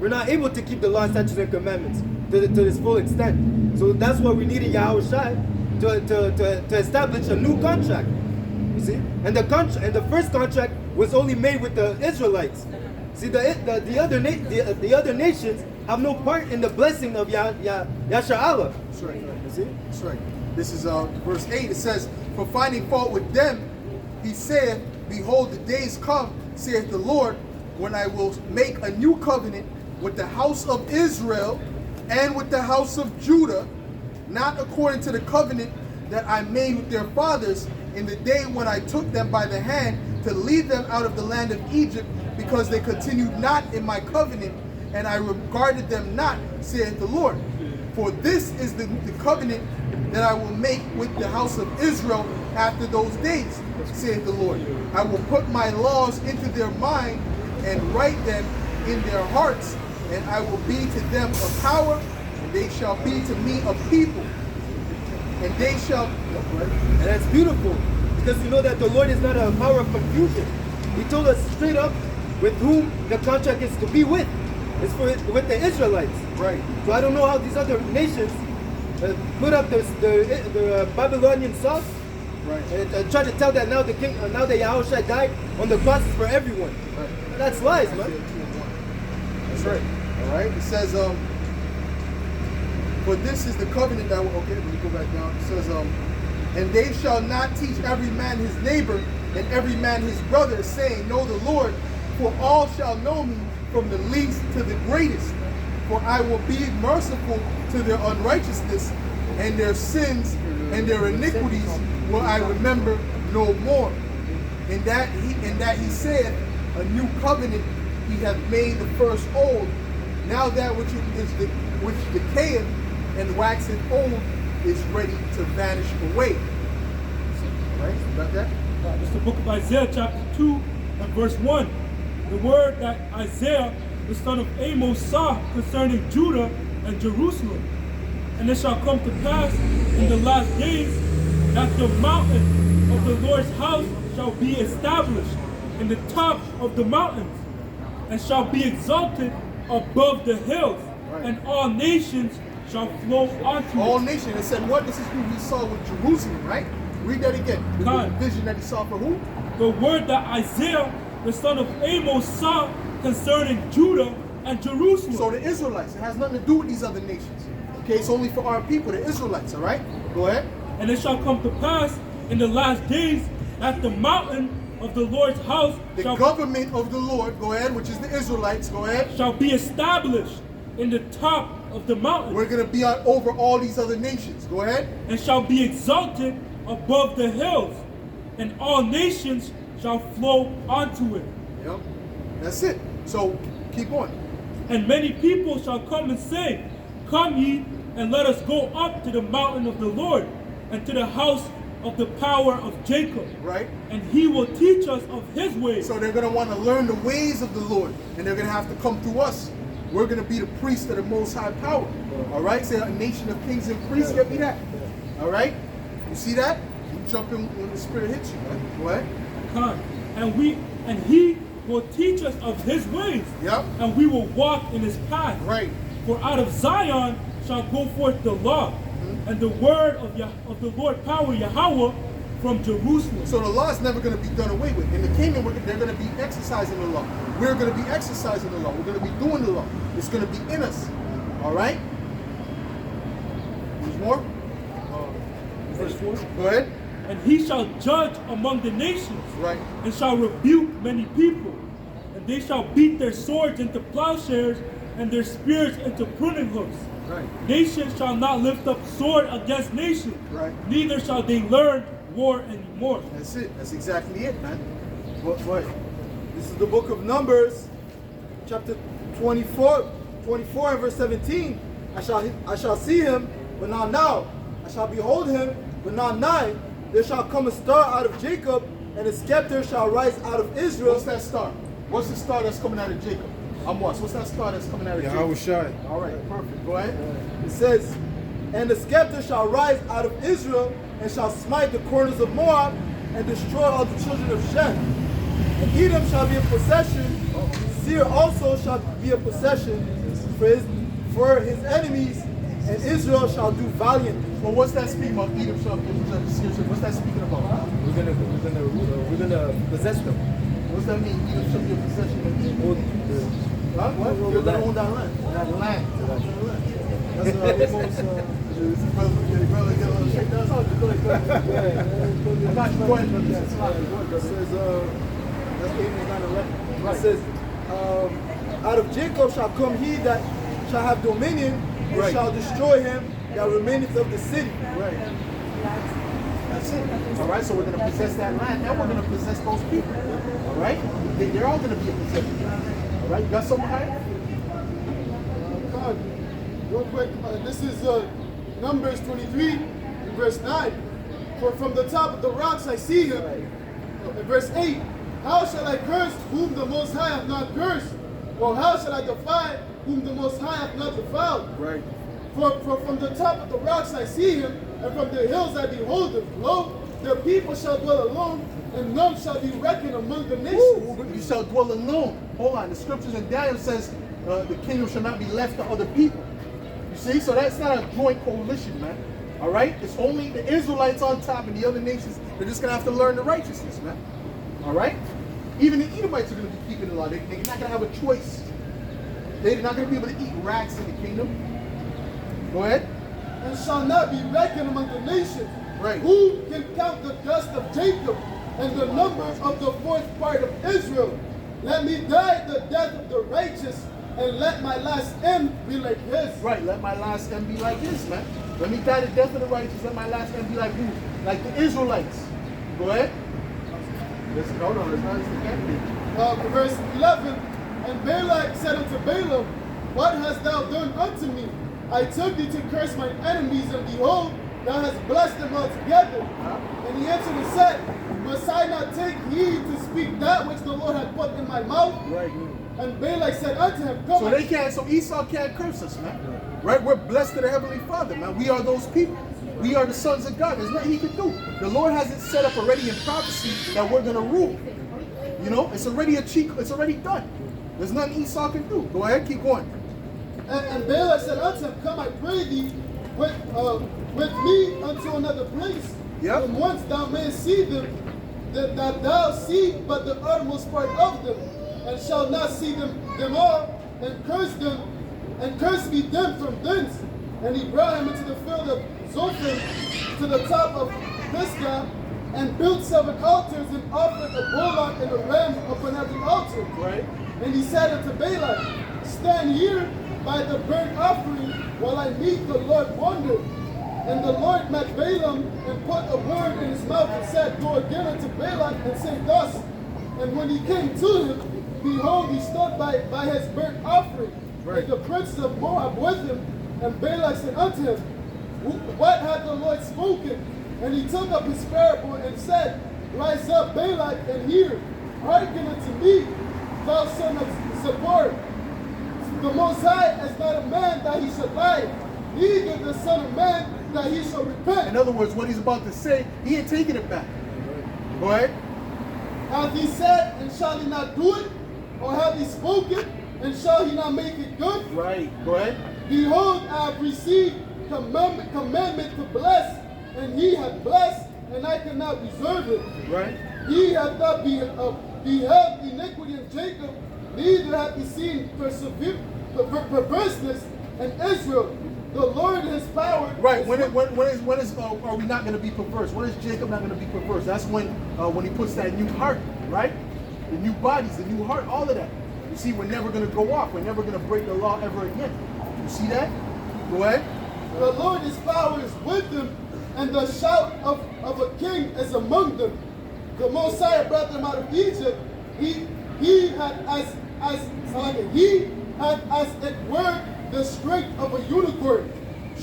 We're not able to keep the law, statutes, and commandments to this full extent. So that's why we needed Yahweh Shai to establish a new contract. You See? And the first contract was only made with the Israelites. See, the other nations have no part in the blessing of Yasha'Allah. That's right. You see? That's right. This is verse 8. It says, for finding fault with them, he saith, behold, the days come, saith the Lord, when I will make a new covenant with the house of Israel and with the house of Judah, not according to the covenant that I made with their fathers in the day when I took them by the hand to lead them out of the land of Egypt, because they continued not in my covenant, and I regarded them not, saith the Lord. For this is the covenant that I will make with the house of Israel after those days, saith the Lord. I will put my laws into their mind and write them in their hearts, and I will be to them a power, and they shall be to me a people. And they shall... And that's beautiful, because you know that the Lord is not a power of confusion. He told us straight up with whom the contract is to be with. It's with the Israelites. Right. So I don't know how these other nations put up the Babylonian sauce. Right. And try to tell that now the king, now that Yahushua died on the cross is for everyone. Right. That's lies, man. That's right. All right. It says, for this is the covenant that will, okay, let me go back down. It says, and they shall not teach every man his neighbor and every man his brother, saying, know the Lord, for all shall know me, from the least to the greatest. For I will be merciful to their unrighteousness, and their sins and their iniquities will I remember no more. In that he said, a new covenant he hath made the first old. Now that which decayeth and waxeth old is ready to vanish away. Right? Got that? It's the book of Isaiah chapter 2 and verse 1. The word that Isaiah, the son of Amos, saw concerning Judah and Jerusalem. And it shall come to pass in the last days that the mountain of the Lord's house shall be established in the top of the mountains, and shall be exalted above the hills, and all nations shall flow unto All it. nations. It said what? This is who he saw with Jerusalem, right? Read that again. The God. vision that he saw for who? The word that Isaiah, the son of Amos, saw concerning Judah and Jerusalem. So the Israelites. It has nothing to do with these other nations. Okay, it's only for our people, the Israelites, all right? Go ahead. And it shall come to pass in the last days that the mountain of the Lord's house The shall, government of the Lord, go ahead, which is the Israelites, go ahead. shall be established in the top of the mountain, We're going to be over all these other nations. Go ahead. and shall be exalted above the hills, and all nations shall flow unto it. Yep. That's it. So keep going. And many people shall come and say, come ye, and let us go up to the mountain of the Lord, and to the house of the power of Jacob. Right? And he will teach us of his ways. So they're going to want to learn the ways of the Lord. And they're going to have to come through us. We're going to be the priests of the Most High Power. All right? Say a nation of kings and priests. Get me that. All right? You see that? You jump in when the Spirit hits you, man. Go ahead. Come. And he will teach us of his ways. Yep. And we will walk in his path. Right. For out of Zion shall go forth the law, and the word of the Lord power Yahweh from Jerusalem. So the law is never going to be done away with. In the kingdom, they're going to be exercising the law. We're going to be exercising the law. We're going to be doing the law. It's going to be in us. All right? There's more? Verse 4. Go ahead. And he shall judge among the nations, Right. and shall rebuke many people. And they shall beat their swords into plowshares, and their spears into pruning hooks. Right. Nation shall not lift up sword against nation, Right. neither shall they learn war anymore. That's it. That's exactly it, man. What? This is the book of Numbers, chapter 24 and verse 17. I shall see him, but not now. I shall behold him, but not nigh. There shall come a star out of Jacob, and a scepter shall rise out of Israel. What's that star? What's the star that's coming out of Jacob? What's that star that's coming out of Jacob? Yahushua. All right, perfect. Go ahead. It says, and the scepter shall rise out of Israel, and shall smite the corners of Moab, and destroy all the children of Shem. And Edom shall be a possession, Seir also shall be a possession for his enemies, and Israel shall do valiantly. Well, what's that speaking about? Edom shall be possessed. What's that speaking about? We're gonna possess them. What's that mean? Edom shall be a possession of Edom. Huh? What? We'll You're gonna land. own that land. That land. That's the most. Brother, get a little shake down. I got you. Go ahead, brother. It's fine. It says, that's 8:11. Right. It says, out of Jacob shall come he that shall have dominion, and Right. shall destroy him that remaineth of the city. Right. That's it. All right, so we're going to possess that land, and we're going to possess those people. All right? They're all going to be a possession. All right? You got something higher? God, real quick, this is Numbers 23, verse 9. For from the top of the rocks I see him. Verse 8. How shall I curse whom the Most High hath not cursed? Or how shall I defy whom the Most High hath not defiled? Right. For from the top of the rocks I see him, and from the hills I behold him. Lo, the people shall dwell alone, and none shall be reckoned among the nations. Ooh, you shall dwell alone. Hold on. The scriptures in Daniel says the kingdom shall not be left to other people. You see? So that's not a joint coalition, man. All right? It's only the Israelites on top, and the other nations, they're just going to have to learn the righteousness, man. All right? Even the Edomites are going to be keeping the law. They're not going to have a choice. They're not going to be able to eat rats in the kingdom. Go ahead. And shall not be reckoned among the nations. Right. Who can count the dust of Jacob and the number of the fourth part of Israel? Let me die the death of the righteous, and let my last end be like his. Right. Let my last end be like this, man. Let me die the death of the righteous. Let my last end be like who? Like the Israelites. Go ahead. Listen, hold on. Let's not listen to that. Verse 11. And Balak said unto Balaam, what hast thou done unto me? I took thee to curse mine enemies, and behold, thou hast blessed them altogether. And he answered and said, must I not take heed to speak that which the Lord hath put in my mouth? Right. And Balak said unto him, come. So they can't. So Esau can't curse us, man. Right? We're blessed to the Heavenly Father, man. We are those people. We are the sons of God. There's nothing he can do. The Lord has it set up already in prophecy that we're gonna rule. You know, it's already it's already done. There's nothing Esau can do. Go ahead, keep going. And Balak said unto him, come, I pray thee, with me unto another place. Yep. And once thou mayest see them, that thou see but the uttermost part of them, and shalt not see them all, and curse me them from thence. And he brought him into the field of Zophim to the top of Pisgah, and built 7 altars, and offered a bullock and a ram upon every altar. Right. And he said unto Balak, stand here by the burnt offering while I meet the Lord wonder. And the Lord met Balaam and put a word in his mouth and said, go again unto Balak and say thus. And when he came to him, behold, he stood by his burnt offering, Right. and the princes of Moab with him. And Balak said unto him, what hath the Lord spoken? And he took up his parable and said, rise up, Balak, and hear. Hearken unto me, thou son of Zippor. The Most High is not a man that he should lie, neither the Son of Man that he shall repent. In other words, what he's about to say, he ain't taking it back. Go ahead. Hath he said, and shall he not do it? Or hath he spoken, and shall he not make it good? Right. Go ahead. Behold, I have received commandment to bless, and he hath blessed, and I cannot reserve it. Right. He hath not beheld iniquity in Jacob, neither hath he seen perverseness in Israel. The Lord has power. Right. When are we not going to be perverse? When is Jacob not going to be perverse? That's when he puts that new heart, right? The new bodies, the new heart, all of that. You see, we're never going to go off. We're never going to break the law ever again. You see that? Go ahead. The Lord, his power is with them, and the shout of a king is among them. The Most High brought them out of Egypt. He had as it were the strength of a unicorn.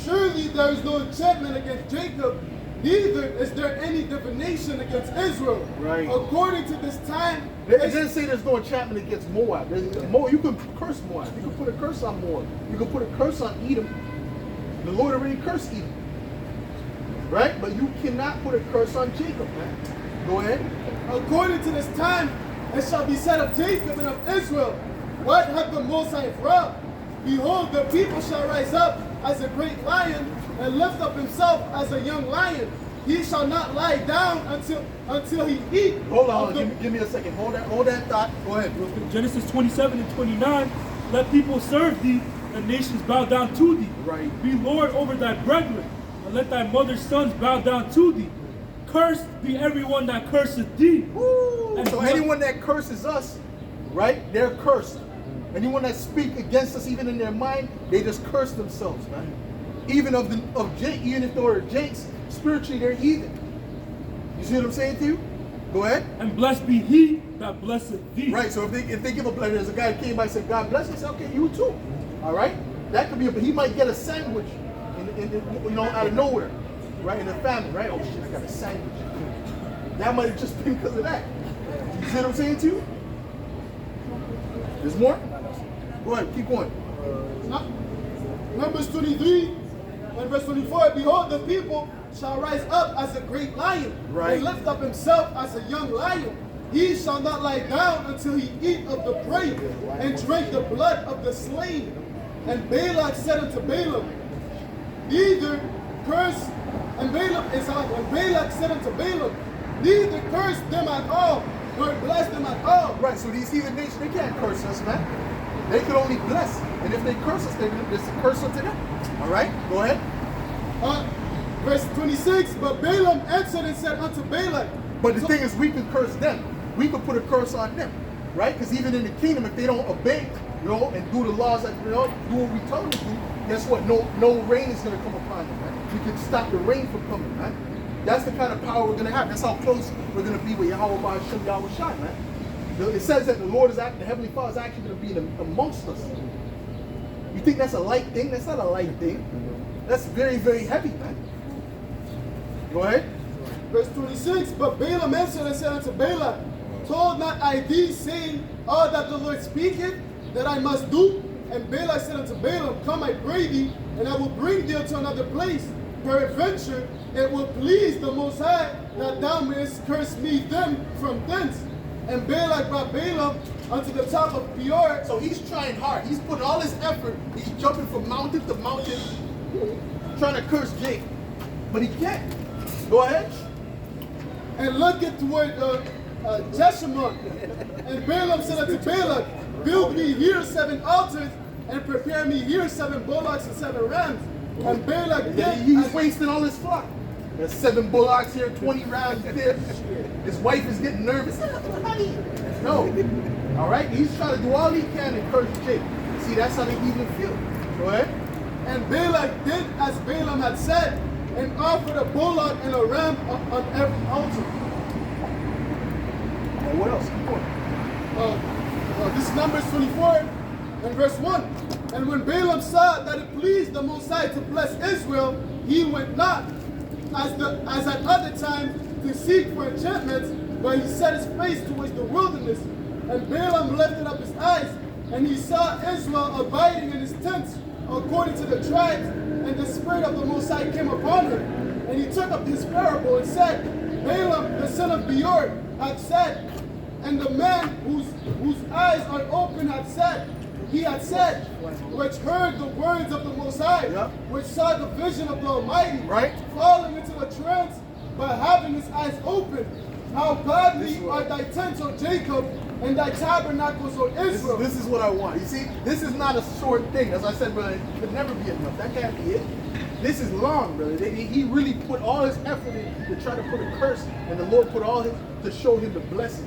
Surely there is no enchantment against Jacob, neither is there any divination against Israel. Right. According to this time, It doesn't say there's no enchantment against Moab. You can curse Moab. You can put a curse on Moab. You can put a curse on Edom. The Lord already cursed Edom. Right? But you cannot put a curse on Jacob, man. Go ahead. according to this time, it shall be said of Jacob and of Israel, what hath the Most High wrought? Behold, the people shall rise up as a great lion, and lift up himself as a young lion. He shall not lie down until he eat. Hold on, give me a second. Hold that thought. Go ahead. Genesis 27 and 29, let people serve thee, and nations bow down to thee. Right. Be Lord over thy brethren, and let thy mother's sons bow down to thee. Cursed be everyone that curseth thee. Woo. And So anyone that curses us, right, they're cursed. Anyone that speak against us, even in their mind, they just curse themselves, man. Even even if they were Jakes, spiritually they're heathen. You see what I'm saying to you? Go ahead. And blessed be he that blesseth thee. Right. So if they give a blessing, there's a guy who came by and said, God bless you. Say, okay, you too. All right. That could be. He might get a sandwich, out of nowhere, right? In the family, right? Oh shit, I got a sandwich. That might have just been because of that. You see what I'm saying to you? There's more. Go ahead. Keep going. Numbers 23 and verse 24. Behold, the people shall rise up as a great lion, Right. and lift up himself as a young lion. He shall not lie down until he eat of the prey, and drink the blood of the slain. And Balak said unto Balaam, neither curse, and Balak said unto Balaam, neither curse them at all, nor bless them at all. Right. So these heathen nations, they can't curse us, man. They could only bless. And if they curse us, there's a curse unto them. All right. Go ahead. Verse 26, but Balaam answered and said unto Balak. But the thing is, we can curse them. We could put a curse on them, right? Because even in the kingdom, if they don't obey, and do the laws that, do what we tell them to do, guess what? No rain is going to come upon them, man. We can stop the rain from coming, man. That's the kind of power we're going to have. That's how close we're going to be with Yahweh Ba'ashem Yahweh Shai, man. It says that the Heavenly Father is actually going to be amongst us. You think that's a light thing? That's not a light thing. That's very, very heavy, man. Go ahead. Verse 26, but Balaam answered and said unto Balak, told not I thee, saying, all that the Lord speaketh, that I must do? And Balak said unto Balaam, come, I pray thee, and I will bring thee to another place. Peradventure, it will please the Most High, that thou mayest curse me them from thence. And Balak brought Balaam unto the top of Peor. So he's trying hard. He's putting all his effort. He's jumping from mountain to mountain, trying to curse Jake. But he can't. Go ahead. And looketh toward Jeshimon. And Balaam said unto Balak, build me here 7 altars, and prepare me here 7 bullocks and 7 rams. And Balak did He's wasting all his flock. There's 7 bullocks here, 20 rams there. His wife is getting nervous. Honey. No. All right? He's trying to do all he can to curse Jake. See, that's how they even feel. Go ahead. And Balak did as Balaam had said, and offered a bullock and a ram on every altar. And what else? Keep going. This is Numbers 24 and verse 1. And when Balaam saw that it pleased the Most High to bless Israel, he went not, as at other times, to seek for enchantments, but he set his face towards the wilderness. And Balaam lifted up his eyes, and he saw Israel abiding in his tents, according to the tribes, and the Spirit of the Most High came upon him. And he took up this parable and said, Balaam, the son of Beor, hath said, and the man whose eyes are open hath said, he had said, which heard the words of the Most High, which saw the vision of the Almighty, right, falling into a trance, but having his eyes open. How godly are thy tents, O Jacob, and thy tabernacles, O Israel. This is what I want. You see, this is not a short thing. As I said, brother, it could never be enough. That can't be it. This is long, brother. He really put all his effort in to try to put a curse, and the Lord put all his to show him the blessing.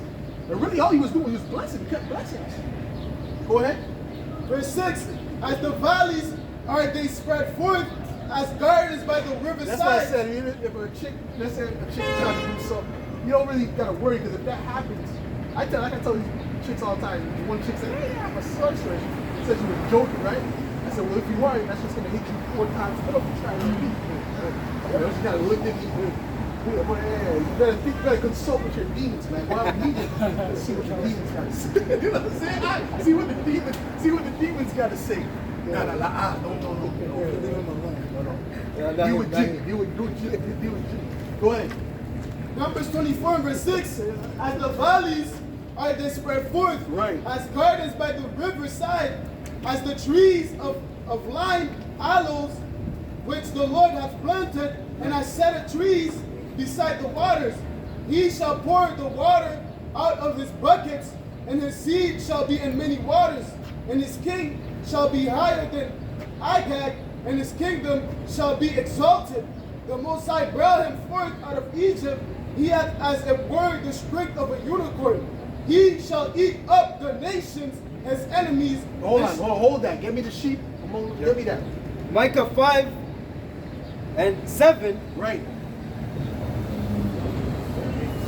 And really, all he was doing was blessing. He kept blessing us. Go ahead. Verse 6, as the valleys are they spread forth, as gardens by the riverside. That's why I said, even if a chick, let's say a chick tries to do something, you don't really got to worry, because if that happens, I can tell these chicks all the time. One chick said, hey, I'm a sorceress. She said she was joking, right? I said, well, if you are, that's just going to hit you 4 times more if you try to repeat. She got to look at me. You better consult with your demons, man. Why would need to see what your demons got to say? You know what I'm saying? See what the demons got to say. No. You would jig. Go ahead. Numbers 24 verse 6, as the valleys are they spread forth, right, as gardens by the riverside, as the trees of lime, aloes, which the Lord hath planted, and hath set trees beside the waters. He shall pour the water out of his buckets, and his seed shall be in many waters, and his king shall be higher than Agag, and his kingdom shall be exalted. The Most High brought him forth out of Egypt. He hath as it were the strength of a unicorn. He shall eat up the nations, his enemies. Hold that. Give me the sheep. Give me that. Micah 5:7. Right.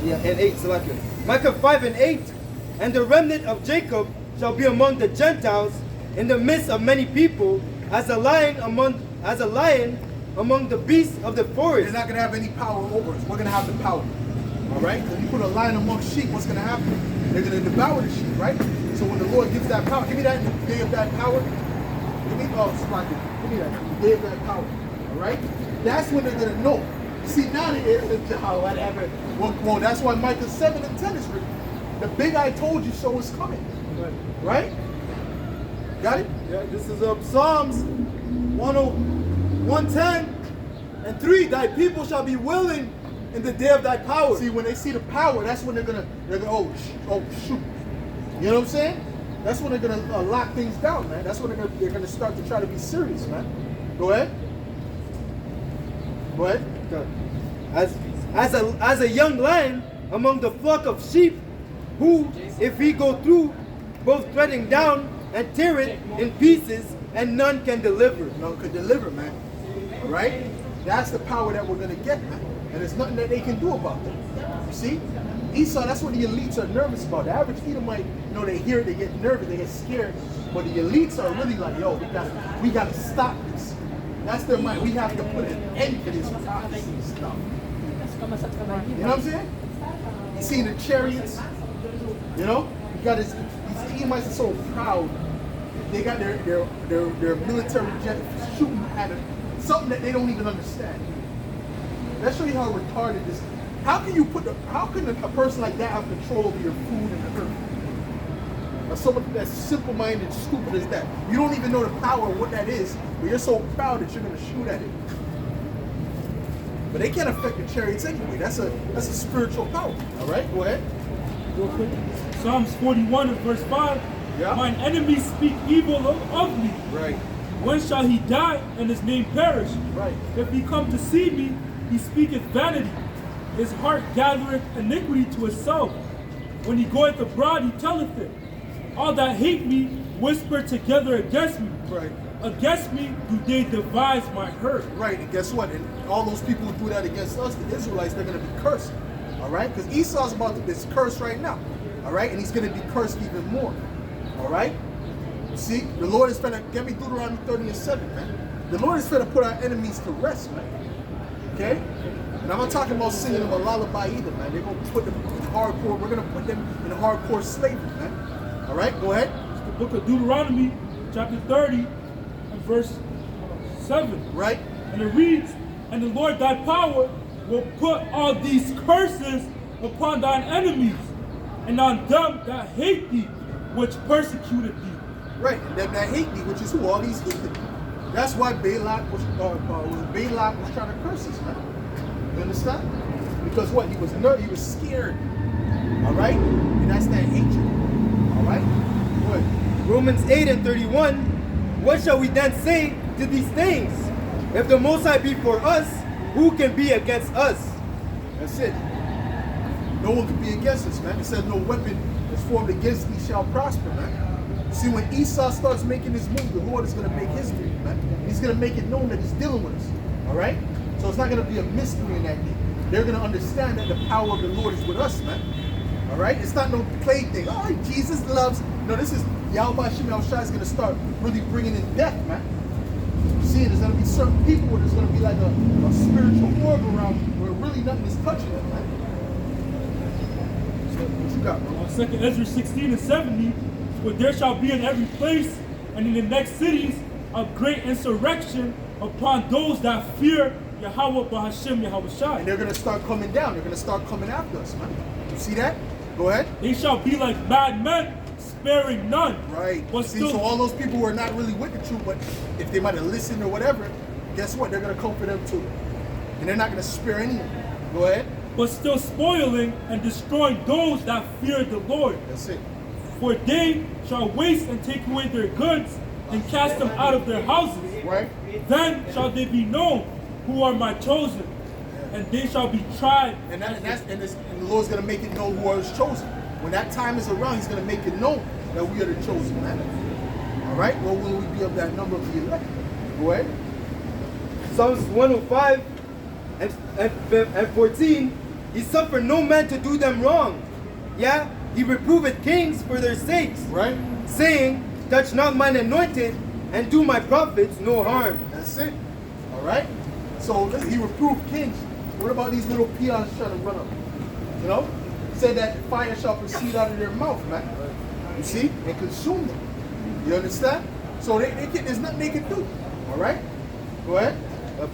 Yeah, and 8, Salakia. Micah 5:8. And the remnant of Jacob shall be among the Gentiles, in the midst of many people, as a lion among the beasts of the forest. They're not going to have any power over us. We're going to have the power. All right? When you put a lion among sheep, what's going to happen? They're going to devour the sheep, right? So when the Lord gives that power, give me that in the day of that power. Give me that. The day of that power. All right? That's when they're going to know. See, now they're whatever. Well, that's why Micah 7:10 is written. The big I told you so is coming. Right? Got it? Yeah, this is Psalms 110:3. Thy people shall be willing in the day of thy power. See, when they see the power, that's when they're gonna oh shoot. You know what I'm saying? That's when they're gonna lock things down, man. That's when they're gonna start to try to be serious, man. Go ahead. Go ahead. As a young lion among the flock of sheep, who, if he go through, both treading down and tear it in pieces, and none can deliver. None could deliver, man. All right? That's the power that we're going to get, man. And there's nothing that they can do about it. You see? Esau, that's what the elites are nervous about. The average Edomite, they hear it, they get nervous, they get scared. But the elites are really like, yo, we got to stop this. That's their mind. We have to put an end to this prophecy stuff. You know what I'm saying? You see the chariots? You know? You got these Edomites are so proud. They got their military jet shooting at it. Something that they don't even understand. Let's show you how retarded this is. How can a person like that have control over your food and the earth? Or someone that's simple-minded, stupid as that. You don't even know the power of what that is, but you're so proud that you're gonna shoot at it. But they can't affect the chariots anyway. That's a spiritual power. All right, go ahead. Real quick. Psalms 41:5. Yeah. Mine enemies speak evil of me. Right. When shall he die and his name perish? Right. If he come to see me, he speaketh vanity. His heart gathereth iniquity to himself. When he goeth abroad, he telleth it. All that hate me whisper together against me. Right. Against me do they devise my hurt. Right, and guess what? And all those people who do that against us, the Israelites, they're going to be cursed. All right? Because Esau's about to be cursed right now. All right? And he's going to be cursed even more. All right? See, the Lord is going to, get me Deuteronomy 30:7, man. The Lord is going to put our enemies to rest, man. Okay? And I'm not talking about singing them a lullaby either, man. They're going to put them in hardcore, we're going to put them in hardcore slavery, man. All right? Go ahead. It's the book of Deuteronomy, chapter 30, and verse 7. Right? And it reads, and the Lord thy power will put all these curses upon thine enemies, and on them that hate thee, which persecuted thee. Right, and them that hate thee, which is who? All these heathen. That's why Balak was trying to curse us, man. You understand? Because what? He was scared. All right? And that's that hatred. All right? Go ahead. Romans 8:31. What shall we then say to these things? If the Most High be for us, who can be against us? That's it. No one can be against us, man. It says no weapon that's formed against thee shall prosper, man. See, when Esau starts making his move, the Lord is going to make his move, man. He's going to make it known that he's dealing with us. All right? So it's not going to be a mystery in that day. They're going to understand that the power of the Lord is with us, man. All right? It's not no play thing. Oh, Jesus loves. No, this is Yahweh Shem Yahushua is going to start really bringing in death, man. See, there's going to be certain people where there's going to be like a spiritual orb around where really nothing is touching them, man. So, what you got, bro? 2 Ezra 16:70. For there shall be in every place and in the next cities a great insurrection upon those that fear Yahweh Bahashem Yahushua. And they're going to start coming down. They're going to start coming after us, man. You see that? Go ahead. They shall be like mad men, sparing none. Right. But See, still, so all those people who are not really with the truth, but if they might have listened or whatever, guess what? They're going to come for them too. And they're not going to spare anyone. Go ahead. but still spoiling and destroying those that fear the Lord. That's it. For they shall waste and take away their goods and cast them out of their houses. Right? Then shall they be known who are my chosen, and they shall be tried. And the Lord's going to make it known who are his chosen. When that time is around, he's going to make it known that we are the chosen, man. All right? Well, will we be of that number of the elect? Go ahead. Psalms 105 and 14, he suffered no man to do them wrong. Yeah, he reproveth kings for their sakes, Right? saying, touch not mine anointed, and do my prophets no harm. That's it. All right? So listen, he reproved kings. What about these little peons trying to run up? You know? Said that fire shall proceed out of their mouth, man. You see? And consume them. You understand? So there's nothing they can do. All right? Go ahead.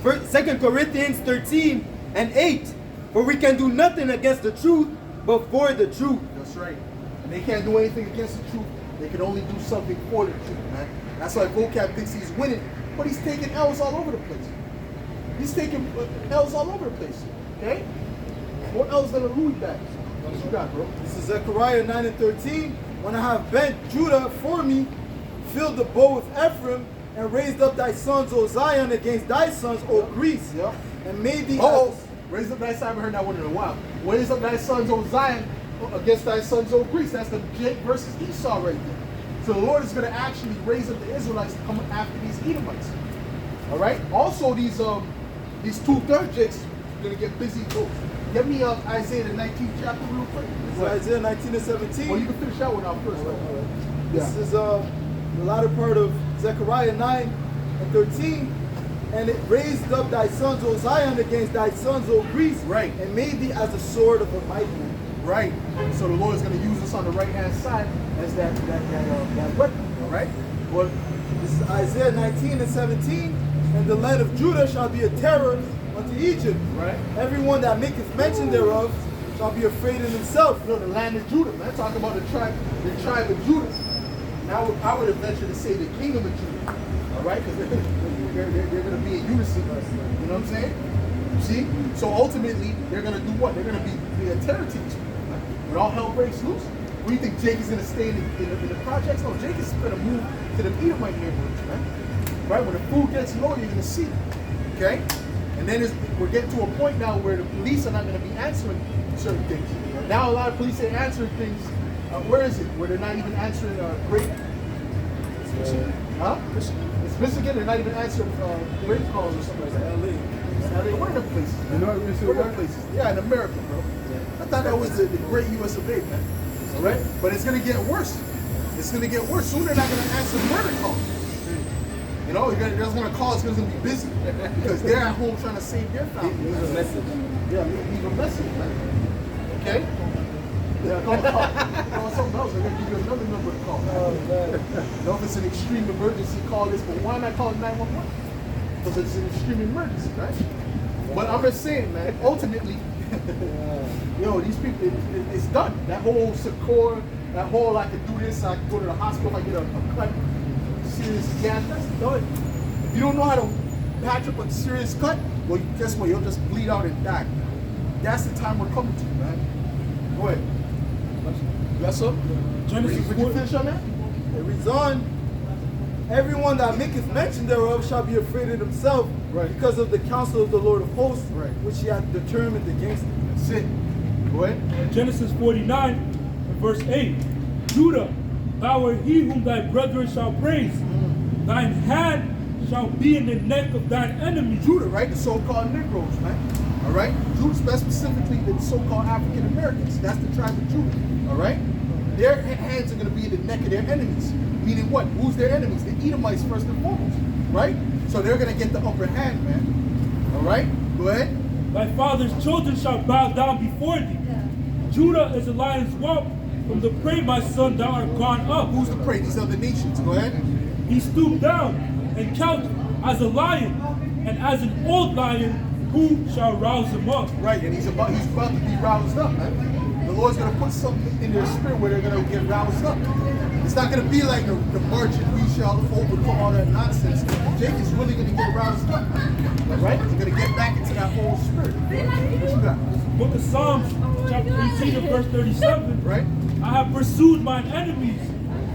2 Corinthians 13 and 8, for we can do nothing against the truth, but for the truth. That's right. And they can't do anything against the truth. They can only do something for the truth, man. That's why Vocab thinks he's winning, but he's taking L's all over the place. He's taking L's all over the place. Okay? What else than a Louis bag? What you got, bro? This is Zechariah 9 and 13. When I have bent Judah for me, filled the bow with Ephraim, and raised up thy sons, O Zion, against thy sons, O Greece, Yeah. and made thee Oh, raise up thy son. I haven't heard that one in a while. Raise up thy sons, O Zion, against thy sons, O Greece. That's the Jacob versus Esau right there. So the Lord is going to actually raise up the Israelites to come after these Edomites. All right. Also, these 2/3 Jakes are going to get busy. Oh, get me Isaiah the 19th chapter real quick. This is Isaiah 19 and 17. Well, you can finish that one out first. Though. This is the latter part of Zechariah 9 and 13. And it raised up thy sons, O Zion, against thy sons, O Greece, Right. and made thee as the sword of a mighty man. Right. So the Lord is going to use us on the right hand side as that weapon. All right. Well, This is Isaiah 19 and 17. And the land of Judah shall be a terror unto Egypt. right. Everyone that maketh mention thereof shall be afraid in himself. No, the land of Judah, man. Talking about the tribe of Judah. Now I would venture to say the kingdom of Judah. All right, because they're going to be in unison. You know what I'm saying? You see? So ultimately, they're going to do what? They're going to be a terror to each other. Right? When all hell breaks loose, what do you think Jake is going to stay in the projects? No, Jake is going to move to the Edomite neighborhoods, man. Right? When the food gets low, you're going to see it. Okay? And then we're getting to a point now where the police are not going to be answering certain things. Now a lot of police are answering things. Where is it? Where they're not even answering great. Huh? It's Michigan. They're not even answering great calls or something like that. LA. Where are the places? Where are the places? Yeah, in America, bro. I thought that was the great US of A, man. All right? But it's going to get worse. It's going to get worse. Soon they're not going to answer murder calls. You know, they're just going to call. It's going to be busy because they're at home trying to save their family. Leave a message. Yeah, leave a message, man. Okay? Yeah, call something else. They're going to give you another number to call. You know, if it's an extreme emergency, call this. But why am I calling 911? Because it's an extreme emergency, right? But I'm just saying, man, ultimately, these people, it's done. That whole Secor, that whole I could do this, I could go to the hospital, I get a cut, serious gas, that's done. If you don't know how to patch up a serious cut, well, guess what? You'll just bleed out and die. That's the time we're coming to, man. Go ahead. Yes, sir? Genesis Would you finish on that? It reads on. Everyone that maketh mention thereof shall be afraid of himself, Right. because of the counsel of the Lord of hosts, Right. which he hath determined against him. That's it. Go ahead. Genesis 49 and verse 8. Judah, thou art he whom thy brethren shall praise. Thine hand shall be in the neck of thine enemy. Judah, right? The so-called Negroes, right? All right? Judah, specifically the so-called African Americans. That's the tribe of Judah. All right? Their hands are going to be in the neck of their enemies. Meaning what? Who's their enemies? The Edomites first and foremost. Right? So they're going to get the upper hand, man. All right? Go ahead. Thy father's children shall bow down before thee. Judah is a lion's whelp. From the prey, my son, thou art gone up. Who's the prey? These other nations. Go ahead. He stooped down and couched as a lion, and as an old lion, who shall rouse him up? Right, and he's about to be roused up, man. The Lord's going to put something in their spirit where they're going to get roused up. It's not going to be like the march and we shall overcome all that nonsense. Jake is really going to get roused up, right? He's going to get back into that whole spirit. What you got? Book of Psalms, chapter 18 and verse 37. Right? I have pursued mine enemies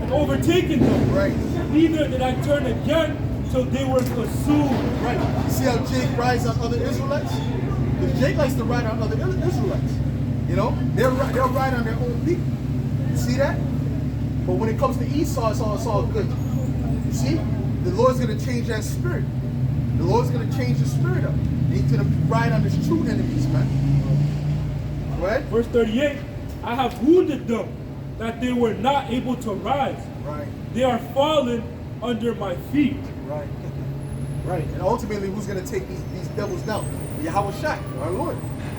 and overtaken them. Right. Neither did I turn again till they were consumed. Right. You see how Jake rides on other Israelites? Because Jake likes to ride on other Israelites. You know? They'll ride on their own people. You see that? But when it comes to Esau, it's all good. You see? The Lord's going to change that spirit. The Lord's going to change the spirit up. He's going to ride on his true enemies, man. Go ahead. Verse 38, I have wounded them that they were not able to rise. Right. They are fallen under my feet. Right. Right. And ultimately, who's going to take these devils down? Yahweh Shai, our Lord.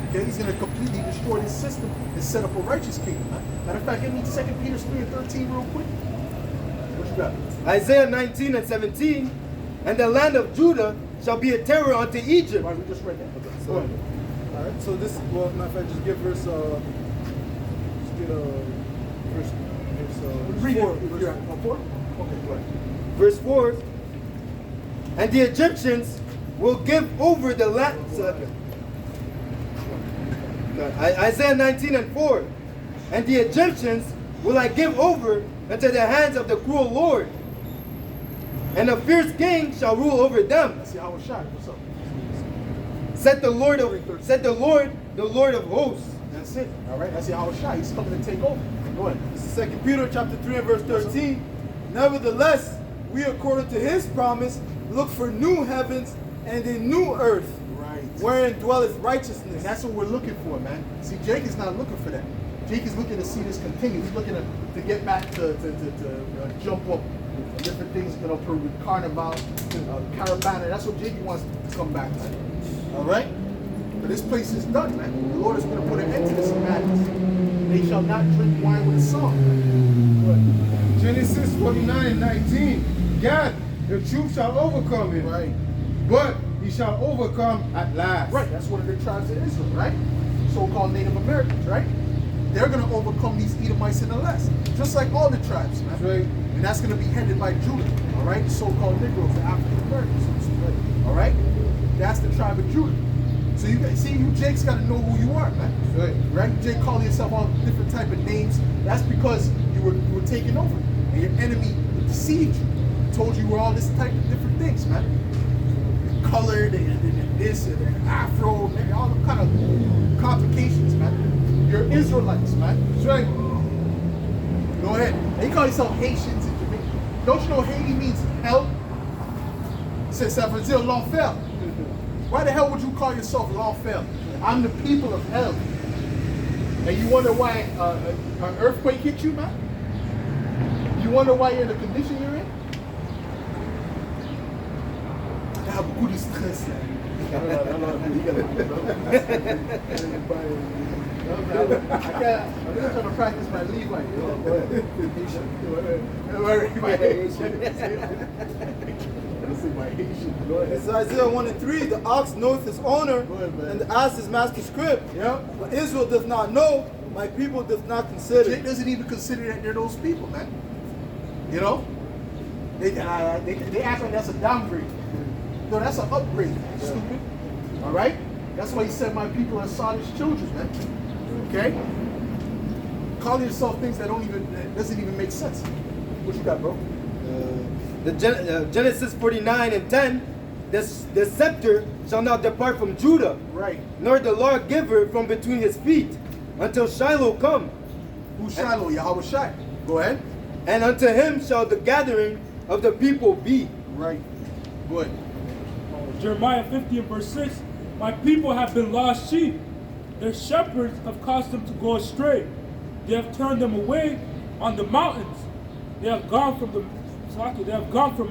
Okay, he's going to completely destroy this system and set up a righteous kingdom. Huh? Matter of fact, give me 2 Peter 3:13 real quick. What you got? Isaiah 19 and 17, and the land of Judah shall be a terror unto Egypt. Right, we just read that. Okay, So, go ahead. all right. So this, well, matter of fact, just get verse. Just get verse. Read Four. it. Verse You're at 4? Okay, go ahead. Verse 4, and the Egyptians will give over the land. Isaiah 19 and 4, and the Egyptians will I give over into the hands of the cruel Lord, and a fierce king shall rule over them. That's Yahweh Shai. What's up? Said the Lord, the Lord of hosts. That's it. All right, that's Yahweh Shai. He's coming to take over. Go ahead. 2 Peter chapter 3 and verse 13. Nevertheless, we according to his promise look for new heavens and a new earth, Right. wherein dwelleth And righteousness. that's what we're looking for, man. See, Jake is not looking for that. Jake is looking to see this continue. He's looking to get back to jump up different things, you know, per carnival, caravana. That's what Jake wants to come back to. All right? But this place is done, man. The Lord is going to put an end to this madness. They shall not drink wine with a song. Go ahead. Genesis 49:19. God, the truth shall overcome him. Right. But he shall overcome at last. Right, that's one of the tribes of Israel, right? So-called Native Americans, right? They're going to overcome these Edomites in the last, just like all the tribes, man. That's right. And that's going to be headed by Judah, all right? The so-called Negroes, the African Americans, all right? That's the tribe of Judah. So you guys see, you Jake's got to know who you are, man. That's right. Right? You Jake calling yourself all different type of names. That's because you were taken over, and your enemy deceived you, told you were all this type of different things, man. Colored and this and Afro, and all the kind of complications, man. You're Israelites, man. That's right. Go ahead. And you call yourself Haitians in Jamaica. Don't you know Haiti means hell? C'est ça veut dire l'enfer. Why the hell would you call yourself l'enfer? I'm the people of hell. And you wonder why an earthquake hit you, man? You wonder why you're in the condition you're in? I have beaucoup de stress là. I'm just trying to practice my Levite. This is Isaiah 1 and 3. The ox knoweth his owner, ahead, man. and the ass his master's crib. Yeah. But Israel does not know, my people does not consider. Jake doesn't even consider that they're those people, man. You know? They act like that's a downgrade. No, that's an upgrade, stupid. All right? That's why he said my people are Sodom's children, man. Okay? Calling yourself things that doesn't even make sense. What you got, bro? Genesis 49 and 10, the scepter shall not depart from Judah, Right. nor the lawgiver from between his feet, until Shiloh come, Who's Shiloh? Yahweh Shai. Go ahead. and unto him shall the gathering of the people be. Right. Go ahead. Jeremiah 50 and verse 6, my people have been lost sheep. Their shepherds have caused them to go astray. They have turned them away on the mountains. They have gone from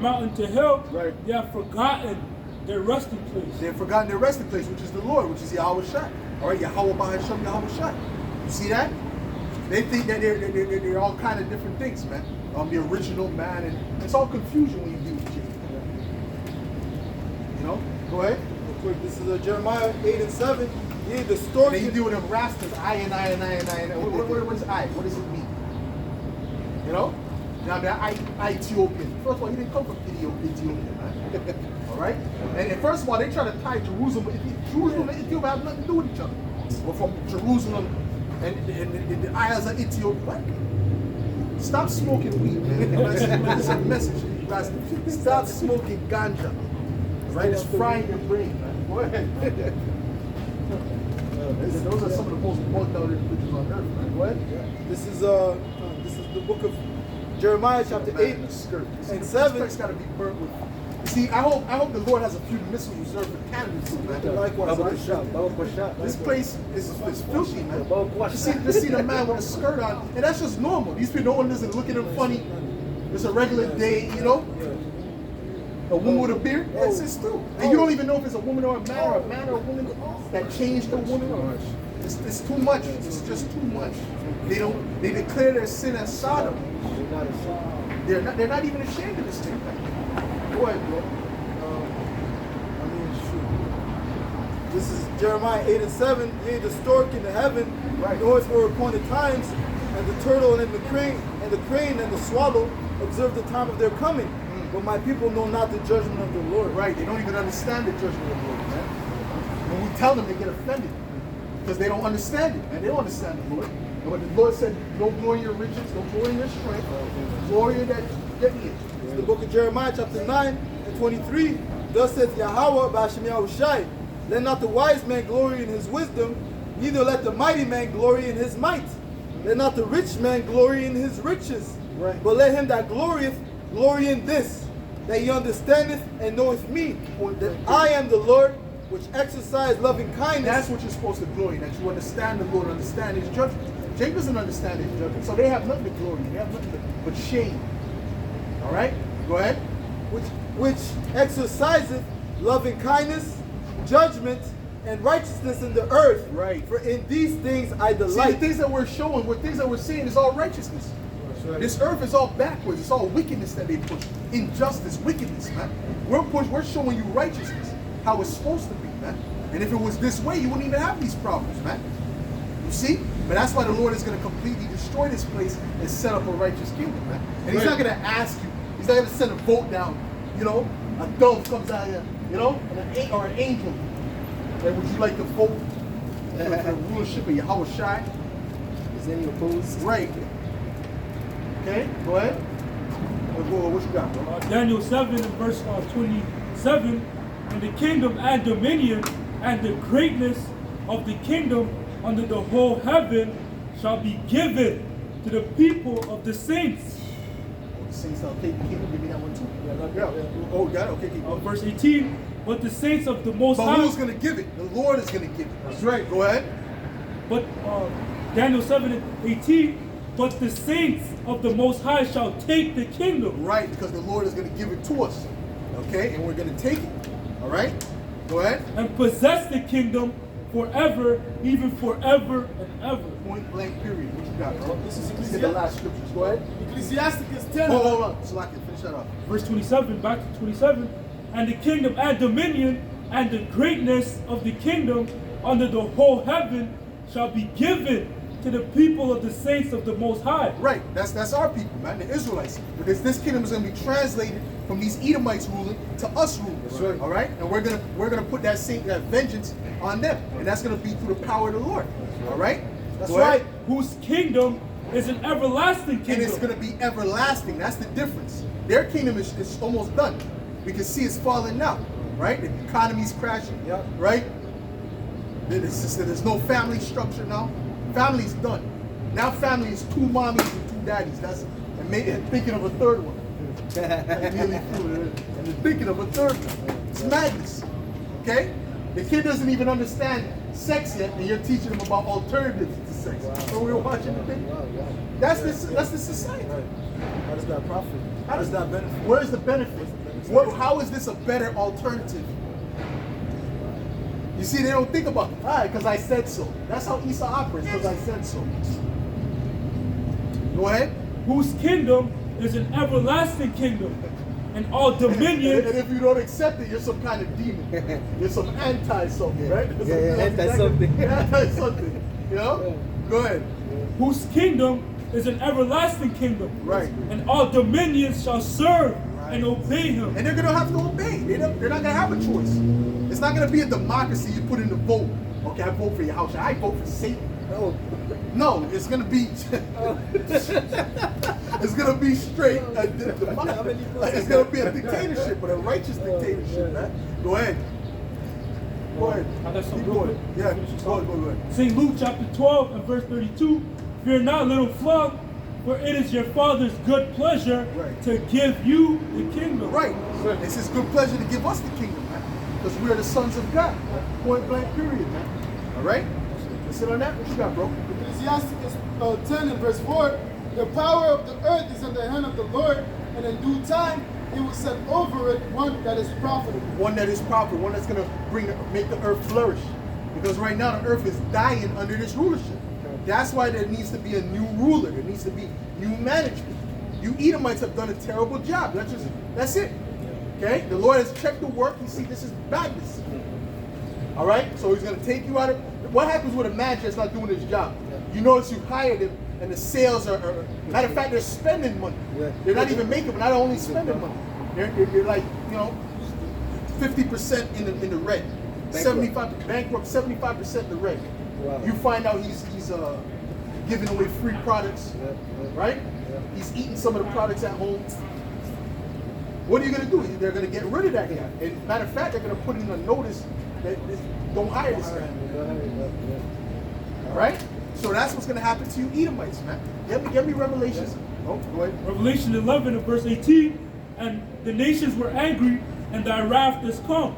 mountain to hill. Right. They have forgotten their resting place. They've forgotten their resting place, which is the Lord, which is Yahweh Shai. All right, Yahweh Bahasham, Yahweh Shai. You see that? They think that they're all kind of different things, man. The original man, and it's all confusion when you deal with Jesus. You know? Go ahead. Real quick, this is Jeremiah 8 and 7. He And distorted. then you deal with them rascals, I. What is I? What does it mean? You know? Now that Ethiopian, first of all, he didn't come from Ethiopia, man. All right? And first of all, they try to tie Jerusalem and Ethiopia have nothing to do with each other. We're from Jerusalem and the Isles of Ethiopia. What? Stop smoking weed, man. That's a message. You guys, stop smoking ganja. Right? It's frying your brain, man. Go ahead. Those are some of the most bugged out individuals on earth, man. Go ahead. This is the book of Jeremiah chapter 8 and 7. This place got to be burnt with. See, I hope the Lord has a few missiles reserved for cannabis, man. Likewise, This place is filthy, man. Just see the man with a skirt on, and that's just normal. These people, no one doesn't look at him funny. It's a regular day, you know. A woman with a beard, that's it too. And you don't even know if it's a woman or a man or a woman that changed the woman. It's too much. It's just too much. They declare their sin as Sodom. They're not even ashamed of this thing. Go ahead, bro. Shoot. This is Jeremiah 8 and 7. Yea, the stork in the heaven, nor for appointed times, and the turtle and the crane and the swallow observe the time of their coming. But my people know not the judgment of the Lord. Right, they don't even understand the judgment of the Lord, man. When we tell them, they get offended because they don't understand it, man. They don't understand the Lord. And when the Lord said, don't glory in your riches, don't glory in your strength, glory in that get me. It's the book of Jeremiah chapter 9 and 23. Thus says Yahweh B'Hashem Yahushai, let not the wise man glory in his wisdom, neither let the mighty man glory in his might. Let not the rich man glory in his riches, but let him that glorieth glory in this, that he understandeth and knoweth me, that I am the Lord, which exercise loving kindness. That's what you're supposed to glory in, that you understand the Lord, understand his judgment. Jacob doesn't understand his judgment, so they have nothing to glory in. They have nothing but shame. All right? Go ahead. Which exerciseth loving kindness, judgment, and righteousness in the earth. Right. For in these things I delight. See, the things that we're showing, what things that we're seeing is all righteousness. Right. This earth is all backwards. It's all wickedness that they push. Injustice, wickedness, man. We're showing you righteousness, how it's supposed to be, man. And if it was this way, you wouldn't even have these problems, man. You see? But that's why the Lord is going to completely destroy this place and set up a righteous kingdom, man. And he's not going to ask you. He's not going to send a vote down. You know, a dove comes out here, you know, or an angel. And would you like to vote for the rulership of Yahweh Shai? Is any opposed? Right. Okay, go ahead. What you got, bro? Daniel 7 and verse 27, and the kingdom and dominion and the greatness of the kingdom under the whole heaven shall be given to the people of the saints. The saints shall take the kingdom. Give me that one too. Yeah. Oh, got it. Okay, keep going. Verse 18, but the saints of the Most High. But who's going to give it? The Lord is going to give it. That's right. Go ahead. But Daniel 7 and 18, but the saints of the Most High shall take the kingdom. Right, because the Lord is going to give it to us. Okay, and we're going to take it. All right? Go ahead. And possess the kingdom forever, even forever and ever. Point blank period. What you got, bro? This is the last scriptures. Go ahead. Ecclesiasticus 10. Hold on. So I can finish that up. Verse 27, back to 27. And the kingdom and dominion and the greatness of the kingdom under the whole heaven shall be given to the people of the saints of the Most High. Right, that's our people, man, the Israelites. Because this kingdom is going to be translated from these Edomites ruling to us ruling. Right. All right, and we're gonna put that vengeance on them, and that's going to be through the power of the Lord. All right, that's right. Whose kingdom is an everlasting kingdom, and it's going to be everlasting. That's the difference. Their kingdom is almost done. We can see it's falling now. Right, the economy's crashing. Yep. Right. There's no family structure now. Family's done. Now family is 2 mommies and 2 daddies. And thinking of a third one. And they're thinking of a third one. It's madness. Okay? The kid doesn't even understand sex yet, and you're teaching him about alternatives to sex. Wow. So we were watching the thing. That's the society. Right. How does that profit? How does that benefit? Where's the benefit? How is this a better alternative? You see, they don't think about it. All right, because I said so. That's how Esau operates, because I said so. Go ahead. Whose kingdom is an everlasting kingdom, and all dominion. And if you don't accept it, you're some kind of demon. You're some anti-something, right? Anti-something. Anti-something. You know? Yeah. Go ahead. Whose kingdom is an everlasting kingdom. Right. And all dominions shall serve and obey him. And they're gonna have to obey. They're not gonna have a choice. It's not gonna be a democracy. You put in the vote. Okay, I vote for your house. I vote for Satan. No, it's gonna be. It's gonna be straight. It's gonna be a dictatorship, but a righteous dictatorship, man. Go ahead. Go ahead. I got some Keep real going. quick. Yeah, go ahead. St. Luke chapter 12 and verse 32. Fear not, little flock, for it is your Father's good pleasure Right. to give you the kingdom. Right. It's his good pleasure to give us the kingdom, man. Because we are the sons of God. Point blank, period, man. All right? Let's sit on that. What you got, bro? Ecclesiasticus 10 and verse 4, the power of the earth is in the hand of the Lord, and in due time he will set over it one that is profitable. One that is proper, one that's going to make the earth flourish. Because right now the earth is dying under this rulership. That's why there needs to be a new ruler. There needs to be new management. You Edomites have done a terrible job. That's it. Okay? The Lord has checked the work. You see, this is badness. All right? So he's going to take you out of... What happens with a manager that's not doing his job? You notice you hired him and the sales are matter of fact, they're spending money. They're not even making, but not only spending money. They're like, 50% in the red. 75 bankrupt, 75% in the red. Wow. You find out he's giving away free products, right? He's eating some of the products at home. What are you going to do? They're going to get rid of that guy. And matter of fact, they're going to put in a notice that don't hire this guy. All right? So that's what's going to happen to you Edomites, man. Get me Revelations. Oh, go ahead. Revelation 11 and verse 18. And the nations were angry, and thy wrath is come,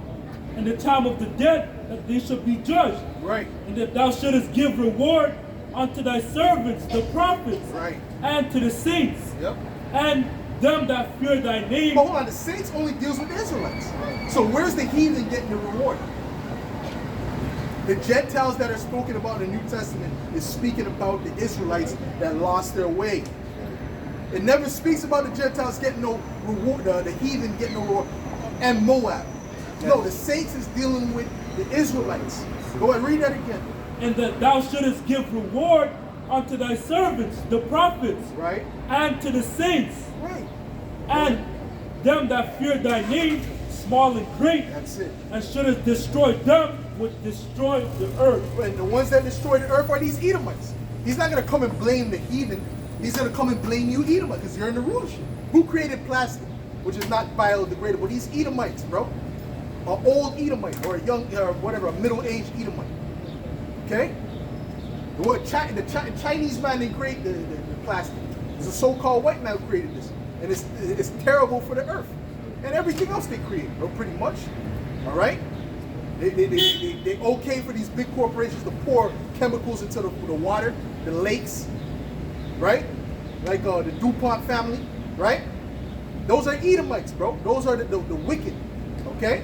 and the time of the dead that they should be judged. Right. And that thou shouldest give reward unto thy servants, the prophets, Right. and to the saints, Yep. and them that fear thy name. But hold on, the saints only deals with the Israelites. So where's the heathen getting the reward? The Gentiles that are spoken about in the New Testament is speaking about the Israelites that lost their way. It never speaks about the Gentiles getting no reward, the heathen getting no reward, and Moab. No, the saints is dealing with the Israelites. Go ahead, read that again. And that thou shouldest give reward unto thy servants, the prophets, Right? and to the saints, Right. and them that fear thy name, small and great, That's it. and shouldest destroy them which destroy the earth. And the ones that destroy the earth are these Edomites. He's not going to come and blame the heathen. He's going to come and blame you Edomite because you're in the rulership. Who created plastic, which is not biodegradable? These Edomites, bro. An old Edomite or a young, or whatever, a middle-aged Edomite. Okay? The Chinese man didn't create the plastic. It's a so-called white man who created this. And it's terrible for the earth. And everything else they created, bro, pretty much. All right? They okay for these big corporations to pour chemicals into the water, the lakes, right? Like the DuPont family, right? Those are Edomites, bro. Those are the wicked, okay?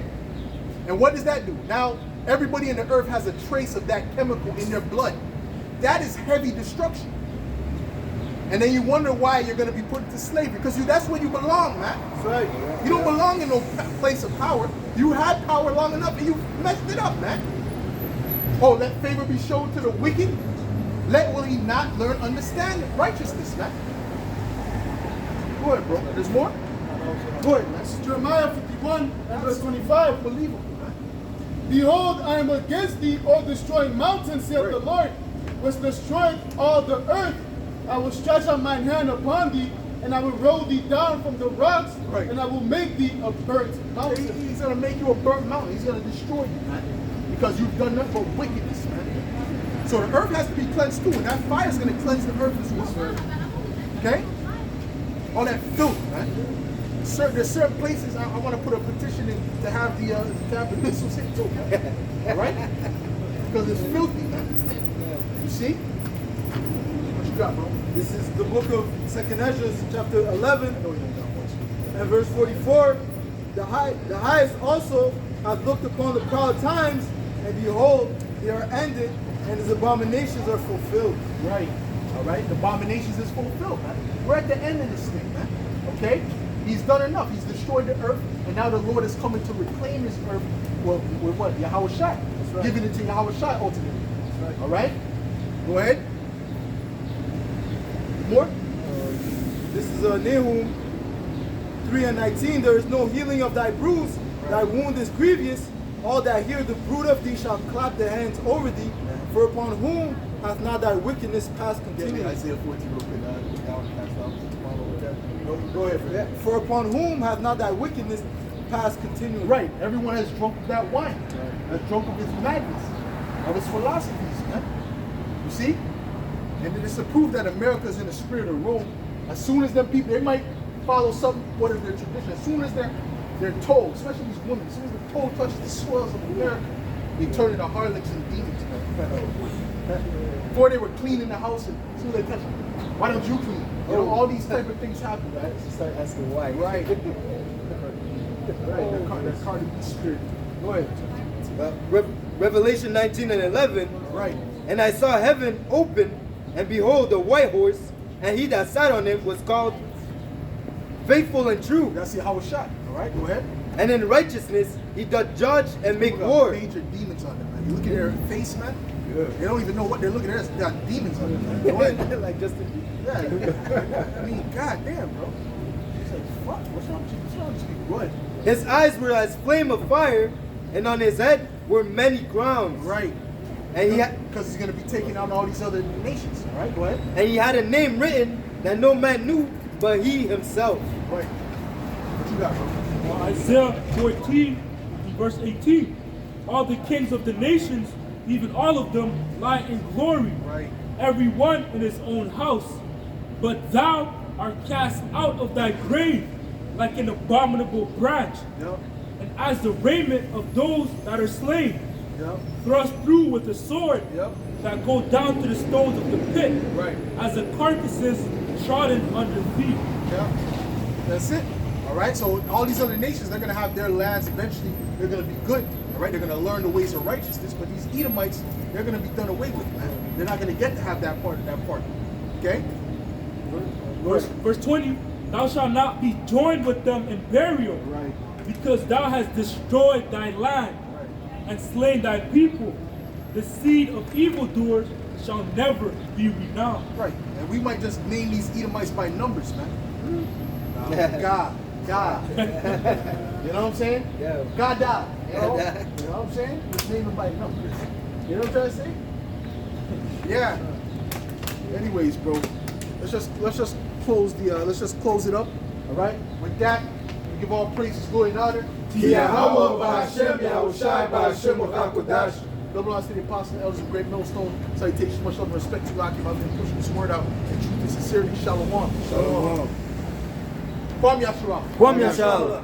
And what does that do? Now, everybody in the earth has a trace of that chemical in their blood. That is heavy destruction. And then you wonder why you're going to be put into slavery, because that's where you belong, man. That's right. You don't belong in no place of power. You had power long enough and you messed it up, man. Oh, let favor be shown to the wicked. Will he not learn understanding, righteousness, man? Go ahead, bro. There's more? Go ahead, man. This is Jeremiah 51 and verse 25. Unbelievable, man. Behold, I am against thee, O destroying mountain, saith the Lord, which destroyed all the earth. I will stretch out mine hand upon thee, and I will roll thee down from the rocks, Right. and I will make thee a burnt mountain. He's going to make you a burnt mountain. He's going to destroy you, man. Because you've done nothing but wickedness, man. So the earth has to be cleansed too, and that fire is going to cleanse the earth as well. Okay? All that filth, man. There's certain places I want to put a petition in to have the missiles hit too. All right? Because it's filthy, man. You see? What you got, bro? This is the book of 2nd Ezra, chapter 11, I know you don't got much. and verse 44. The highest also hath looked upon the proud times, and behold, they are ended, and his abominations are fulfilled. Right. All right? The abominations is fulfilled, man. We're at the end of this thing, man. Okay? He's done enough. He's destroyed the earth, and now the Lord is coming to reclaim his earth with what? Yahweh Shai. right. Giving it to Yahweh Shai ultimately. That's right. All right? Go ahead. More? This is Nahum 3:19. There is no healing of thy bruise, thy wound is grievous. All that hear the brood of thee shall clap their hands over thee. For upon whom hath not thy wickedness passed continually? Isaiah 14 real quick. Go ahead for that. For upon whom hath not thy wickedness passed continually? Right. Everyone has drunk of that wine. Has drunk of his madness, of his philosophies, man. You see? And it's to prove that America is in the spirit of Rome. As soon as them people, they might follow some what is their tradition. As soon as they're told, especially these women, as soon as the toe touches the soils of America, they turn into harlots and demons, man. Before they were cleaning the house, and as soon as they touch it, why don't you clean? You know, all these type of things happen, right? You start asking why. Right. Right. That Cardi B spirit. Go ahead. Revelation 19:11. Right. And I saw heaven open, and behold, a white horse, and he that sat on it was called Faithful and True. That's see how it's shot. All right, go ahead. And in righteousness he doth judge and make People got war. major demons on them, man. You look at their face, man. They don't even know what they're looking at. They got demons on them, man. Go ahead. Like Justin Bieber. Yeah. I mean, goddamn, bro. It's like, fuck. What's wrong with you? What's wrong with you? Go ahead. His eyes were as flame of fire, and on his head were many crowns. Right. And he because he's gonna be taking out all these other nations. All right, go ahead. and he had a name written that no man knew but he himself. Right. What you got, bro? Isaiah 14, verse 18. All the kings of the nations, even all of them, lie in glory, Right. every one in his own house. But thou art cast out of thy grave like an abominable branch, Yep. and as the raiment of those that are slain, Yep. thrust through with a sword Yep. that go down to the stones of the pit, Right. as the carcasses trodden under feet. Yeah, that's it. All right, so all these other nations, they're going to have their lands eventually. They're going to be good. All right, they're going to learn the ways of righteousness. But these Edomites, they're going to be done away with, man. They're not going to get to have that part. Okay? Verse 20, thou shalt not be joined with them in burial, Right. because thou hast destroyed thy land Right. and slain thy people. The seed of evildoers shall never be renowned. Right. And we might just name these Edomites by numbers, man. God. You know what I'm saying? Yeah. God died. You know? God died. You know what I'm saying? Just name them by numbers. You know what I'm trying to say? Yeah. Anyways, bro, let's just close it up. All right. With that, we give all praises, glory, and honor. Yahweh Ba'Hashem, Yahushai Ba'Hashem, Wakakodash. Double honors to the apostles and elders of Great Millstone. Salutations, much love and respect to Lakim. I've been pushing this word out in truth and sincerity. Shalom. Shalom. Kwam Yasharah. Kwam Yasharah.